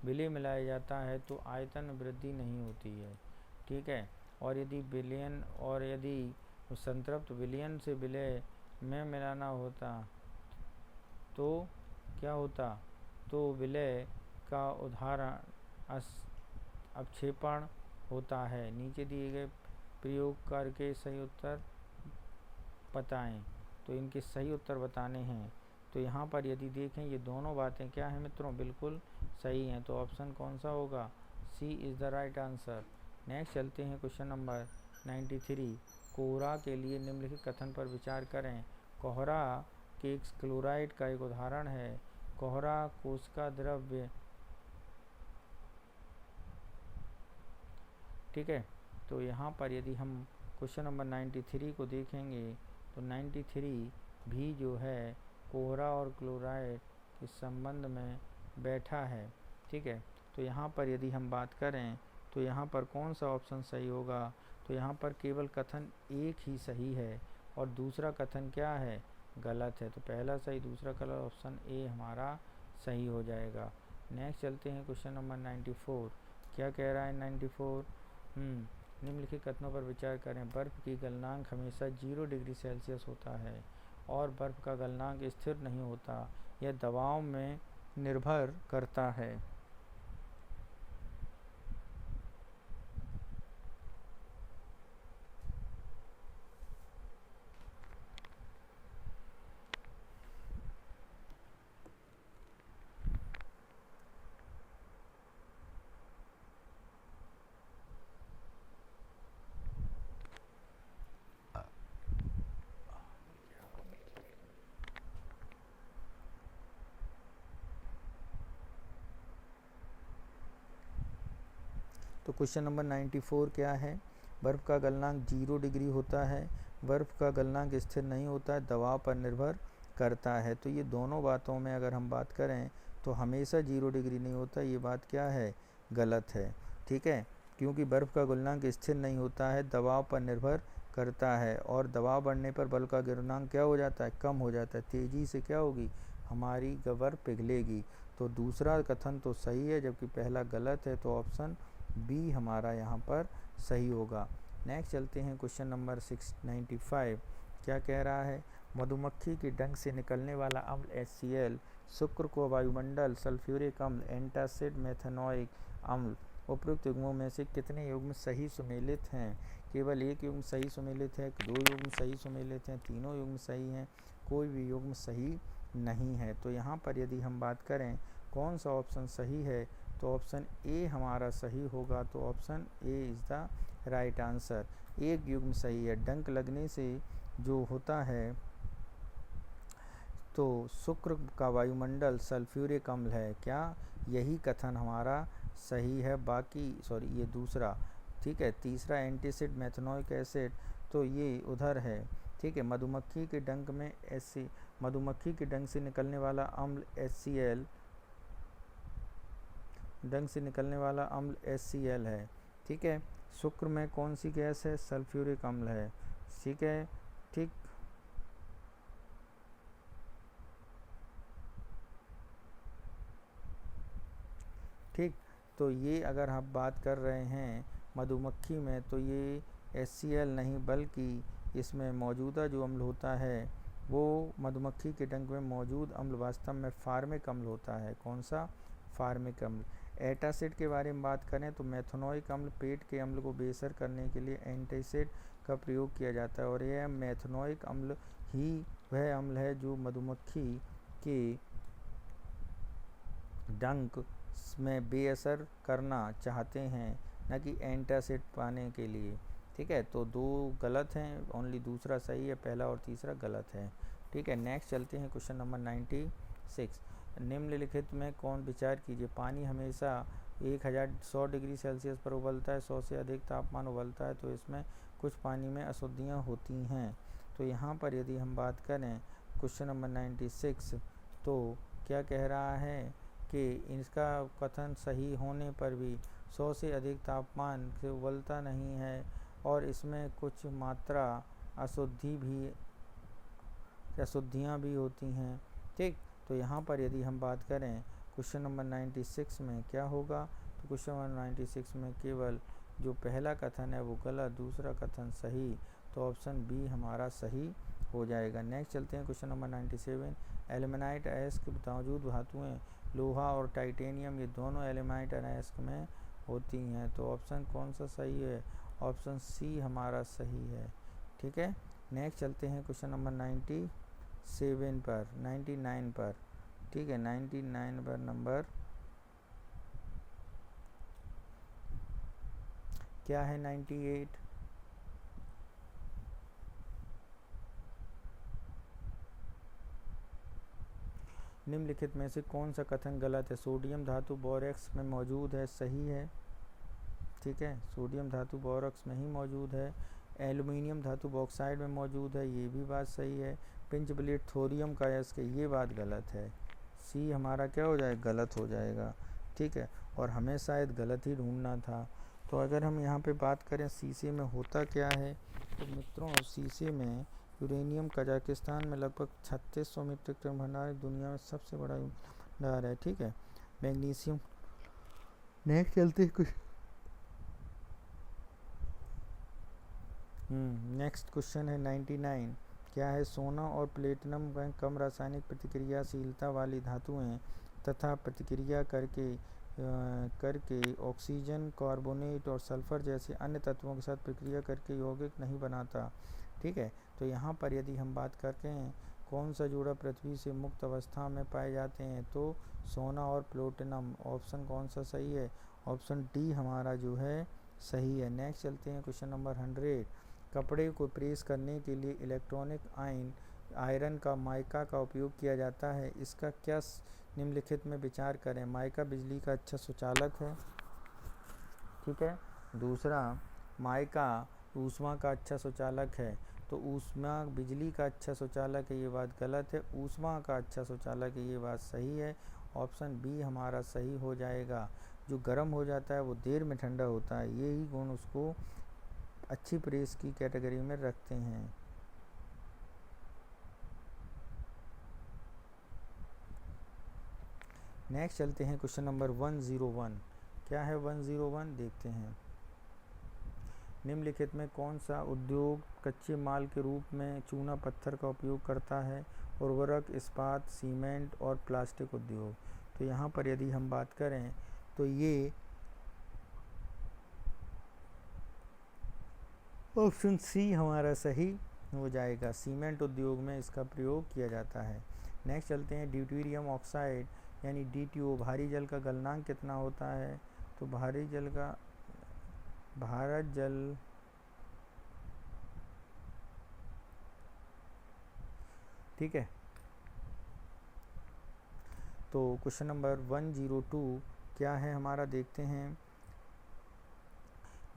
विलय मिलाया जाता है तो आयतन में वृद्धि नहीं होती है, ठीक है। और यदि विलयन और यदि संतृप्त विलयन से विलय में मिलाना होता तो क्या होता, तो विलय का उदाहरण अपक्षेपण होता है। नीचे दिए गए प्रयोग करके सही उत्तर बताएं। तो इनके सही उत्तर बताने हैं। तो यहाँ पर यदि देखें ये दोनों बातें क्या हैं मित्रों, बिल्कुल सही हैं। तो ऑप्शन कौन सा होगा, C is the right answer. Next चलते हैं क्वेश्चन नंबर 93। कोहरा के लिए निम्नलिखित कथन पर विचार करें। कोहरा के क्लोराइड का एक उदाहरण है। कोहरा कोशिका द्रव्य, ठीक है। तो यहाँ पर यदि हम क्वेश्चन नंबर 93 को देखेंगे तो 93 भी जो है कोहरा और क्लोराइड के संबंध में बैठा है, ठीक है। तो यहाँ पर यदि हम बात करें तो यहाँ पर कौन सा ऑप्शन सही होगा, तो यहाँ पर केवल कथन एक ही सही है और दूसरा कथन क्या है, गलत है। तो पहला सही, दूसरा गलत, ऑप्शन ए हमारा सही हो जाएगा। नेक्स्ट चलते हैं क्वेश्चन नंबर 94। क्या कह रहा है 94, निम्नलिखित कथनों पर विचार करें। बर्फ़ की गलनांक हमेशा 0 डिग्री सेल्सियस होता है और बर्फ़ का गलनांक स्थिर नहीं होता, यह दबाव में निर्भर करता है। तो क्वेश्चन नंबर 94 क्या है, बर्फ़ का गलनांक 0 डिग्री होता है, बर्फ़ का गलनांक स्थिर नहीं होता है, दबाव पर निर्भर करता है। तो ये दोनों बातों में अगर हम बात करें तो हमेशा 0 डिग्री नहीं होता, ये बात क्या है, गलत है, ठीक है। क्योंकि बर्फ़ का गलनांक स्थिर नहीं होता है, दबाव पर निर्भर करता है और दबाव बढ़ने पर बर्फ़ का गलनांक क्या हो जाता है, कम हो जाता है। तेज़ी से क्या होगी, हमारी बर्फ़ पिघलेगी। तो दूसरा कथन तो सही है जबकि पहला गलत है। तो ऑप्शन बी हमारा यहाँ पर सही होगा। नेक्स्ट चलते हैं क्वेश्चन नंबर 695। क्या कह रहा है, मधुमक्खी के डंक से निकलने वाला अम्ल HCl शुक्र को वायुमंडल सल्फ्यूरिक अम्ल एंटासिड मेथनोइक अम्ल उपयुक्त युग्मों में से कितने युग्म सही सुमेलित हैं। केवल एक युग्म सही सुमेलित है, 2 युग्म सही सुमेलित हैं, तीनों युग्म सही हैं, कोई भी युग्म सही नहीं है। तो यहाँ पर यदि हम बात करें कौन सा ऑप्शन सही है, तो ऑप्शन ए हमारा सही होगा। तो option A is the right answer. एक युग्म सही है, डंक लगने से जो होता है तो शुक्र का वायुमंडल सल्फ्यूरिक अम्ल है, क्या यही कथन हमारा सही है। बाकी सॉरी ये दूसरा, ठीक है। तीसरा एंटासिड मेथनोइक एसिड, तो ये उधर है, ठीक है। मधुमक्खी के डंक में मधुमक्खी के डंक से निकलने वाला अम्ल HCl, डंक से निकलने वाला अम्ल HCl है, ठीक है। शुक्र में कौन सी गैस है, सल्फ्यूरिक अम्ल है, ठीक है, ठीक। ठीक, तो ये अगर हम बात कर रहे हैं मधुमक्खी में तो ये HCl नहीं बल्कि इसमें मौजूदा जो अम्ल होता है वो मधुमक्खी के डंक में मौजूद अम्ल वास्तव में फार्मिक अम्ल होता है। कौन सा, फार्मिक अम्ल। एंटासिड के बारे में बात करें तो मेथनोइक अम्ल पेट के अम्ल को बेअसर करने के लिए एंटासिड का प्रयोग किया जाता है और यह मेथनोइक अम्ल ही वह अम्ल है जो मधुमक्खी के डंक में बेअसर करना चाहते हैं, न कि एंटासिड पाने के लिए, ठीक है। तो 2 गलत हैं, ओनली दूसरा सही है, पहला और तीसरा गलत है, ठीक है। नेक्स्ट चलते हैं क्वेश्चन नंबर 96। निम्नलिखित में कौन विचार कीजिए, पानी हमेशा 1100 डिग्री सेल्सियस पर उबलता है, 100 से अधिक तापमान उबलता है, तो इसमें कुछ पानी में अशुद्धियाँ होती हैं। तो यहाँ पर यदि हम बात करें क्वेश्चन नंबर 96, तो क्या कह रहा है कि इसका कथन सही होने पर भी 100 से अधिक तापमान से उबलता नहीं है और इसमें कुछ मात्रा अशुद्धियाँ भी होती हैं। ठीक, तो यहाँ पर यदि हम बात करें क्वेश्चन नंबर 96 में क्या होगा, तो क्वेश्चन नंबर 96 में केवल जो पहला कथन है वो गलत, दूसरा कथन सही, तो ऑप्शन बी हमारा सही हो जाएगा। नेक्स्ट चलते हैं क्वेश्चन नंबर 97। एल्यूमिनाइट अयस्क के बावजूद धातुएं लोहा और टाइटेनियम ये दोनों एल्यूमिनाइट अयस्क में होती हैं, तो ऑप्शन कौन सा सही है, ऑप्शन सी हमारा सही है। ठीक है, नेक्स्ट चलते हैं क्वेश्चन नंबर 99 पर। ठीक है, 99 पर नंबर क्या है, 98। निम्नलिखित में से कौन सा कथन गलत है। सोडियम धातु बोरेक्स में मौजूद है, सही है। ठीक है, सोडियम धातु बोरेक्स में ही मौजूद है। एल्युमिनियम धातु बॉक्साइड में मौजूद है, ये भी बात सही है। पिंच ब्लेड थोरियम का अयस्क, ये बात गलत है। सी हमारा क्या हो जाएगा, गलत हो जाएगा। ठीक है, और हमें शायद गलत ही ढूंढना था। तो अगर हम यहाँ पे बात करें शीशे में होता क्या है, तो मित्रों शीशे में यूरेनियम कजाकिस्तान में लगभग 3600 मीट्रिक टन भंडार दुनिया में सबसे बड़ा भंडार है। ठीक है, मैग्नीशियम। नेक्स्ट चलते कुछ नेक्स्ट क्वेश्चन है 99। क्या है, सोना और प्लेटिनम में कम रासायनिक प्रतिक्रियाशीलता वाली धातुएं तथा प्रतिक्रिया करके ऑक्सीजन, कार्बोनेट और सल्फर जैसे अन्य तत्वों के साथ प्रक्रिया करके यौगिक नहीं बनाता। ठीक है, तो यहाँ पर यदि हम बात करते हैं कौन सा जोड़ा पृथ्वी से मुक्त अवस्था में पाए जाते हैं, तो सोना और प्लेटिनम, ऑप्शन कौन सा सही है, ऑप्शन डी हमारा जो है सही है। नेक्स्ट चलते हैं क्वेश्चन नंबर 100। कपड़े को प्रेस करने के लिए इलेक्ट्रॉनिक आयरन का माइका का उपयोग किया जाता है, इसका क्या निम्नलिखित में विचार करें। माइका बिजली का अच्छा सुचालक है। ठीक है, दूसरा माइका ऊष्मा का अच्छा सुचालक है, तो ऊष्मा बिजली का अच्छा सुचालक है, ये बात गलत है। ऊष्मा का अच्छा सुचालक है, ये बात सही है। ऑप्शन बी हमारा सही हो जाएगा। जो गर्म हो जाता है वो देर में ठंडा होता है, यही गुण उसको अच्छी प्रेस की कैटेगरी में रखते हैं। नेक्स्ट चलते हैं क्वेश्चन नंबर 101। क्या है 101, देखते हैं। निम्नलिखित में कौन सा उद्योग कच्चे माल के रूप में चूना पत्थर का उपयोग करता है। उर्वरक, इस्पात, सीमेंट और प्लास्टिक उद्योग। तो यहाँ पर यदि हम बात करें तो ये ऑप्शन सी हमारा सही हो जाएगा। सीमेंट उद्योग में इसका प्रयोग किया जाता है। नेक्स्ट चलते हैं ड्यूटेरियम ऑक्साइड यानी DTO भारी जल का गलनांक कितना होता है। तो भारी जल का ठीक है, तो क्वेश्चन नंबर 102 क्या है हमारा, देखते हैं।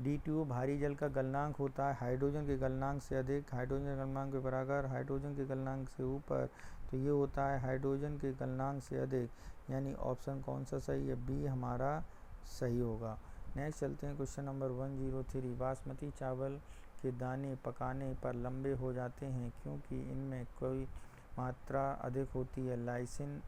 DTO भारी जल का गलनांक होता है हाइड्रोजन के गलनांक से अधिक, हाइड्रोजन के गलनांक के बराबर, हाइड्रोजन के गलनांक से ऊपर, तो ये होता है हाइड्रोजन के गलनांक से अधिक, यानी ऑप्शन कौन सा सही है, बी हमारा सही होगा। नेक्स्ट चलते हैं क्वेश्चन नंबर 103। बासमती चावल के दाने पकाने पर लंबे हो जाते हैं क्योंकि इनमें कोई मात्रा अधिक होती है, लाइसिन,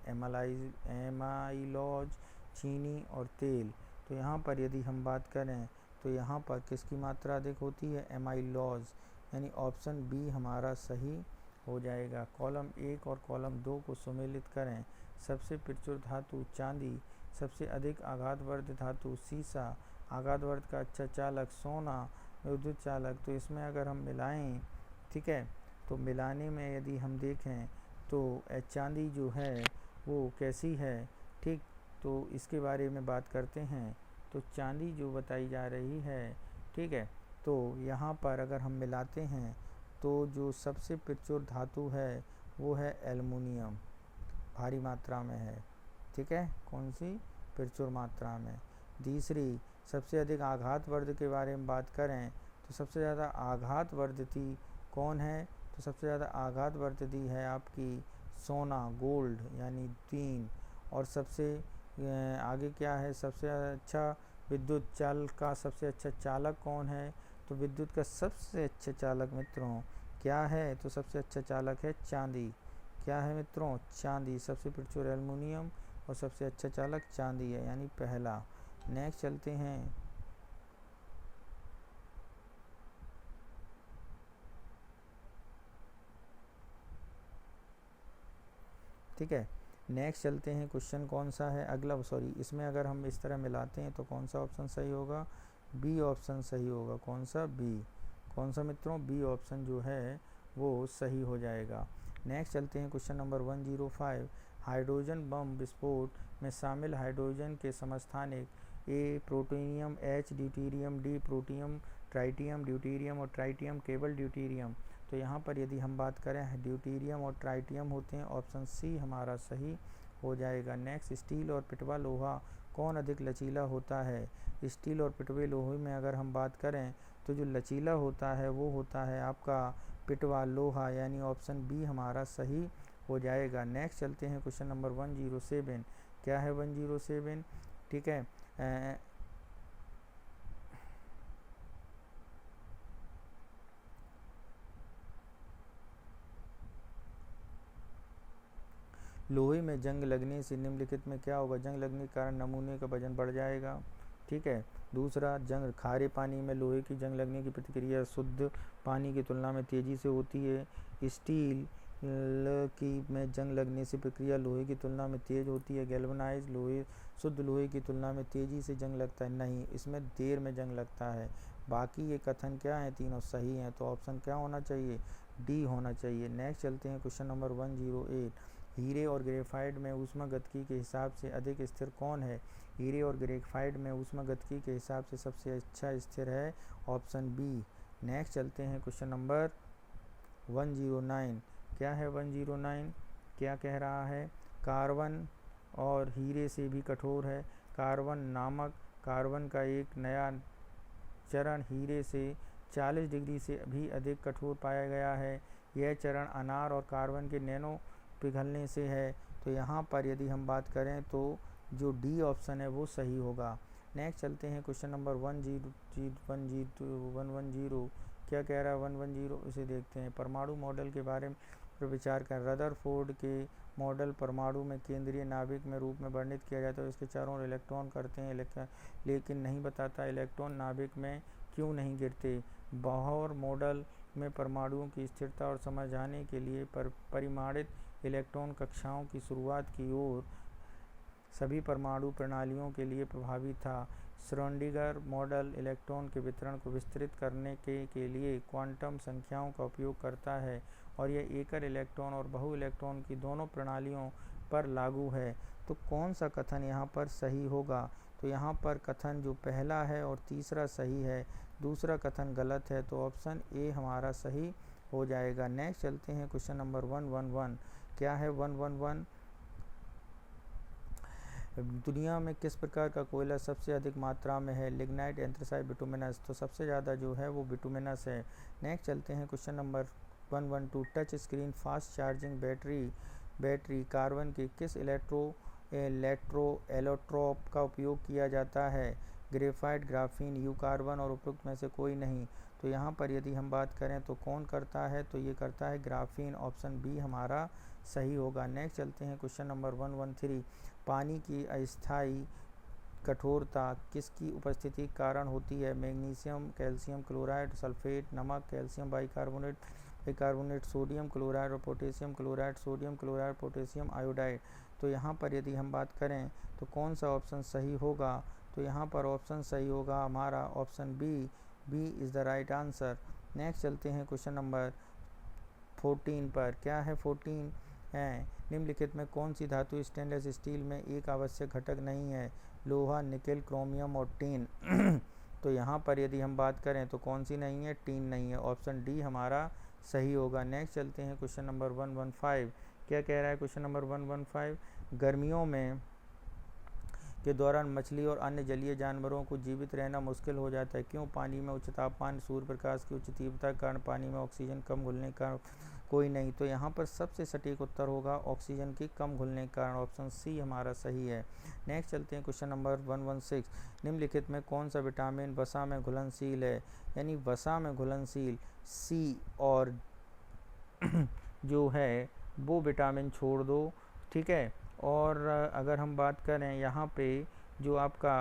एमाइलोज, चीनी और तेल। तो यहाँ पर यदि हम बात करें तो यहाँ पर किसकी मात्रा अधिक होती है, एमाइलोज, यानी ऑप्शन बी हमारा सही हो जाएगा। कॉलम 1 और कॉलम 2 को सम्मिलित करें। सबसे प्रचुर धातु चांदी, सबसे अधिक आघातवर्ध धातु सीसा, आघातवर्ध का अच्छा चालक सोना, विद्युत चालक। तो इसमें अगर हम मिलाएं, ठीक है, तो मिलाने में यदि हम देखें तो चांदी जो है वो कैसी है, ठीक, तो इसके बारे में बात करते हैं। तो चांदी जो बताई जा रही है, ठीक है, तो यहाँ पर अगर हम मिलाते हैं तो जो सबसे प्रचुर धातु है वो है एल्युमिनियम, भारी मात्रा में है। ठीक है, कौन सी, प्रचुर मात्रा में। तीसरी, सबसे अधिक आघात वर्ध के बारे में बात करें तो सबसे ज़्यादा आघात वर्धती कौन है, तो सबसे ज़्यादा आघात वर्धती है आपकी सोना, गोल्ड, यानी 3। और सबसे आगे क्या है, सबसे अच्छा विद्युत चाल का सबसे अच्छा चालक कौन है, तो विद्युत का सबसे अच्छा चालक मित्रों क्या है, तो सबसे अच्छा चालक है चांदी। क्या है मित्रों, चांदी। सबसे प्रचुर एल्युमिनियम और सबसे अच्छा चालक चांदी है, यानी पहला। नेक्स्ट चलते हैं, ठीक है। नेक्स्ट चलते हैं, क्वेश्चन कौन सा है अगला, सॉरी इसमें अगर हम इस तरह मिलाते हैं तो कौन सा ऑप्शन सही होगा, बी ऑप्शन सही होगा। कौन सा, बी। कौन सा मित्रों, बी ऑप्शन जो है वो सही हो जाएगा। नेक्स्ट चलते हैं, क्वेश्चन नंबर 105, हाइड्रोजन बम विस्फोट में शामिल हाइड्रोजन के समस्थानिक A protonium, H deuterium, D protium, tritium, deuterium और ट्राइटियम केवल ड्यूटेरियम। तो यहाँ पर यदि हम बात करें ड्यूटेरियम और ट्राइटियम होते हैं, ऑप्शन सी हमारा सही हो जाएगा। नेक्स्ट, स्टील और पिटवा लोहा कौन अधिक लचीला होता है। स्टील और पिटवे लोहे में अगर हम बात करें तो जो लचीला होता है वो होता है आपका पिटवा लोहा, यानी ऑप्शन बी हमारा सही हो जाएगा। नेक्स्ट चलते हैं, क्वेश्चन नंबर 107, क्या है 107, ठीक है। लोहे में जंग लगने से निम्नलिखित में क्या होगा, जंग लगने के कारण नमूने का वजन बढ़ जाएगा, ठीक है। दूसरा, जंग खारे पानी में लोहे की जंग लगने की प्रतिक्रिया शुद्ध पानी की तुलना में तेज़ी से होती है। स्टील की में जंग लगने से प्रक्रिया लोहे की तुलना में तेज़ होती है। गैल्वनाइज लोहे शुद्ध लोहे की तुलना में तेज़ी से जंग लगता है, नहीं, इसमें देर में जंग लगता है। बाकी ये कथन क्या है, तीनों सही हैं, तो ऑप्शन क्या होना चाहिए, डी होना चाहिए। नेक्स्ट चलते हैं, क्वेश्चन नंबर 108, हीरे और ग्रेफाइट में ऊष्मागतिकी के हिसाब से अधिक स्थिर कौन है। हीरे और ग्रेफाइट में ऊष्मागतिकी के हिसाब से सबसे अच्छा स्थिर है ऑप्शन बी। नेक्स्ट चलते हैं, क्वेश्चन नंबर 109, क्या है 109, क्या कह रहा है, कार्बन और हीरे से भी कठोर है। कार्बन नामक कार्बन का एक नया चरण हीरे से 40 डिग्री से भी अधिक कठोर पाया गया है। यह चरण अनार और कार्बन के नैनो पिघलने से है। तो यहाँ पर यदि हम बात करें तो जो डी ऑप्शन है वो सही होगा। नेक्स्ट चलते हैं, क्वेश्चन नंबर 110, क्या कह रहा है 110, इसे देखते हैं। परमाणु मॉडल के बारे में विचार करें। रदरफोर्ड के मॉडल परमाणु में केंद्रीय नाभिक में रूप में वर्णित किया जाता है, इसके चारों ओर इलेक्ट्रॉन करते हैं, लेकिन नहीं बताता इलेक्ट्रॉन नाभिक में क्यों नहीं गिरते। बोहर मॉडल में परमाणुओं की स्थिरता और समझाने के लिए परिमाणित इलेक्ट्रॉन कक्षाओं की शुरुआत की ओर सभी परमाणु प्रणालियों के लिए प्रभावी था। श्रोडिंगर मॉडल इलेक्ट्रॉन के वितरण को विस्तृत करने के लिए क्वांटम संख्याओं का उपयोग करता है और यह एकल इलेक्ट्रॉन और बहु इलेक्ट्रॉन की दोनों प्रणालियों पर लागू है। तो कौन सा कथन यहाँ पर सही होगा, तो यहाँ पर कथन जो पहला है और तीसरा सही है, दूसरा कथन गलत है, तो ऑप्शन ए हमारा सही हो जाएगा। नेक्स्ट चलते हैं, क्वेश्चन नंबर 111, क्या है 111, दुनिया में किस प्रकार का कोयला सबसे अधिक मात्रा में है। Lignite, anthracite, bituminous. तो सबसे ज़्यादा जो है वो बिटुमिनस है। नेक्स्ट चलते हैं, question number 112, touch screen fast charging battery carbon के किस एलोट्रोप का उपयोग किया जाता है। ग्रेफाइट, ग्राफीन, यू कार्बन और उपरोक्त में से कोई नहीं। तो यहाँ पर यदि हम बात करें तो कौन करता है, तो ये करता है ग्राफीन, ऑप्शन बी हमारा सही होगा। नेक्स्ट चलते हैं, क्वेश्चन नंबर 113, पानी की अस्थायी कठोरता किसकी उपस्थिति के कारण होती है। मैग्नीशियम, कैल्शियम क्लोराइड, सल्फेट, नमक, कैल्शियम बाइकार्बोनेट, सोडियम क्लोराइड और potassium chloride, sodium chloride, potassium iodide. तो यहाँ पर यदि हम बात करें तो कौन सा ऑप्शन सही होगा, तो यहाँ पर ऑप्शन सही होगा हमारा option B is the right answer. Next चलते हैं, क्वेश्चन नंबर 14 पर, क्या है 14 है, निम्नलिखित में कौन सी धातु स्टेनलेस स्टील में एक आवश्यक घटक नहीं है। लोहा, निकेल, क्रोमियम और टीन। तो यहाँ पर यदि हम बात करें तो कौन सी नहीं है, टीन नहीं है, ऑप्शन डी हमारा सही होगा। नेक्स्ट चलते हैं, क्वेश्चन नंबर 115, क्या कह रहा है क्वेश्चन नंबर 115, गर्मियों में के दौरान मछली और अन्य जलीय जानवरों को जीवित रहना मुश्किल हो जाता है। क्यों? पानी में उच्च तापमान, सूर्य प्रकाश की उच्च तीव्रता के कारण पानी में ऑक्सीजन कम घुलने का कोई नहीं। तो यहाँ पर सबसे सटीक उत्तर होगा ऑक्सीजन की कम घुलने के कारण, ऑप्शन सी हमारा सही है। नेक्स्ट चलते हैं क्वेश्चन नंबर 116। निम्नलिखित में कौन सा विटामिन वसा में घुलनशील है? यानी वसा में घुलनशील सी और जो है वो विटामिन छोड़ दो, ठीक है। और अगर हम बात करें यहाँ पे जो आपका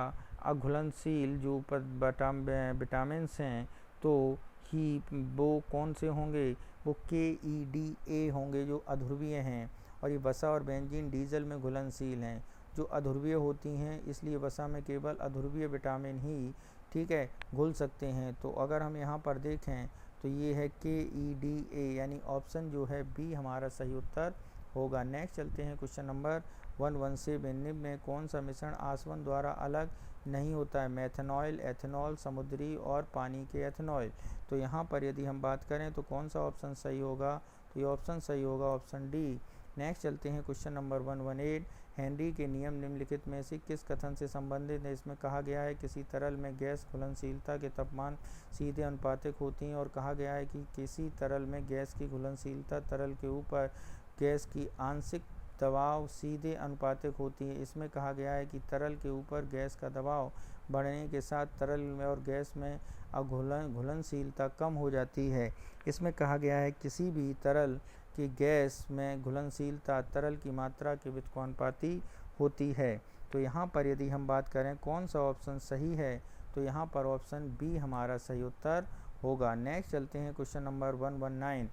अघुलनशील जो विटामिन्स हैं तो ही वो कौन से होंगे? वो KEDA होंगे जो अध्रुवीय हैं। और ये वसा और बेंजीन डीजल में घुलनशील हैं जो अध्रुवीय होती हैं, इसलिए वसा में केवल अध्रुवीय विटामिन ही, ठीक है, घुल सकते हैं। तो अगर हम यहाँ पर देखें तो ये है KEDA, यानी ऑप्शन जो है बी हमारा सही उत्तर होगा। नेक्स्ट चलते हैं क्वेश्चन नंबर 117। निम्न में कौन सा मिश्रण आसवन द्वारा अलग नहीं होता है? मेथनॉल, एथेनॉल, समुद्री और पानी के एथेनॉल। तो यहाँ पर यदि हम बात करें तो कौन सा ऑप्शन सही होगा? तो ये ऑप्शन सही होगा, ऑप्शन डी। नेक्स्ट चलते हैं क्वेश्चन नंबर 118। हेनरी के नियम निम्नलिखित में से किस कथन से संबंधित है? इसमें कहा गया है किसी तरल में गैस घुलनशीलता के तापमान सीधे अनुपातिक होती है, और कहा गया है कि किसी तरल में गैस की घुलनशीलता तरल के ऊपर गैस की आंशिक दबाव सीधे अनुपातिक होती है। इसमें कहा गया है कि तरल के ऊपर गैस का दबाव बढ़ने के साथ तरल में और गैस में घुलनशीलता कम हो जाती है। इसमें कहा गया है किसी भी तरल की गैस में घुलनशीलता तरल की मात्रा के व्युत्क्रमानुपाती होती है। तो यहाँ पर यदि हम बात करें कौन सा ऑप्शन सही है, तो यहाँ पर ऑप्शन बी हमारा सही उत्तर होगा। नेक्स्ट चलते हैं क्वेश्चन नंबर 119।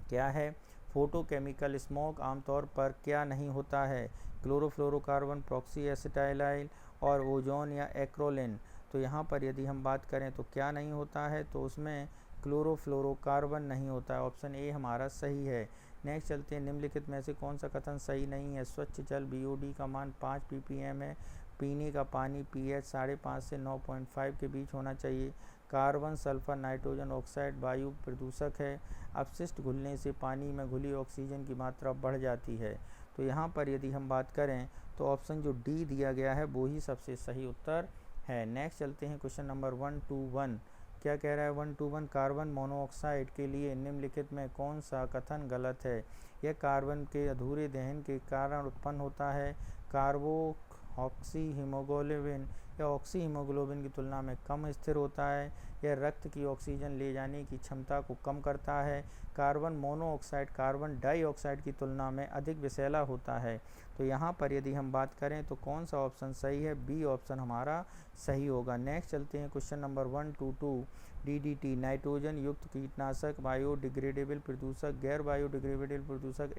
क्या है? फोटोकेमिकल स्मोक आमतौर पर क्या नहीं होता है? क्लोरोफ्लोरोकार्बन, प्रॉक्सी एसिटाइलाइल और ओजोन या एक्रोलिन। तो यहाँ पर यदि हम बात करें तो क्या नहीं होता है, तो उसमें क्लोरोफ्लोरोकार्बन नहीं होता है, ऑप्शन ए हमारा सही है। नेक्स्ट चलते हैं। निम्नलिखित में से कौन सा कथन सही नहीं है? स्वच्छ जल BOD का मान 5 ppm है। पीने का पानी pH 5.5 से 9.5 के बीच होना चाहिए। कार्बन, सल्फर, नाइट्रोजन ऑक्साइड वायु प्रदूषक है। अपशिष्ट घुलने से पानी में घुली ऑक्सीजन की मात्रा बढ़ जाती है। तो यहाँ पर यदि हम बात करें तो ऑप्शन जो डी दिया गया है वो ही सबसे सही उत्तर है। नेक्स्ट चलते हैं क्वेश्चन नंबर 121। क्या कह रहा है 121? कार्बन मोनोऑक्साइड के लिए निम्नलिखित में कौन सा कथन गलत है? यह कार्बन के अधूरे दहन के कारण उत्पन्न होता है। कार्बोक्सी हीमोग्लोबिन या ऑक्सी हीमोग्लोबिन की तुलना में कम स्थिर होता है। यह रक्त की ऑक्सीजन ले जाने की क्षमता को कम करता है। कार्बन मोनोऑक्साइड कार्बन डाइऑक्साइड की तुलना में अधिक विषैला होता है। तो यहाँ पर यदि हम बात करें तो कौन सा ऑप्शन सही है? बी ऑप्शन हमारा सही होगा। नेक्स्ट चलते हैं क्वेश्चन नंबर 122। DDT नाइट्रोजन युक्त कीटनाशक, बायोडिग्रेडेबल प्रदूषक, गैर बायोडिग्रेडेबल प्रदूषक,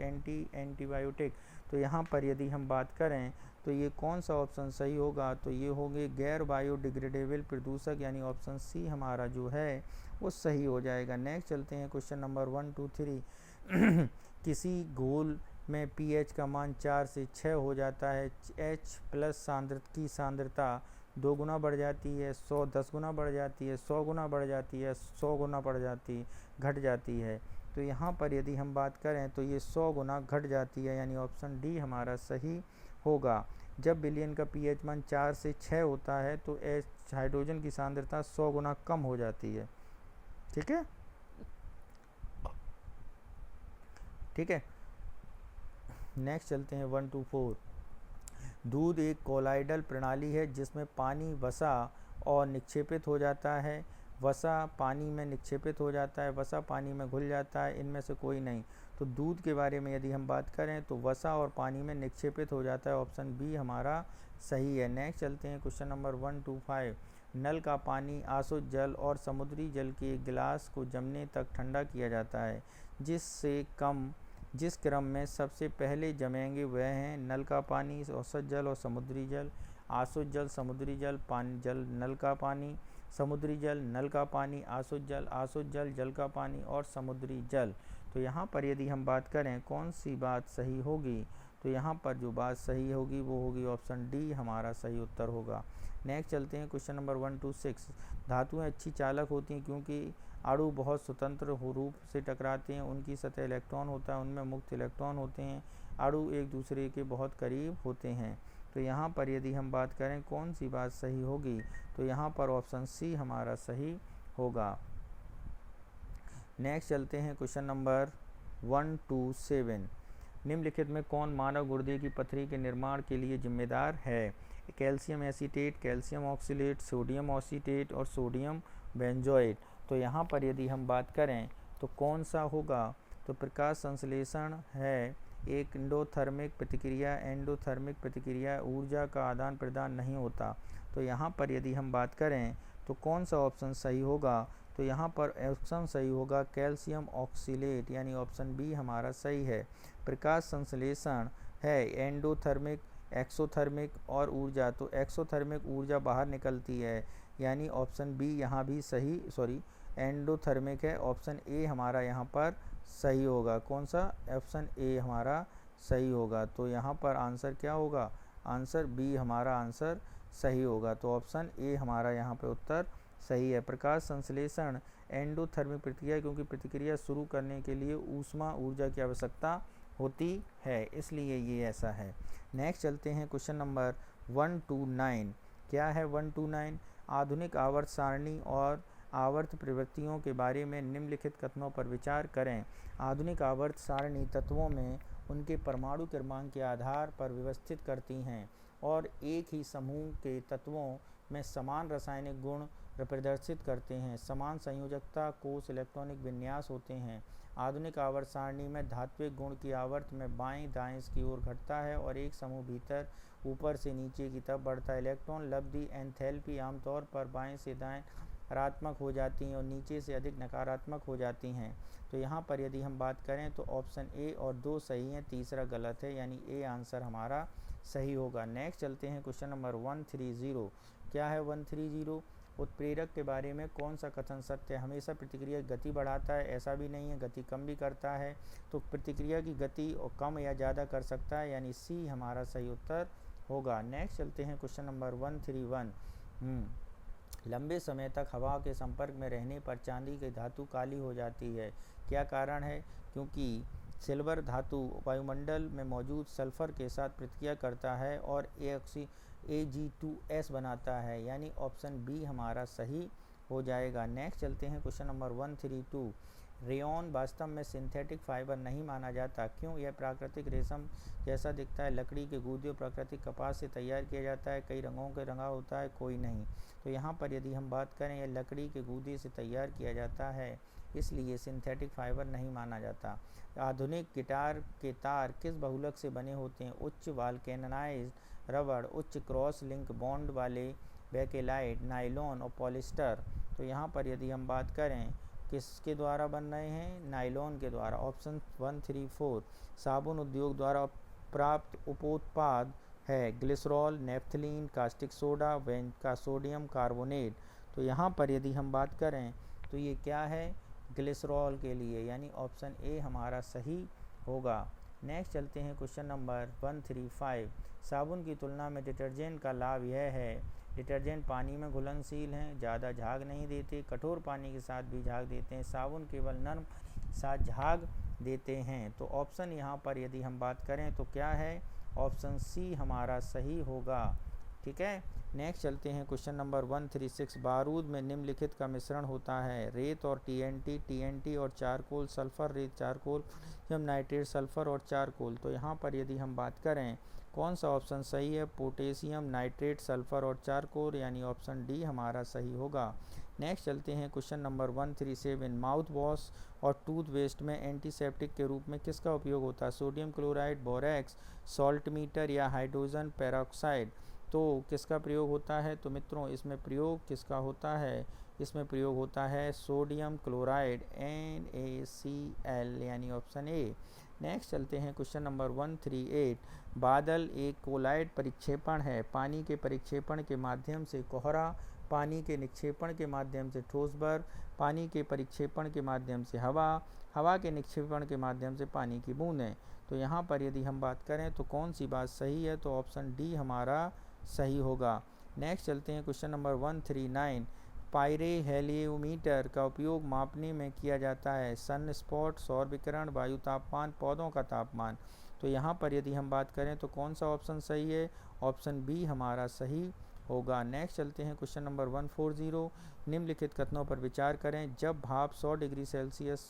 एंटीबायोटिक। तो यहाँ पर यदि हम बात करें तो ये कौन सा ऑप्शन सही होगा? तो ये होंगे गैर बायोडिग्रेडेबल प्रदूषक, यानी ऑप्शन सी हमारा जो है वो सही हो जाएगा। नेक्स्ट चलते हैं क्वेश्चन नंबर 123। किसी घोल में pH का मान 4 से 6 हो जाता है। H+ की सांद्रता 2 गुना बढ़ जाती है, 10 गुना बढ़ जाती है, 100 गुना बढ़ जाती है, 100 गुना घट जाती है। तो यहाँ पर यदि हम बात करें तो ये 100 गुना घट जाती है, यानी ऑप्शन डी हमारा सही होगा। जब विलयन का pH मान 4 से 6 होता है तो हाइड्रोजन की सांद्रता 100 गुना कम हो जाती है। ठीक है, ठीक है। नेक्स्ट चलते हैं 124। दूध एक कोलाइडल प्रणाली है जिसमें पानी, वसा और निक्षेपित हो जाता है। वसा पानी में निक्षेपित हो जाता है, वसा पानी में घुल जाता है, इनमें से कोई नहीं। तो दूध के बारे में यदि हम बात करें तो वसा और पानी में निक्षेपित हो जाता है, ऑप्शन बी हमारा सही है। नेक्स्ट चलते हैं क्वेश्चन नंबर 125। नल का पानी आसुत जल और समुद्री जल के एक गिलास को जमने तक ठंडा किया जाता है। जिस क्रम में सबसे पहले जमेंगे वह हैं नल का पानी, औसत जल और समुद्री जल। आसुत जल, समुद्री जल, पानी जल, नल का पानी, समुद्री जल, नल का पानी, आसुत जल, जल का पानी और समुद्री जल। तो यहाँ पर यदि हम बात करें कौन सी बात सही होगी, तो यहाँ पर जो बात सही होगी वो होगी ऑप्शन डी हमारा सही उत्तर होगा। नेक्स्ट चलते हैं क्वेश्चन नंबर 126। धातुएं अच्छी चालक होती हैं क्योंकि अणु बहुत स्वतंत्र रूप से टकराते हैं, उनकी सतह इलेक्ट्रॉन होता है, उनमें मुक्त इलेक्ट्रॉन होते हैं, अणु एक दूसरे के बहुत करीब होते हैं। तो यहाँ पर यदि हम बात करें कौन सी बात सही होगी, तो यहाँ पर ऑप्शन सी हमारा सही होगा। नेक्स्ट चलते हैं क्वेश्चन नंबर 1 to 7। निम्नलिखित में कौन मानव गुर्दे की पथरी के निर्माण के लिए जिम्मेदार है? Calcium acetate, calcium oxalate, sodium acetate और सोडियम बेंजोएट। तो यहाँ पर यदि हम बात करें तो कौन सा होगा, तो प्रकाश संश्लेषण है एक एंडोथर्मिक प्रतिक्रिया। एंडोथर्मिक प्रतिक्रिया ऊर्जा का आदान प्रदान नहीं होता। तो यहाँ पर यदि हम बात करें तो कौन सा ऑप्शन सही होगा, तो यहाँ पर ऑप्शन सही होगा कैल्शियम ऑक्सीलेट, यानी ऑप्शन बी हमारा सही है। प्रकाश संश्लेषण है एंडोथर्मिक, एक्सोथर्मिक और ऊर्जा, तो एक्सोथर्मिक ऊर्जा बाहर निकलती है, यानी ऑप्शन बी यहाँ भी सही, एंडोथर्मिक है। ऑप्शन ए हमारा यहाँ पर सही होगा। कौन सा? ऑप्शन ए हमारा सही होगा। तो यहाँ पर आंसर क्या होगा? आंसर बी हमारा आंसर सही होगा। तो ऑप्शन ए हमारा यहाँ पे उत्तर सही है। प्रकाश संश्लेषण एंडोथर्मिक प्रतिक्रिया, क्योंकि प्रतिक्रिया शुरू करने के लिए ऊष्मा ऊर्जा की आवश्यकता होती है, इसलिए ये ऐसा है। नेक्स्ट चलते हैं क्वेश्चन नंबर 1 to 9। क्या है 1 to 9? आधुनिक आवर्त सारणी और आवर्त प्रवृत्तियों के बारे में निम्नलिखित कथनों पर विचार करें। आधुनिक आवर्त सारणी तत्वों में उनके परमाणु क्रमांक के आधार पर व्यवस्थित करती हैं और एक ही समूह के तत्वों में समान रासायनिक गुण प्रदर्शित करते हैं। समान संयोजकता कोष इलेक्ट्रॉनिक विन्यास होते हैं। आधुनिक आवर्त सारणी में धात्विक गुण की आवर्त में बाएं दाएं की ओर घटता है और एक समूह भीतर ऊपर से नीचे की तरफ बढ़ता है। इलेक्ट्रॉन लब्धि एंथैल्पी आमतौर पर बाएं से दाएं सकारात्मक हो जाती हैं और नीचे से अधिक नकारात्मक हो जाती हैं। तो यहाँ पर यदि हम बात करें तो ऑप्शन ए और 2 सही हैं, तीसरा गलत है, यानी ए आंसर हमारा सही होगा। नेक्स्ट चलते हैं क्वेश्चन नंबर 130। क्या है 130? उत्प्रेरक के बारे में कौन सा कथन सत्य है? हमेशा प्रतिक्रिया गति बढ़ाता है, ऐसा भी नहीं है, गति कम भी करता है। तो प्रतिक्रिया की गति और कम या ज़्यादा कर सकता है, यानी सी हमारा सही उत्तर होगा। नेक्स्ट चलते हैं क्वेश्चन नंबर 131। लंबे समय तक हवा के संपर्क में रहने पर चांदी की धातु काली हो जाती है, क्या कारण है? क्योंकि सिल्वर धातु वायुमंडल में मौजूद सल्फर के साथ प्रतिक्रिया करता है और Ag2S बनाता है, यानी ऑप्शन बी हमारा सही हो जाएगा। नेक्स्ट चलते हैं क्वेश्चन नंबर 132। रेयॉन वास्तव में सिंथेटिक फाइबर नहीं माना जाता, क्यों? यह प्राकृतिक रेशम जैसा दिखता है। लकड़ी के गूदे प्राकृतिक कपास से तैयार किया जाता है। कई रंगों के रंगा होता है, कोई नहीं। तो यहाँ पर यदि हम बात करें, यह लकड़ी के गूदे से तैयार किया जाता है, इसलिए सिंथेटिक फाइबर नहीं माना जाता। आधुनिक गिटार के तार किस बहुलक से बने होते हैं? उच्च वाल्केनाइज्ड रबड़, उच्च क्रॉस लिंक बॉन्ड वाले बेकेलाइट, नायलॉन और पॉलिस्टर। तो यहाँ पर यदि हम बात करें किसके द्वारा बन रहे हैं? नायलॉन के द्वारा। ऑप्शन 134। साबुन उद्योग द्वारा प्राप्त उपोत्पाद है ग्लिसरॉल, नेफ्थलीन, कास्टिक सोडा, का सोडियम कार्बोनेट। तो यहाँ पर यदि हम बात करें तो ये क्या है? ग्लिसरॉल के लिए, यानी ऑप्शन ए हमारा सही होगा। नेक्स्ट चलते हैं क्वेश्चन नंबर 135। साबुन की तुलना में डिटर्जेंट का लाभ यह है, डिटर्जेंट पानी में घुलनशील हैं, ज़्यादा झाग नहीं देते, कठोर पानी के साथ भी झाग देते हैं। साबुन केवल नर्म साथ झाग देते हैं। तो ऑप्शन यहाँ पर यदि हम बात करें तो क्या है? ऑप्शन सी हमारा सही होगा। ठीक है। नेक्स्ट चलते हैं क्वेश्चन नंबर 136। बारूद में निम्नलिखित का मिश्रण होता है? रेत और टीएनटी, टीएनटी और चारकोल, सल्फर, रेत, चारकोल, नाइट्रेट, सल्फर और चारकोल। तो यहाँ पर यदि हम बात करें कौन सा ऑप्शन सही है? पोटेशियम, नाइट्रेट, सल्फर और चारकोल, यानी ऑप्शन डी हमारा सही होगा। नेक्स्ट चलते हैं क्वेश्चन नंबर 137। माउथ वॉश और टूथ वेस्ट में एंटीसेप्टिक के रूप में किसका उपयोग होता है? Sodium chloride, borax, saltpetre या हाइड्रोजन पेरोक्साइड। तो किसका प्रयोग होता है? तो मित्रों इसमें प्रयोग किसका होता है? इसमें प्रयोग होता है सोडियम क्लोराइड, NaCl, यानी ऑप्शन ए। नेक्स्ट चलते हैं क्वेश्चन नंबर 138। बादल एक कोलाइड परिक्षेपण है। पानी के परिक्षेपण के माध्यम से कोहरा, पानी के निक्षेपण के माध्यम से ठोस बर्फ, पानी के परिक्षेपण के माध्यम से हवा, हवा के निक्षेपण के माध्यम से पानी की बूंदें। तो यहाँ पर यदि हम बात करें तो कौन सी बात सही है? तो ऑप्शन डी हमारा सही होगा। नेक्स्ट चलते हैं क्वेश्चन नंबर 139। पाइरेहेलियोमीटर का उपयोग मापने में किया जाता है? सन स्पॉट, सौर विकिरण, वायु तापमान, पौधों का तापमान। तो यहाँ पर यदि हम बात करें तो कौन सा ऑप्शन सही है, ऑप्शन बी हमारा सही होगा। नेक्स्ट चलते हैं क्वेश्चन नंबर 140। निम्नलिखित कथनों पर विचार करें। जब भाप 100 डिग्री सेल्सियस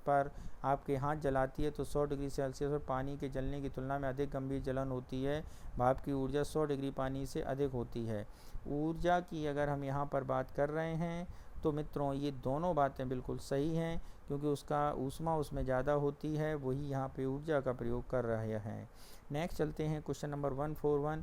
पर आपके हाथ जलाती है तो 100 डिग्री सेल्सियस पर पानी के जलने की तुलना में अधिक गंभीर जलन होती है। भाप की ऊर्जा 100 डिग्री पानी से अधिक होती है। ऊर्जा की अगर हम यहाँ पर बात कर रहे हैं तो मित्रों ये दोनों बातें बिल्कुल सही हैं, क्योंकि उसका ऊष्मा उसमें ज़्यादा होती है, वही यहाँ पे ऊर्जा का प्रयोग कर रहे हैं। नेक्स्ट चलते हैं क्वेश्चन नंबर 141।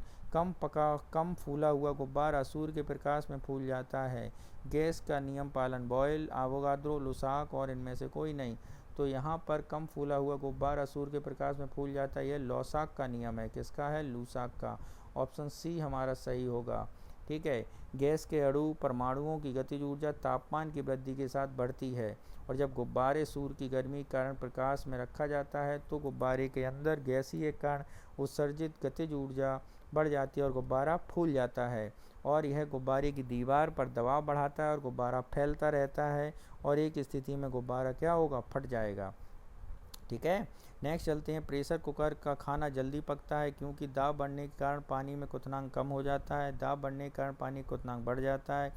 कम फूला हुआ गुब्बारा सूर्य के प्रकाश में फूल जाता है। गैस का नियम पालन, बॉयल, एवोगाड्रो, लुसाक और इनमें से कोई नहीं। तो यहाँ पर कम फूला हुआ गुब्बारा सूर्य के प्रकाश में फूल जाता है, यह लुसाक का नियम है। किसका है? लुसाक का। ऑप्शन सी हमारा सही होगा। ठीक है। गैस के अणु परमाणुओं की गतिज ऊर्जा तापमान की वृद्धि के साथ बढ़ती है, और जब गुब्बारे सूर्य की गर्मी के कारण प्रकाश में रखा जाता है तो गुब्बारे के अंदर गैसीय कण उत्सर्जित गतिज ऊर्जा बढ़ जाती है और गुब्बारा फूल जाता है, और यह गुब्बारे की दीवार पर दबाव बढ़ाता है और गुब्बारा फैलता रहता है, और एक स्थिति में गुब्बारा क्या होगा? फट जाएगा। ठीक है। नेक्स्ट चलते हैं। प्रेशर कुकर का खाना जल्दी पकता है क्योंकि दाब बढ़ने के कारण पानी में क्वथनांक कम हो जाता है। दाब बढ़ने के कारण पानी क्वथनांक बढ़ जाता है,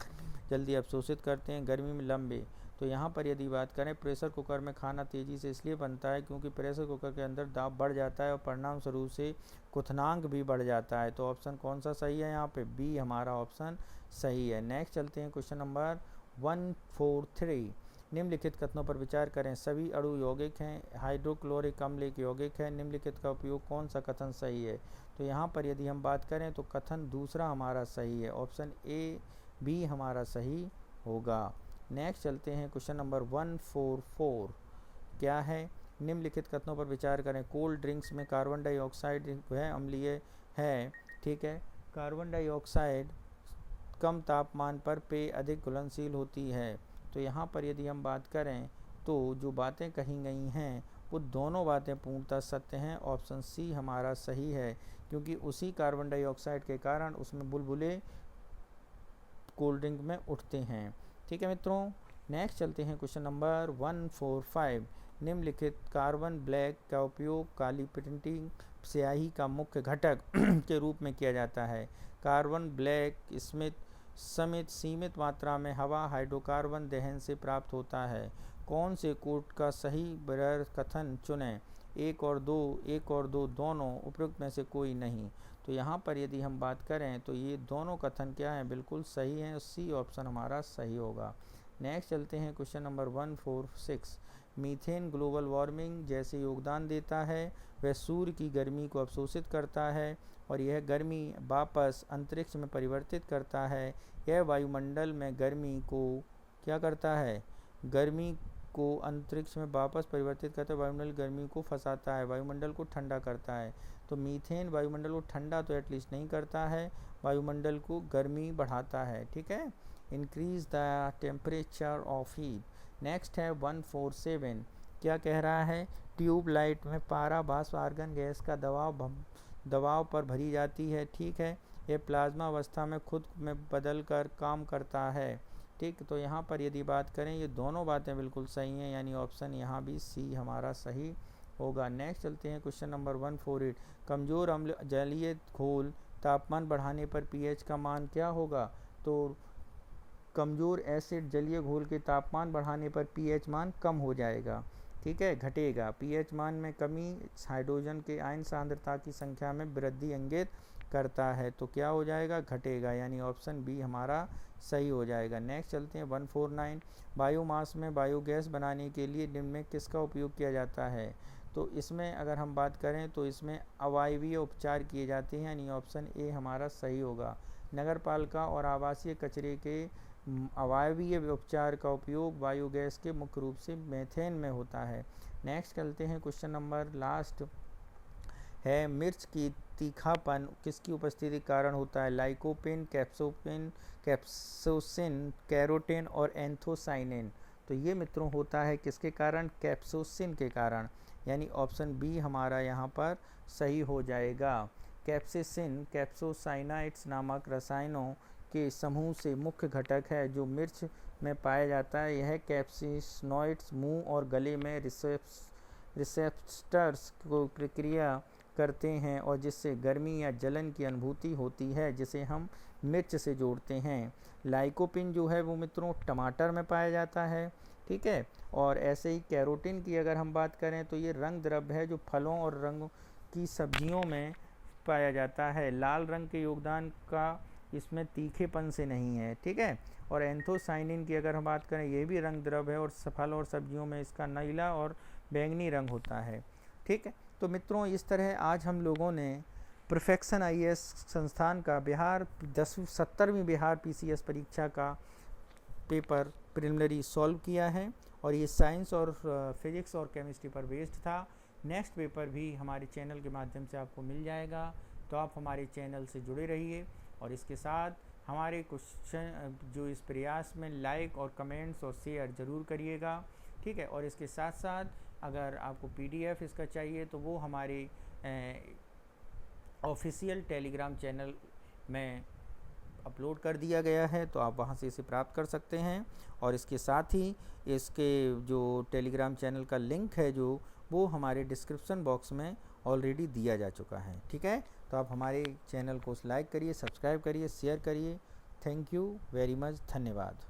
जल्दी अवशोषित करते हैं, गर्मी में लंबे। तो यहाँ पर यदि बात करें, प्रेशर कुकर में खाना तेज़ी से इसलिए बनता है क्योंकि प्रेशर कुकर के अंदर दाब बढ़ जाता है और परिणाम स्वरूप से क्वथनांक भी बढ़ जाता है। तो ऑप्शन कौन सा सही है? यहाँ पे बी हमारा ऑप्शन सही है। नेक्स्ट चलते हैं क्वेश्चन नंबर 143। निम्नलिखित कथनों पर विचार करें। सभी अणु यौगिक हैं, हाइड्रोक्लोरिक अम्ल एक यौगिक है। निम्नलिखित का उपयोग कौन सा कथन सही है? तो यहाँ पर यदि हम बात करें तो कथन दूसरा हमारा सही है। ऑप्शन ए बी हमारा सही होगा। नेक्स्ट चलते हैं क्वेश्चन नंबर 144। क्या है? निम्नलिखित कथनों पर विचार करें। कोल्ड ड्रिंक्स में कार्बन डाइऑक्साइड वह अम्लीय है। ठीक है। कार्बन डाइऑक्साइड कम तापमान पर पेय अधिक घुलनशील होती है। तो यहाँ पर यदि हम बात करें तो जो बातें कही गई हैं वो दोनों बातें पूर्णतः सत्य हैं। ऑप्शन सी हमारा सही है, क्योंकि उसी कार्बन डाइऑक्साइड के कारण उसमें बुलबुले कोल्ड ड्रिंक में उठते हैं। ठीक है मित्रों। नेक्स्ट चलते हैं क्वेश्चन नंबर 145। निम्नलिखित कार्बन ब्लैक का उपयोग काली प्रिंटिंग स्याही का मुख्य घटक के रूप में किया जाता है। कार्बन ब्लैक समित सीमित मात्रा में हवा हाइड्रोकार्बन दहन से प्राप्त होता है। कौन से कोट का सही बरर कथन चुनें? एक और दो दोनों उपयुक्त में से कोई नहीं। तो यहाँ पर यदि हम बात करें तो ये दोनों कथन क्या हैं? बिल्कुल सही हैं। सी ऑप्शन हमारा सही होगा। नेक्स्ट चलते हैं question number 146। Methane global warming जैसे योगदान देता है। वह सूर्य की गर्मी को अवशोषित करता है और यह गर्मी वापस अंतरिक्ष में परिवर्तित करता है। यह वायुमंडल में गर्मी को क्या करता है? गर्मी को अंतरिक्ष में वापस परिवर्तित करता है। वायुमंडल गर्मी को फंसाता है, वायुमंडल को ठंडा करता है। तो मीथेन वायुमंडल को ठंडा तो एटलीस्ट नहीं करता है, वायुमंडल को गर्मी बढ़ाता है। ठीक है। Increase the temperature of heat. Next है 147। क्या कह रहा है? ट्यूबलाइट में पारा वाष्प आर्गन गैस का दबाव पर भरी जाती है। ठीक है। यह प्लाज्मा अवस्था में खुद में बदल कर काम करता है। ठीक। तो यहाँ पर यदि बात करें ये दोनों बातें बिल्कुल सही हैं, यानी ऑप्शन यहाँ भी सी हमारा सही होगा। नेक्स्ट चलते हैं क्वेश्चन नंबर 148। कमज़ोर अम्ल जलीय घोल तापमान बढ़ाने पर पीएच का मान क्या होगा? तो कमज़ोर एसिड जलीय घोल के तापमान बढ़ाने पर पीएच मान कम हो जाएगा। ठीक है, घटेगा। पीएच मान में कमी हाइड्रोजन के आयन सांद्रता की संख्या में वृद्धि इंगित करता है। तो क्या हो जाएगा? घटेगा, यानी ऑप्शन बी हमारा सही हो जाएगा। नेक्स्ट चलते हैं 149। बायोमास में बायोगैस बनाने के लिए निम्न में किसका उपयोग किया जाता है? तो इसमें अगर हम बात करें तो इसमें अवायवीय उपचार किए जाते हैं, यानी ऑप्शन ए हमारा सही होगा। नगरपालिका और आवासीय कचरे के अवायवीय उपचार का उपयोग बायोगैस के मुख्य रूप से मेथेन में होता है। नेक्स्ट चलते हैं क्वेश्चन नंबर लास्ट है। मिर्च की तीखापन किसकी उपस्थिति के कारण होता है? लाइकोपेन, कैप्सोसिन, कैरोटीन और एंथोसाइनिन। तो ये मित्रों होता है किसके कारण? कैप्सोसिन के कारण, यानी ऑप्शन बी हमारा यहाँ पर सही हो जाएगा। कैप्सेसिन कैप्सोसाइनाइड्स नामक रसायनों के समूह से मुख्य घटक है जो मिर्च में पाया जाता है। यह कैप्सिनॉइड्स मुंह और गले में रिसेप्टर्स को प्रक्रिया करते हैं और जिससे गर्मी या जलन की अनुभूति होती है, जिसे हम मिर्च से जोड़ते हैं। लाइकोपिन जो है वो मित्रों टमाटर में पाया जाता है, ठीक है। और ऐसे ही कैरोटीन की अगर हम बात करें तो ये रंग द्रव्य है जो फलों और रंग की सब्जियों में पाया जाता है। लाल रंग के योगदान का इसमें तीखेपन से नहीं है, ठीक है। और एंथोसाइनिन की अगर हम बात करें, ये भी रंग द्रव्य है और फल और सब्जियों में इसका नीला और बैंगनी रंग होता है, ठीक है। तो मित्रों इस तरह आज हम लोगों ने परफेक्शन आईएएस संस्थान का बिहार 70वीं बिहार पीसीएस परीक्षा का पेपर प्रिलिमिनरी सॉल्व किया है और ये साइंस और फिजिक्स और केमिस्ट्री पर बेस्ड था। नेक्स्ट पेपर भी हमारे चैनल के माध्यम से आपको मिल जाएगा, तो आप हमारे चैनल से जुड़े रहिए और इसके साथ हमारे क्वेश्चन जो इस प्रयास में लाइक और कमेंट्स और शेयर ज़रूर करिएगा, ठीक है। और इसके साथ साथ अगर आपको पीडीएफ इसका चाहिए तो वो हमारे ऑफिशियल टेलीग्राम चैनल में अपलोड कर दिया गया है, तो आप वहां से इसे प्राप्त कर सकते हैं। और इसके साथ ही इसके जो टेलीग्राम चैनल का लिंक है जो वो हमारे डिस्क्रिप्शन बॉक्स में ऑलरेडी दिया जा चुका है, ठीक है। तो आप हमारे चैनल को लाइक करिए, सब्सक्राइब करिए, शेयर करिए। थैंक यू वेरी मच, धन्यवाद।